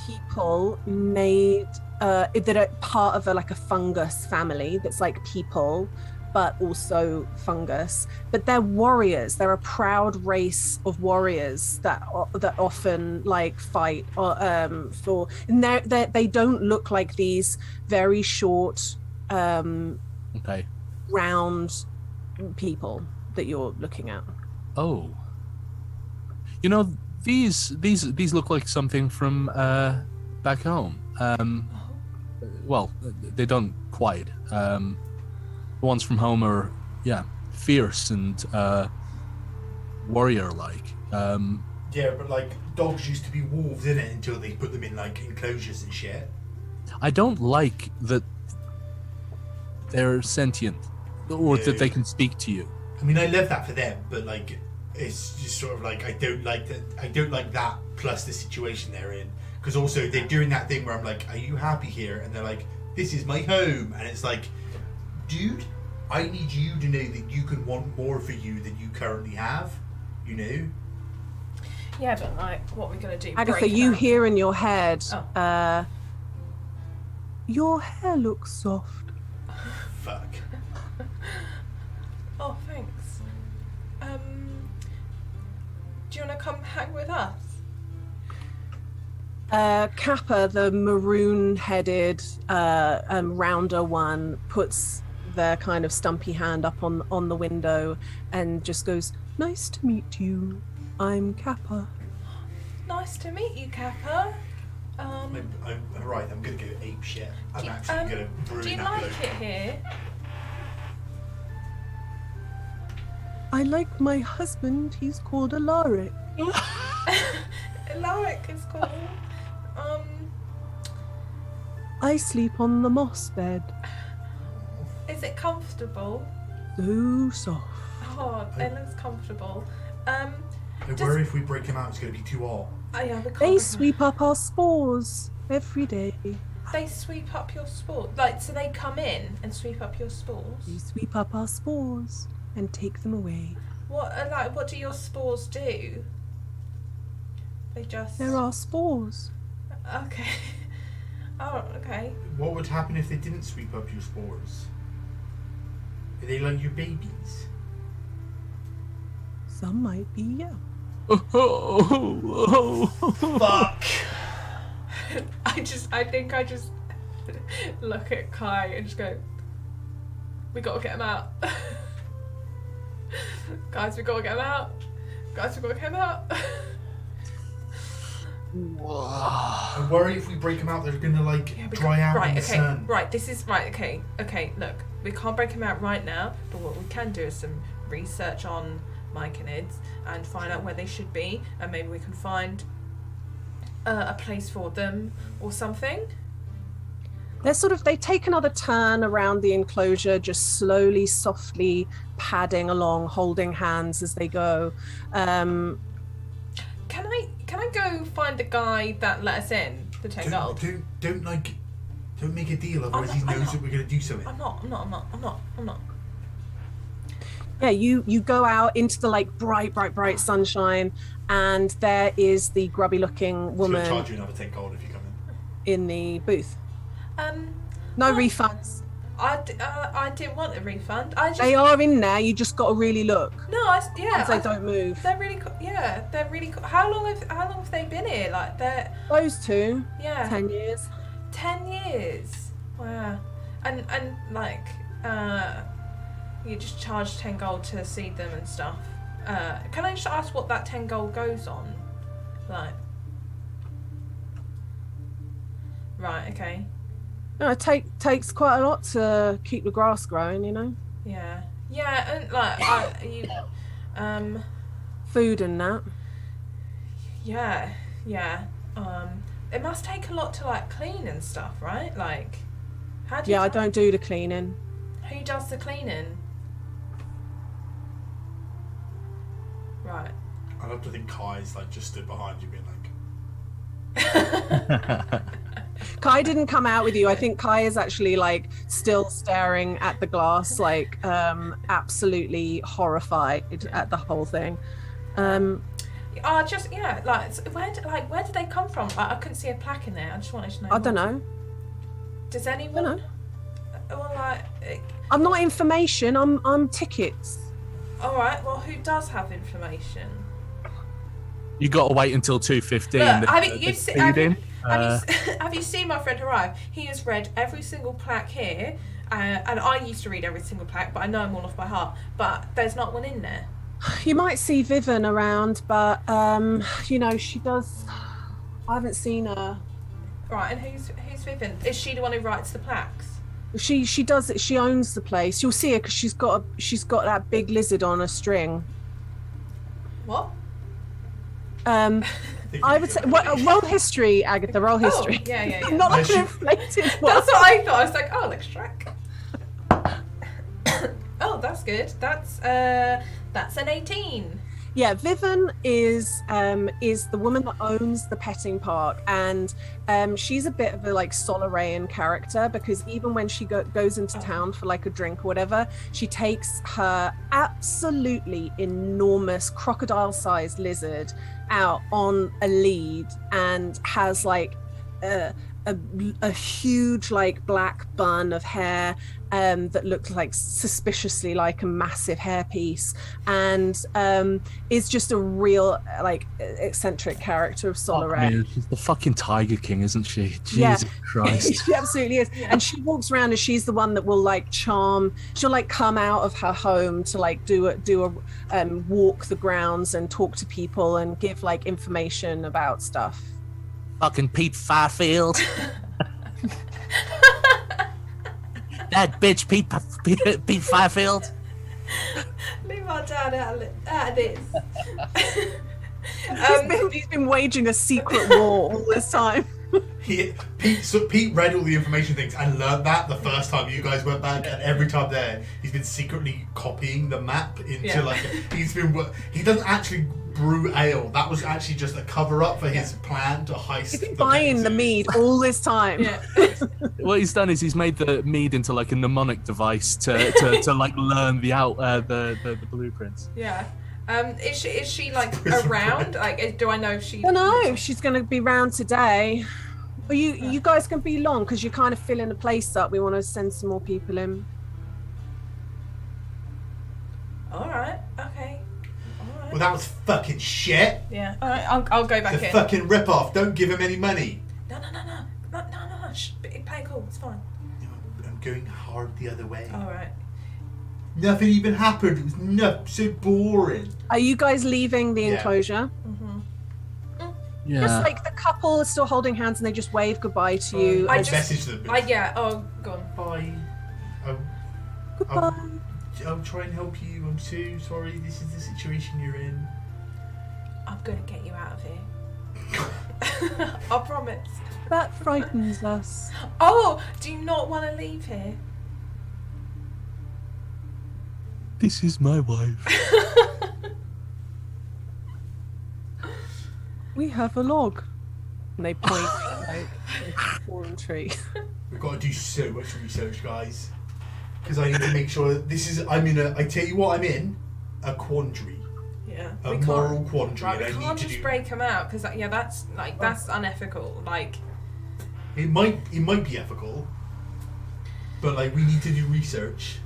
people made that are part of a fungus family that's like people, but also fungus. But they're warriors. They're a proud race of warriors that often like fight for. And they don't look like these very short, Okay. round people that you're looking at. Oh. You know, these look like something from back home. Well, they don't quite. The ones from home are, yeah, fierce and warrior-like. Yeah, but like dogs used to be wolves, innit? Until they put them in like enclosures and shit. I don't like that they're sentient, or that they can speak to you. I mean, I love that for them, but like, it's just sort of like I don't like that. I don't like that. Plus the situation they're in, because also they're doing that thing where I'm like, "Are you happy here?" And they're like, "This is my home," and it's like, dude, I need you to know that you can want more for you than you currently have. You know. Yeah, but like, what are we gonna do? Agatha, Break you them? hear in your head, Oh. your hair looks soft. Fuck. Oh, thanks. Do you want to come hang with us? Kappa, the maroon-headed, rounder one, puts their kind of stumpy hand up on the window and just goes, "Nice to meet you. I'm Kappa." Nice to meet you, Kappa. I'm right. I'm gonna go ape shit. I'm Do- actually gonna ruin Do you that like bloke. it here? I like my husband. He's called Alaric. Alaric is cool. I sleep on the moss bed. Is it comfortable? So soft. Oh, it looks comfortable. I Does- worry if we break him out, it's gonna be too hot. Oh yeah, we can't They bring- sweep up our spores every day. They sweep up your spores. Like, so they come in and sweep up your spores. They sweep up our spores and take them away. What do your spores do? They just. There are spores. Okay. Oh, okay. What would happen if they didn't sweep up your spores? Are they like your babies? Some might be, yeah. Fuck! I think I just look at Kai and just go, we gotta get him out. Guys, we gotta get him out. Guys, we gotta get him out. I worry if we break them out, they're gonna dry out in the sun. Right, this is right, okay, look, we can't break him out right now, but what we can do is some research on myconids and find out where they should be, and maybe we can find a place for them or something. They take another turn around the enclosure, just slowly, softly padding along, holding hands as they go. Can I go find the guy that let us in, the 10 gold? Don't make a deal, otherwise he knows that we're gonna do something. I'm not. Yeah, you go out into the bright sunshine, and there is the grubby-looking woman. She'll charge you another 10 gold if you come in. In the booth. No well, refunds. I didn't want a refund. They are in there. You just got to really look. No, They don't move. They're really they're really cool. How long have they been here? Like they're Those two. Yeah. 10 years. 10 years. Wow. And you just charge 10 gold to see them and stuff. Can I just ask what that 10 gold goes on? Like. Right. Okay. No, it takes quite a lot to keep the grass growing, you know. Yeah, and food and that. Yeah. It must take a lot to clean and stuff, right? Like, how do you? Yeah, I don't do the cleaning. Who does the cleaning? Right. I love to think Kai's just stood behind you, being Kai didn't come out with you. I think Kai is actually still staring at the glass, absolutely horrified at the whole thing. Where did they come from? I couldn't see a plaque in there. I just wanted to know. I don't know. Does anyone? I don't know. Well, I'm not information. I'm tickets. All right. Well, who does have information? You got to wait until 2:15. Have you seen my friend arrive? He has read every single plaque here, and I used to read every single plaque, but I know them all off by heart. But there's not one in there. You might see Vivian around, but she does. I haven't seen her. Right, and who's Vivian? Is she the one who writes the plaques? She does it. She owns the place. You'll see her because she's got that big lizard on a string. What? I would say roll history, Agatha. Roll history. Oh, yeah. Not like an inflated one. That's what I thought. I was like, oh, like Shrek. Oh, that's good. That's an 18. Yeah, Vivian is the woman that owns the petting park, and she's a bit of a Solarayan character, because even when she goes into town for a drink or whatever, she takes her absolutely enormous crocodile-sized lizard out on a lead and has a huge black bun of hair that looks suspiciously like a massive hairpiece, and is just a real eccentric character of Solaray. She's the fucking Tiger King, isn't she? Jesus Christ. She absolutely is. Yeah. And she walks around and she's the one that will charm. She'll come out of her home to do a walk the grounds and talk to people and give information about stuff. Fucking Pete Fifield. That bitch, Pete Fifield. Leave my dad out of this. He's been waging a secret war all this time. Pete read all the information things and learned that the first time you guys went back, and every time there, he's been secretly copying the map into he doesn't actually brew ale. That was actually just a cover up for his plan to heist. He's been buying the mead all this time. Yeah. What he's done is he's made the mead into a mnemonic device to learn the blueprints. Yeah. Is she like around? Like, do I know if she? I don't know if she's going to be round today. But you guys can be long because you're kind of filling the place up. We want to send some more people in. All right. Okay. All right. Well, that was fucking shit. Yeah. All right. I'll go back The in. fucking rip-off. Don't give him any money. No. Shh, play it cool. It's fine. No, I'm going hard the other way. All right. Nothing even happened. It was so boring. Are you guys leaving the Yeah. enclosure? Yeah. Just like the couple are still holding hands and they just wave goodbye to you. I I just- messaged them. Yeah. Oh, go on. Bye. Goodbye. I'll try and help you. I'm so sorry. This is the situation you're in. I'm gonna get you out of here. I promise. That frightens us. Oh, do you not want to leave here? This is my wife. We have a log. And they point like a fallen tree. We've got to do so much research, guys. Because I need to make sure that this is. I tell you what, I'm in a quandary. Yeah. A we can't- moral quandary. Right, we and I can't need to just do. break them out because that's unethical. Like, It might be ethical, but like we need to do research.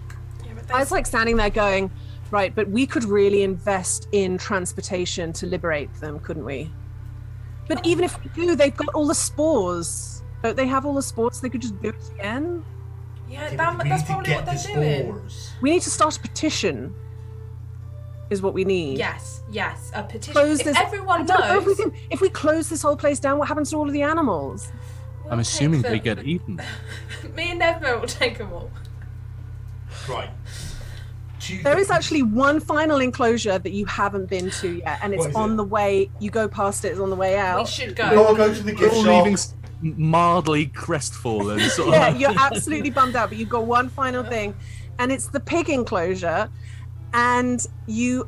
yeah, but I was like standing there going, right, but we could really invest in transportation to liberate them, couldn't we? But even if we do, they've got all the spores. Don't they have all the spores? They could just do it again. yeah, Okay, that, but we that's need to probably get what the they're doing. spores. We need to start a petition. Is what we need. Yes, a petition. Close If this. I everyone don't know knows, if we close this whole place down, what happens to all of the animals? we'll I'm assuming take they them. get eaten. Me and Neville will take them all. Right. There is actually one final enclosure that you haven't been to yet, and it's What is on it? the way. You go past it, it's on the way We out. should Oh, go. I'll go to the We're gift all shop. leaving mildly crestfallen. Sort of. Yeah, you're absolutely bummed out, but you've got one final thing, and it's the pig enclosure. And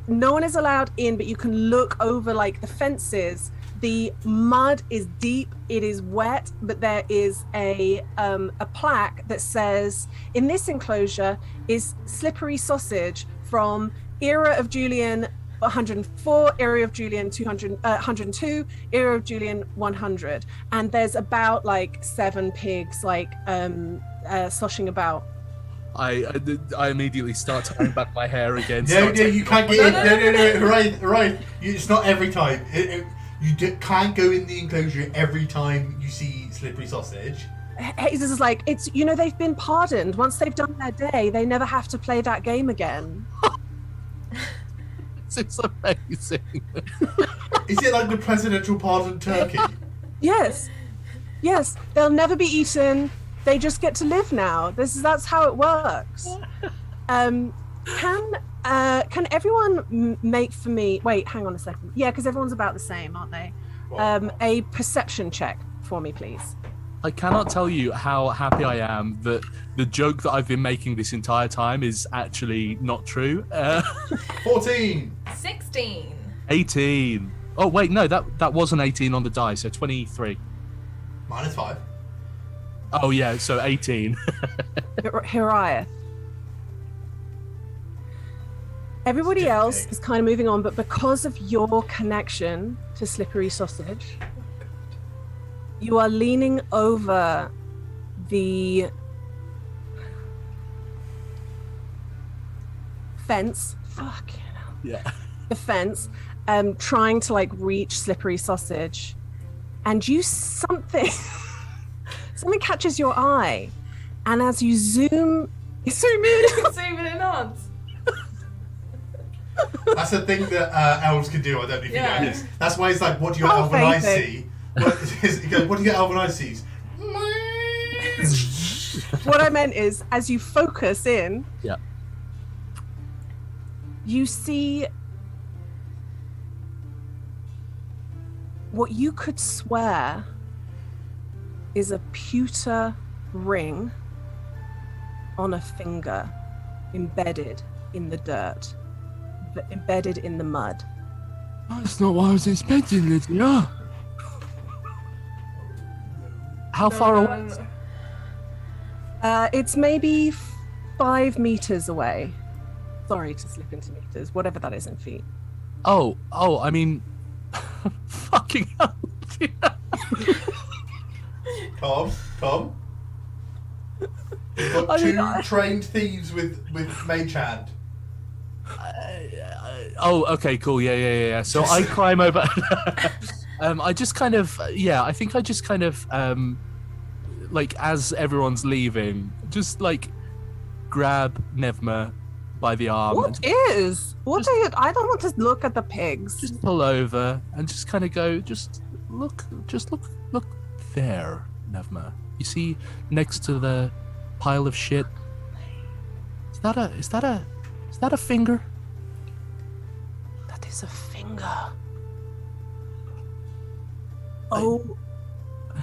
no one is allowed in, but you can look over like the fences. The mud is deep, it is wet, but there is a plaque that says, in this enclosure is slippery sausage from era of Julian 104, era of Julian 102, era of Julian 100. And there's about like 7 pigs like sloshing about. I immediately start tying back my hair again. No, start you taking can't off get my- in. No, right. It's not every time. Can't go in the enclosure every time you see slippery sausage. Hazes is like, it's, they've been pardoned. Once they've done their day, they never have to play that game again. It's amazing. Is it like the presidential pardon turkey? Yes, they'll never be eaten. They just get to live now. That's how it works. Can everyone make for me? Wait, hang on a second. Yeah, because everyone's about the same, aren't they? A perception check for me, please. I cannot tell you how happy I am that the joke that I've been making this entire time is actually not true. 14. 16. 18. Oh wait, no, that was an 18 on the die, so 23. -5. Oh yeah, so 18. Hiriath. Everybody else is kind of moving on, but because of your connection to slippery sausage, you are leaning over the fence. Fuck. Yeah. The fence, trying to like reach slippery sausage, and something catches your eye, and as you zoom in. Zooming in odds. That's a thing that elves can do. I don't know if you Yeah. know this. That's why it's like, what do your Oh, elven eyes amazing. see? What do your elven eyes see? What I meant is, as you focus in, Yeah. you see what you could swear is a pewter ring on a finger embedded in the dirt, embedded in the mud. That's not what I was expecting, Lydia. How far away? It's maybe 5 meters away. Sorry to slip into meters, whatever that is in feet. Oh, I mean, fucking hell. Tom. You've got two trained thieves with mage hand. Oh, okay, cool. Yeah. So I climb over. I just kind of, I think I just kind of, like, as everyone's leaving, just like grab Nevma by the arm. What is? What are you? I don't want to look at the pigs. Just pull over and just kind of go, look there, Nevma. You see, next to the pile of shit. Is that a finger? That is a finger. Oh.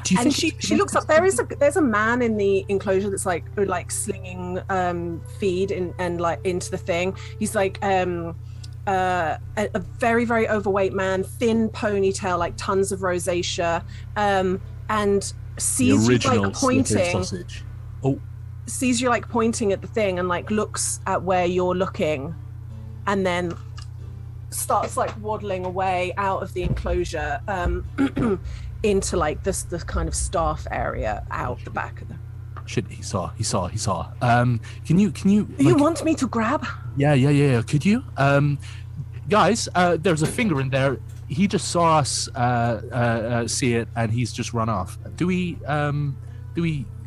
Do you And think she looks up. There's a man in the enclosure that's like slinging feed and like into the thing. He's like a very, very overweight man, thin ponytail, like tons of rosacea, and sees you like pointing. Sausage. Oh. Sees you like pointing at the thing and like looks at where you're looking, and then starts like waddling away out of the enclosure. Into like this kind of staff area out the back of the Shit, he saw. Can you you want me to grab? Yeah. Could you? Guys, there's a finger in there. He just saw us see it and he's just run off. Do we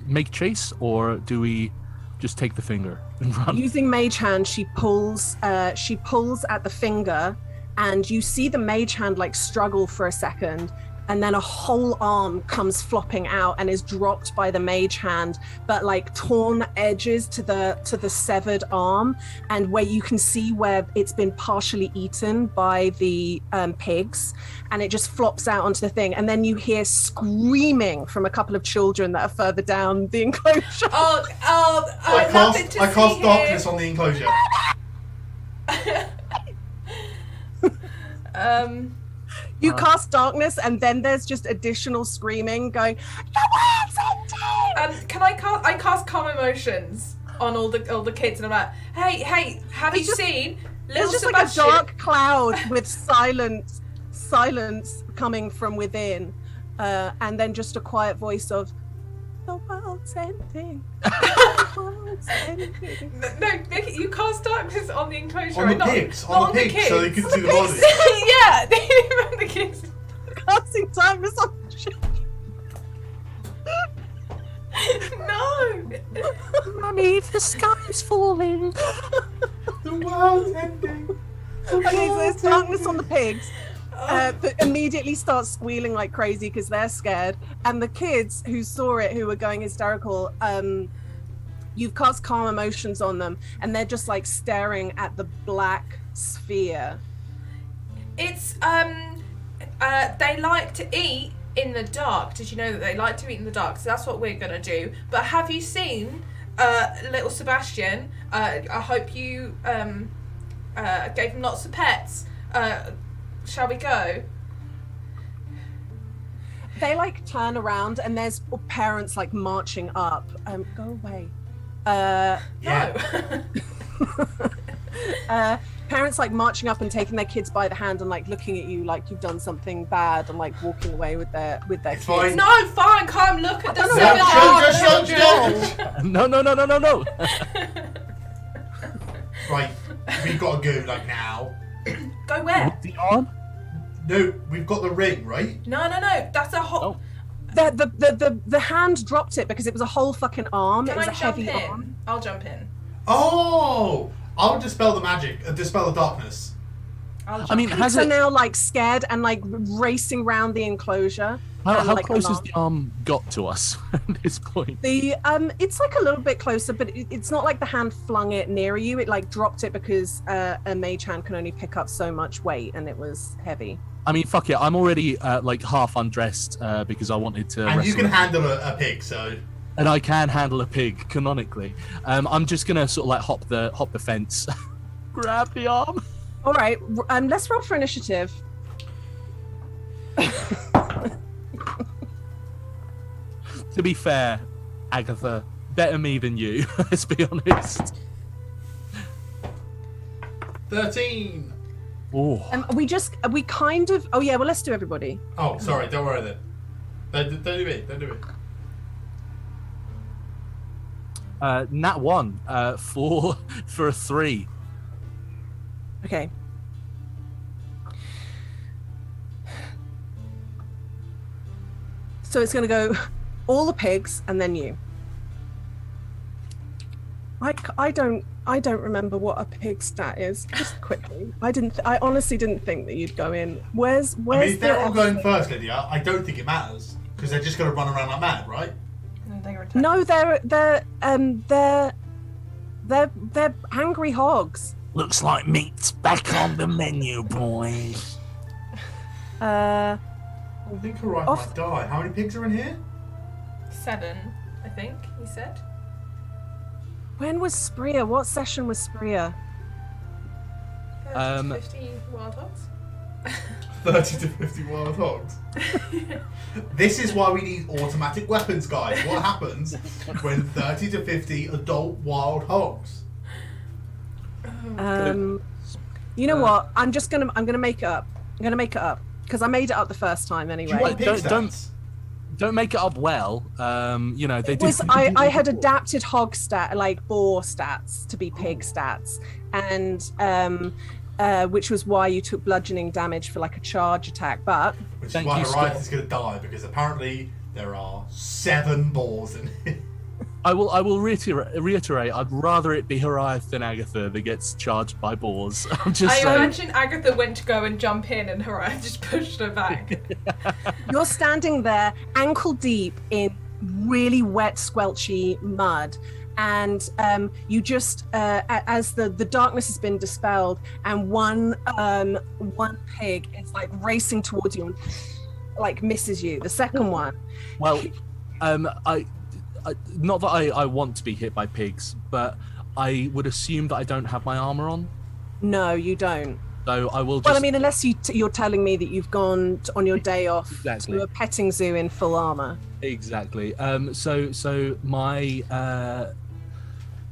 make chase or do we just take the finger and run? Using mage hand, she pulls at the finger, and you see the mage hand like struggle for a second, and then a whole arm comes flopping out and is dropped by the mage hand, but like torn edges to the severed arm, and where you can see where it's been partially eaten by the pigs, and it just flops out onto the thing, and then you hear screaming from a couple of children that are further down the enclosure. I cast darkness on the enclosure. You cast darkness, and then there's just additional screaming going, "The world's ending!" Can I cast calm emotions on all the kids, and I'm like, hey, have you seen little There's just Sebastian? like a dark cloud with silence coming from within, and then just a quiet voice of, "The world's ending. The world's ending." No, Nick, you cast darkness on the enclosure. On the pigs, so they couldn't see the body. Yeah, on the kids. Casting darkness on the children. No. Mummy, the sky's falling. The world's ending. Okay, so there's darkness on the pigs. But immediately start squealing like crazy because they're scared, and the kids who saw it, who were going hysterical, you've cast calm emotions on them, and they're just like staring at the black sphere. It's they like to eat in the dark. Did you know that they like to eat in the dark? So that's what we're gonna do. But have you seen little Sebastian? I hope you gave him lots of pets. Shall we go? They like turn around, and there's parents like marching up. Go away. Yeah. Parents like marching up and taking their kids by the hand and like looking at you like you've done something bad, and like walking away with their kids. Fine. No, fine. Come look at the No. Right, we've got to go like now. Go where? The arm? No, we've got the ring, right? No. That's a whole. Oh. The hand dropped it because it was a whole fucking arm. Can It was I a jump heavy in? arm. I'll jump in. Oh! I'll dispel the magic, dispel the darkness. I mean, Pigs has are it? now like scared and like racing around the enclosure. How like, close has alarm. the arm got to us at this point? The it's like a little bit closer, but it's not like the hand flung it near you. It like dropped it because a mage hand can only pick up so much weight, and it was heavy. I mean, fuck it. I'm already like half undressed because I wanted to. And you wrestle can handle a pig, so. And I can handle a pig canonically. I'm just gonna sort of like hop the fence, grab the arm. All right, let's roll for initiative. To be fair, Agatha, better me than you. Let's be honest. 13. Oh, We kind of. Oh yeah, well let's do everybody. Oh, sorry. Don't worry then. Don't do it. Don't do it. nat 1 for a 3. Okay. So it's going to go all the pigs and then you. I don't remember what a pig stat is. Just quickly, I honestly didn't think that you'd go in. Where's I mean, if they're all going first, Lydia, I don't think it matters because they're just going to run around like mad, right? No, they're angry hogs. Looks like meat's back on the menu, boys. I think Horizon might die. How many pigs are in here? 7, I think he said. When was Spria? What session was Spria? 30 to 50 wild hogs. 30 to 50 wild hogs. This is why we need automatic weapons, guys. What happens when 30 to 50 adult wild hogs? You know what? I'm gonna make it up. I'm gonna make it up because I made it up the first time anyway. Do you want pig stats? Don't make it up well. You know, they do. I had adapted hog stat, like boar stats, to be pig stats, and which was why you took bludgeoning damage for like a charge attack. But which is why Horizon is going to die because apparently there are 7 boars in here. I will reiterate. I'd rather it be Horizon than Agatha that gets charged by boars. I'm just I saying. imagine Agatha went to go and jump in and Horizon just pushed her back. you're standing there ankle deep in really wet, squelchy mud. And you just, as the darkness has been dispelled, and one pig is like racing towards you and like misses you. The second one. Well, not that I want to be hit by pigs, but I would assume that I don't have my armor on. No, you don't. So I will just... Well, I mean, unless you're telling me that you've gone on your day off Exactly. to a petting zoo in full armor. Exactly. So my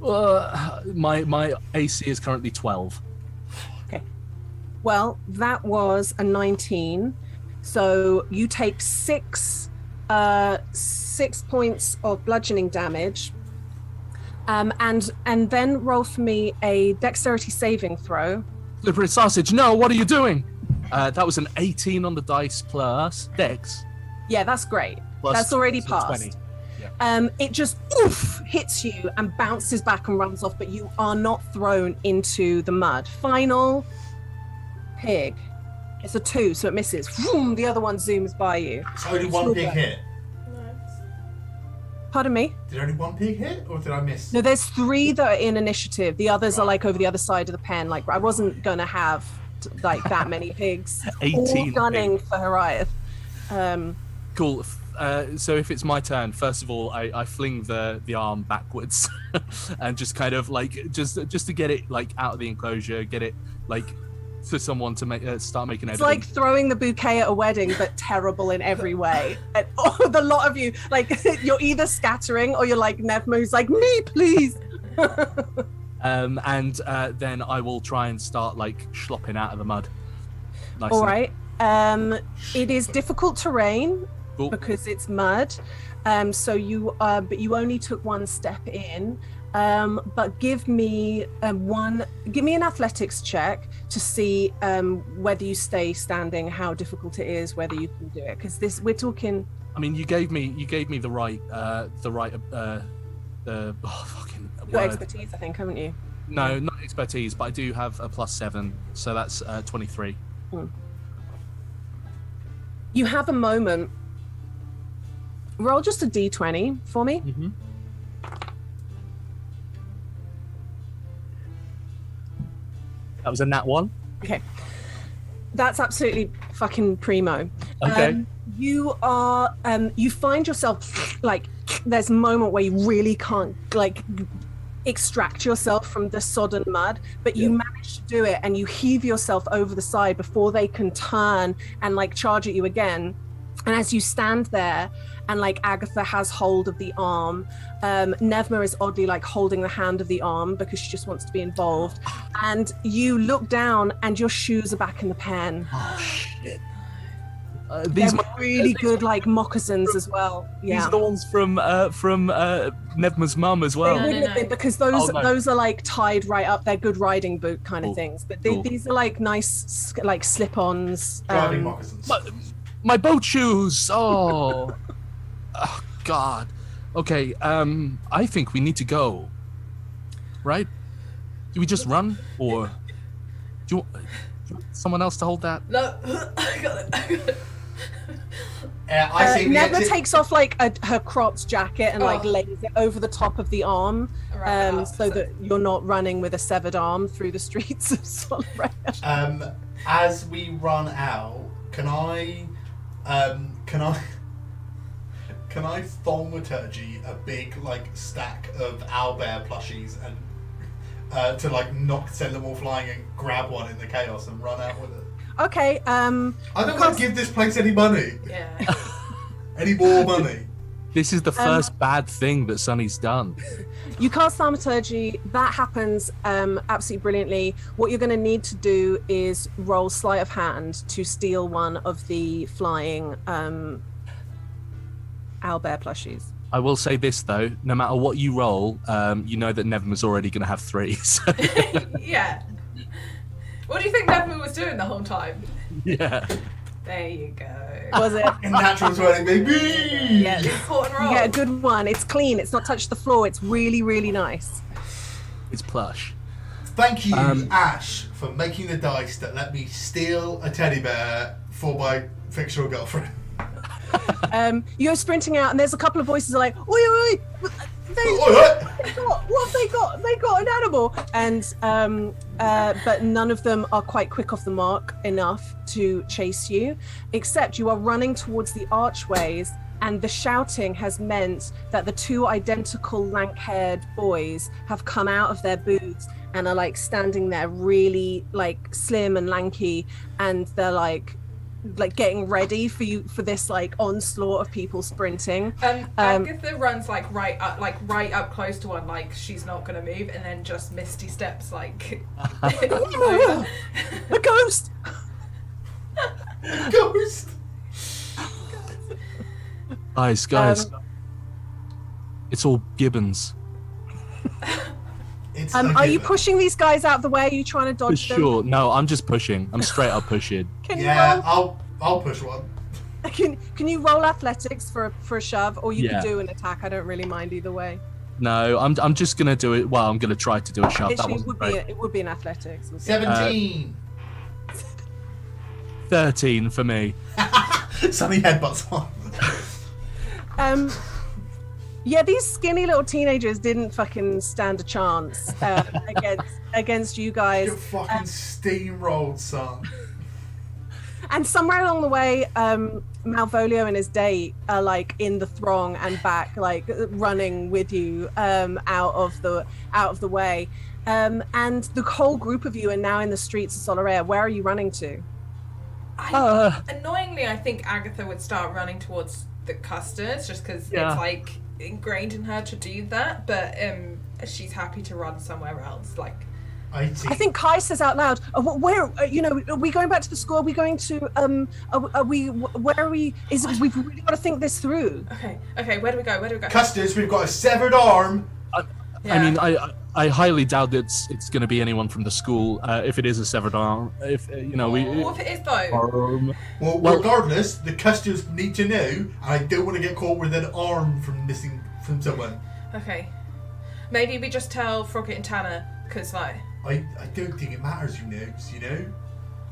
my AC is currently 12. Okay. Well, that was a 19. So you take 6 points of bludgeoning damage. And then roll for me a dexterity saving throw. Slippery sausage, no, what are you doing? That was an 18 on the dice plus dex. Yeah, that's great. Plus, That's already so passed. 20. Yeah. It just hits you and bounces back and runs off, but you are not thrown into the mud. Final pig. It's a 2, so it misses. Vroom, the other one zooms by you. So only one pig hit. Pardon me? Did only one pig hit, or did I miss? No, there's 3 that are in initiative. The others are like over the other side of the pen. Like I wasn't gonna have like that many pigs. 18 all gunning for Horiath. Cool. So if it's my turn, first of all, I fling the arm backwards and just kind of like just to get it like out of the enclosure, get it like to someone to make start making It's editing. like throwing the bouquet at a wedding, but terrible in every way. And the lot of you, like you're either scattering or you're like Nevmo, who's like, me, please. And then I will try and start like schlopping out of the mud. Nice. All right. It is difficult terrain Cool. because it's mud. So you but you only took 1 step in. But give me an athletics check to see whether you stay standing, how difficult it is, whether you can do it. Because we're talking. I mean, you gave me the right fucking Your word. expertise, I think, haven't you? No, not expertise, but I do have a +7, so that's 23. You have a moment. Roll just a d20 for me. Mm-hmm. That was a nat 1. Okay. That's absolutely fucking primo. Okay. You are, you find yourself, like, there's a moment where you really can't, like, extract yourself from the sodden mud, but you manage to do it and you heave yourself over the side before they can turn and, like, charge at you again. And as you stand there and like Agatha has hold of the arm, Nevma is oddly like holding the hand of the arm because she just wants to be involved. And you look down and your shoes are back in the pen. Oh shit! These are really good like moccasins as well. Yeah. These are the ones from Nevma's mum as well. They wouldn't have been because those no. those are like tied right up. They're good riding boot kind of Cool. things. But Cool. these are like nice like slip-ons. Driving moccasins. My boat shoes. Oh. Oh God. Okay. I think we need to go. Right? Do we just run, or do you want someone else to hold that? No, I got it. I say we Nevma exit. takes off like her cropped jacket and like Oh. lays it over the top of the arm, Wrap it up, so that you're not running with a severed arm through the streets of Solarea. As we run out, can I thaumaturgy a big like stack of owlbear plushies and to like send them all flying and grab one in the chaos and run out with it? Okay. I don't want to give this place any money, Yeah. any more money. This is the first bad thing that Sonny's done. You cast thaumaturgy. That happens absolutely brilliantly. What you're going to need to do is roll sleight of hand to steal one of the flying owlbear plushies. I will say this though: no matter what you roll, you know that Nevma's already going to have 3. So, Yeah. What do you think Neville was doing the whole time? yeah. There you go. Was it? In natural 20, baby. Yeah. Important role. You get a good one. It's clean. It's not touched the floor. It's really, really nice. It's plush. Thank you, Ash, for making the dice that let me steal a teddy bear for my fictional girlfriend. You're sprinting out, and there's a couple of voices that are like, "Oi, oi, oi! What have they got? They got an animal!" And but none of them are quite quick off the mark enough to chase you, except you are running towards the archways, and the shouting has meant that the 2 identical lank-haired boys have come out of their booths and are like standing there really like slim and lanky, and they're like getting ready for this like onslaught of people sprinting. Agatha runs like right up close to one, like she's not gonna move, and then just misty steps like over. A ghost! Ghost. Guys, it's all Gibbons. It's Are you pushing these guys out of the way? Are you trying to For dodge them? sure. No, I'm just pushing. I'm straight up pushing. Can Yeah, you roll? I'll push one. Can you roll athletics for a shove, or you Yeah. could do an attack? I don't really mind either way. No, I'm just gonna do it. Well, I'm gonna try to do a shove. That Literally, wasn't great. it would be an athletics. 17. 13 for me. Sunny headbutts one. Yeah, these skinny little teenagers didn't fucking stand a chance against you guys. You're fucking steamrolled, son. And somewhere along the way, Malvolio and his date are like in the throng and back, like running with you out of the way. And the whole group of you are now in the streets of Solarea. Where are you running to? Annoyingly, I think Agatha would start running towards the custards just because Yeah. it's like ingrained in her to do that. But she's happy to run somewhere else. Like, I see. I think Kai says out loud, "Where? Are we going back to the school? Are we going to? Are we? Where are we? We've really got to think this through." okay, where do we go? Custards, we've got a severed arm. I mean, I highly doubt that it's going to be anyone from the school. If it is a severed arm, if What if it is though? arm. Well, regardless, the custards need to know, and I don't want to get caught with an arm missing from someone. Okay, maybe we just tell Frogget and Tanner because like. I don't think it matters who knows, you know?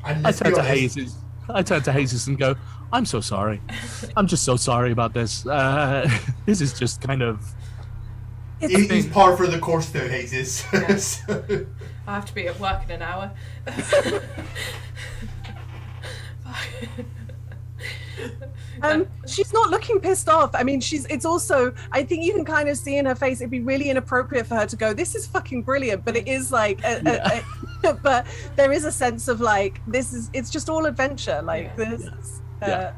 And I let's turn be to honest, Jesus. I turn to Jesus and go, "I'm so sorry. I'm just so sorry about this. This is just kind of." He's par for the course though, Jesus. Yeah. So- I have to be at work in an hour. She's not looking pissed off. I mean, it's also, I think you can kind of see in her face, it'd be really inappropriate for her to go, "This is fucking brilliant," but it is like, but there is a sense of like, it's just all adventure. Like this, Yeah.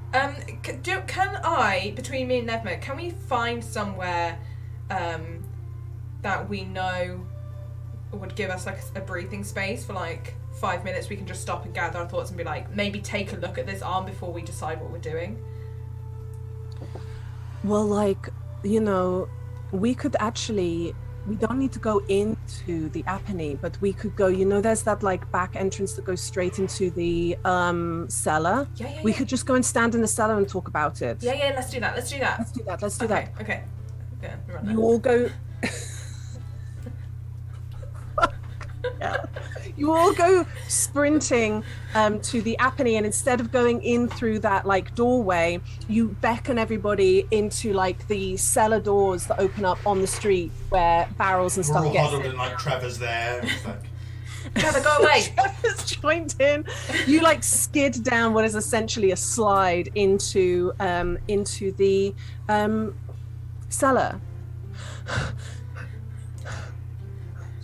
Can I, between me and Nevma, can we find somewhere that we know would give us like a breathing space for like 5 minutes? We can just stop and gather our thoughts and be like, maybe take a look at this arm before we decide what we're doing. Well, like, you know, we could actually, we don't need to go into the Apennine, but we could go, you know, there's that like back entrance that goes straight into the cellar. Yeah. We could just go and stand in the cellar and talk about it. Yeah, let's do that. Let's do that. Okay. Yeah, run You all go. Yeah. You all go sprinting to the Apennine, and instead of going in through that like doorway, you beckon everybody into like the cellar doors that open up on the street where barrels and We're stuff all get. huddled and like Trevor's there. It's like, Trevor, go away. Trevor's joined in. You like skid down what is essentially a slide into the cellar.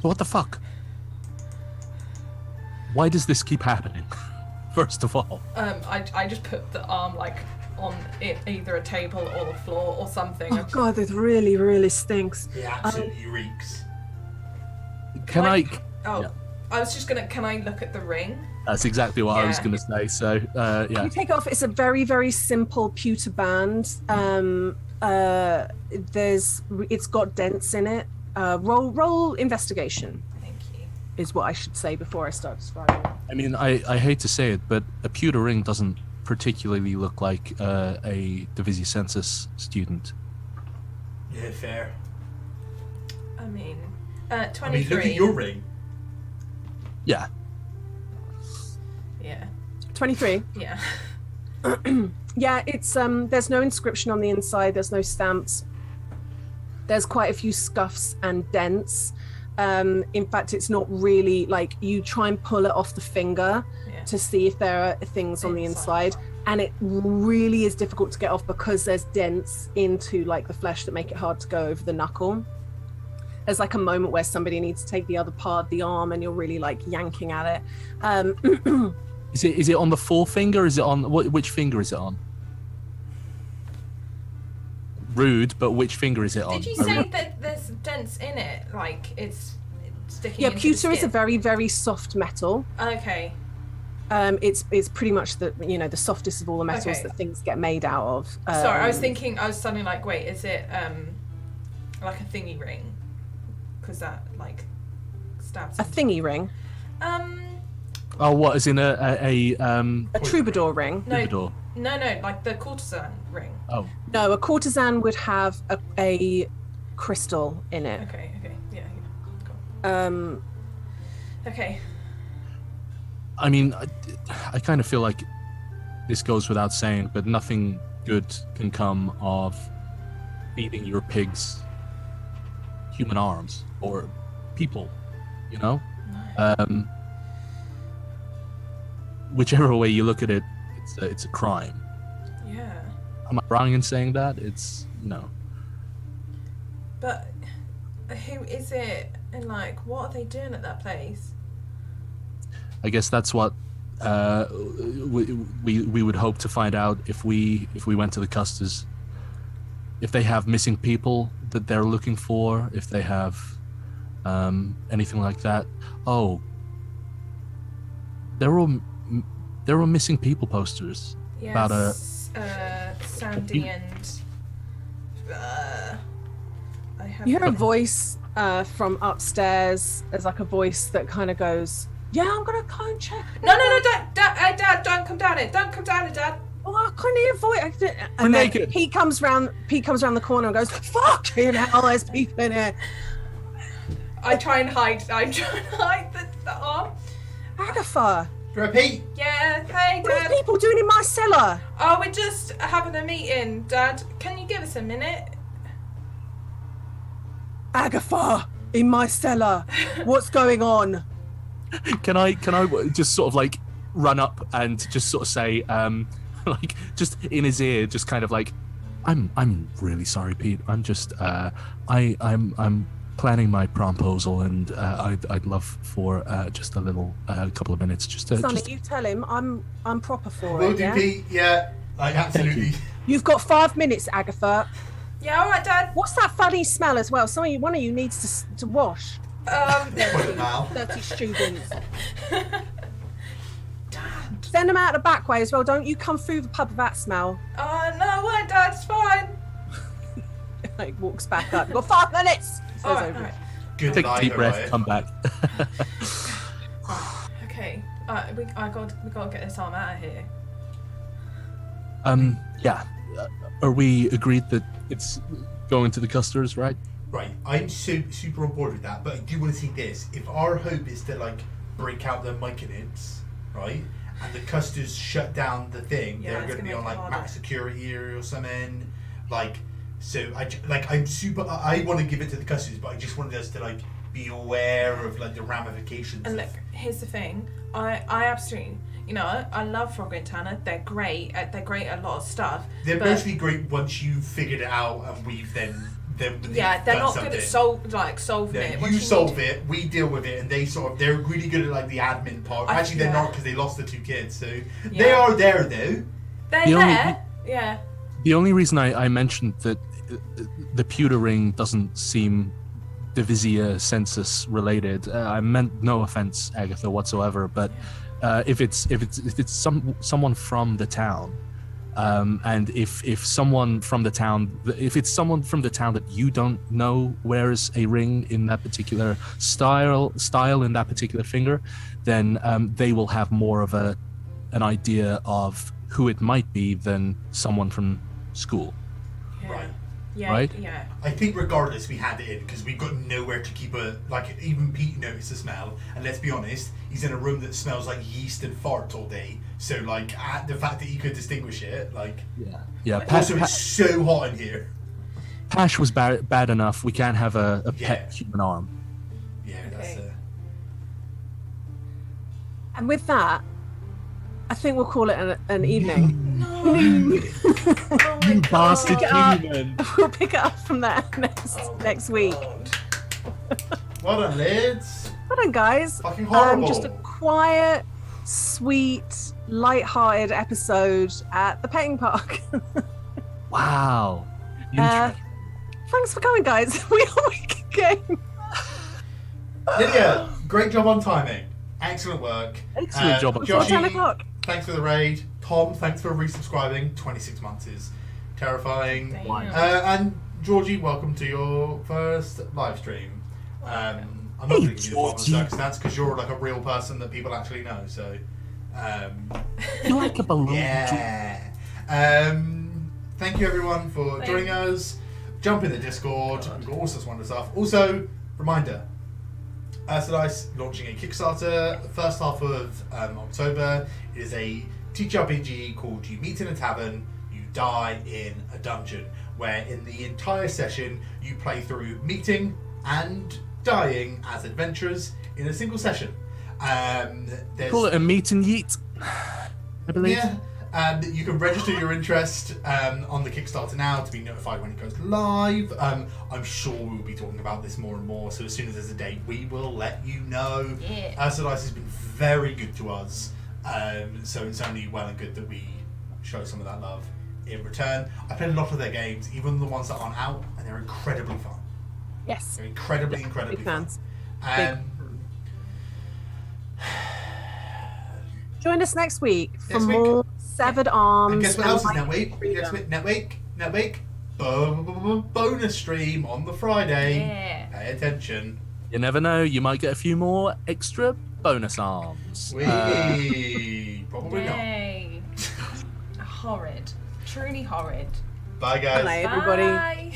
So what the fuck? Why does this keep happening? First of all. I just put the arm like on either a table or the floor or something. Oh god, it really, really stinks. it absolutely reeks. Can I? Oh, Yeah. I was just gonna. Can I look at the ring? That's exactly what I was Yeah. going to say. So, yeah. You take off. It's a very, very simple pewter band. It's got dents in it. Roll investigation Thank you. is what I should say before I start describing. I mean, I hate to say it, but a pewter ring doesn't particularly look like a Divisia Sensus student. Yeah, fair. I mean, I 23. mean, look at your ring. Yeah. Yeah. 23. Yeah. Yeah, it's there's no inscription on the inside. There's no stamps. There's quite a few scuffs and dents. In fact, it's not really like you try and pull it off the finger Yeah. to see if there are things on the inside, and it really is difficult to get off because there's dents into like the flesh that make it hard to go over the knuckle. There's like a moment where somebody needs to take the other part of the arm and you're really like yanking at it. Is it on the forefinger? Is it on which finger is it on? Rude, but which finger is it on? Did you say that there's dents in it? Like it's sticking. Yeah, into the pewter is a skin? very, very soft metal. Okay. It's pretty much the the softest of all the metals Okay. that things get made out of. Sorry, I was suddenly like, wait, is it like a thingy ring? Because that like stabs. A thingy ring, Oh, what? Is in a a troubadour ring. No, troubadour? no, like the courtesan ring. Oh, No, a courtesan would have a crystal in it. Okay, yeah, cool. Okay. I mean, I kind of feel like this goes without saying, but nothing good can come of feeding your pigs human arms or people, you know? Whichever way you look at it, it's a crime. Yeah, Am I wrong in saying that? It's, you know. but who is it? And like, what are they doing at that place? I guess that's what we would hope to find out if we went to the Custers. If they have missing people that they're looking for, if they have anything like that. Oh, there were missing people posters Yes, about a Sandy and I have. You hear a voice from upstairs. There's like a voice that kind of goes, "Yeah, I'm gonna go and check." No, Dad, don't come down it. Don't come down it, Dad. Oh, I couldn't hear a voice. We're And then naked. he comes round the corner and goes, "Fucking hell, there's people in here." I try and hide the arm. Agatha, Repeat. Yeah, hey, what are Dad. people doing in my cellar? Oh, we're just having a meeting, Dad. Can you give us a minute? Agatha, in my cellar. What's going on? Can I just sort of like run up and just sort of say like just in his ear, just kind of like, I'm really sorry, Pete. I'm just I'm planning my promposal, and I'd love for just a little couple of minutes just to Sonny, just you tell him I'm proper for Will it. do, Yeah? Pete. Yeah. Like, absolutely. You've got 5 minutes, Agatha. Yeah, all right, Dad. What's that funny smell as well? One of you needs to wash. Put it now. 30 students. Send them out the back way as well. Don't you come through the pub with that smell. Oh, no, I won't, Dad. It's fine. Like, walks back up. You've got 5 minutes. All right, all right. Good Take a night, deep breath, Mariah. come back. Okay. We gotta get this arm out of here. Yeah. Are we agreed that it's going to the custers, right? Right, I'm super on board with that, but I do want to see this. If our hope is to, like, break out the Myconids, right, and the custers shut down the thing, Yeah, they're it's going to be gonna on, make it like, harder. max security or something. Like, so, I'm super... I want to give it to the custers, but I just wanted us to, like, be aware of, like, the ramifications. And look, here's the thing. I absolutely, you know, I love Frogger and Tanner. They're great. They're great at a lot of stuff. They're but mostly great once you've figured it out and we've then yeah, they're not good at solving Yeah, it. you Once solve need- it, we deal with it, and they're really good at, like, the admin part. Actually, they're not, because they lost the 2 kids, so they Yeah. are there though. They're The only- there. Yeah. The only reason I mentioned that the pewter ring doesn't seem Divisia Sensus related, I meant no offense, Agatha, whatsoever, but if it's someone from the town, and if someone from the town, if it's someone from the town that you don't know wears a ring in that particular style in that particular finger, then they will have more of an idea of who it might be than someone from school. Yeah. Right. Yeah. Right? Yeah. I think regardless we had it in, because we've got nowhere to keep even Pete noticed the smell, and let's be honest, he's in a room that smells like yeast and farts all day, so, like, the fact that he could distinguish it, like... Yeah. Also, it's so hot in here. Pash was bad enough. We can't have a Yeah. pet human arm. Yeah, that's Okay. And with that, I think we'll call it an evening. No. You bastard Pick it up. human! We'll pick it up from there next week. Well done, lads. Well done, guys. Fucking horrible. Just a quiet, sweet, light-hearted episode at the petting park. Wow. Thanks for coming, guys. We are week game. Lydia, great job on timing. Excellent work. Excellent job on Before Joshy, 10 o'clock. thanks for the raid. Tom, thanks for resubscribing. 26 months is terrifying. Damn. And Georgie, welcome to your first live stream. I'm not going to give you the bottom of the Georgie. circumstance because you're, like, a real person that people actually know. So, You're like a balloon. yeah. Thank you everyone for joining us. Jump in the Discord. We've got all sorts of wonderful stuff. Also, reminder. Dice launching a Kickstarter the first half of October. It is a TTRPG called You Meet in a Tavern, You Die in a Dungeon, where in the entire session you play through meeting and dying as adventurers in a single session. There's, Call it a meet and yeet, I believe. yeah, and you can register your interest on the Kickstarter now to be notified when it goes live. I'm sure we'll be talking about this more and more, so as soon as there's a date, we will let you know. Yeah. Dice has been very good to us, so it's only well and good that we show some of that love in return. I played a lot of their games, even the ones that aren't out, and they're incredibly fun. Yes. They're incredibly Big fun. fans. Um, Join us next week for Next week. more Severed Arms. And guess what else is Light next Freedom. week? Bonus stream on the Friday. Yeah. Pay attention. You never know, you might get a few more extra bonus arms. Probably not. Yay. Horrid. Truly horrid. Bye, guys. Bye, everybody. Bye.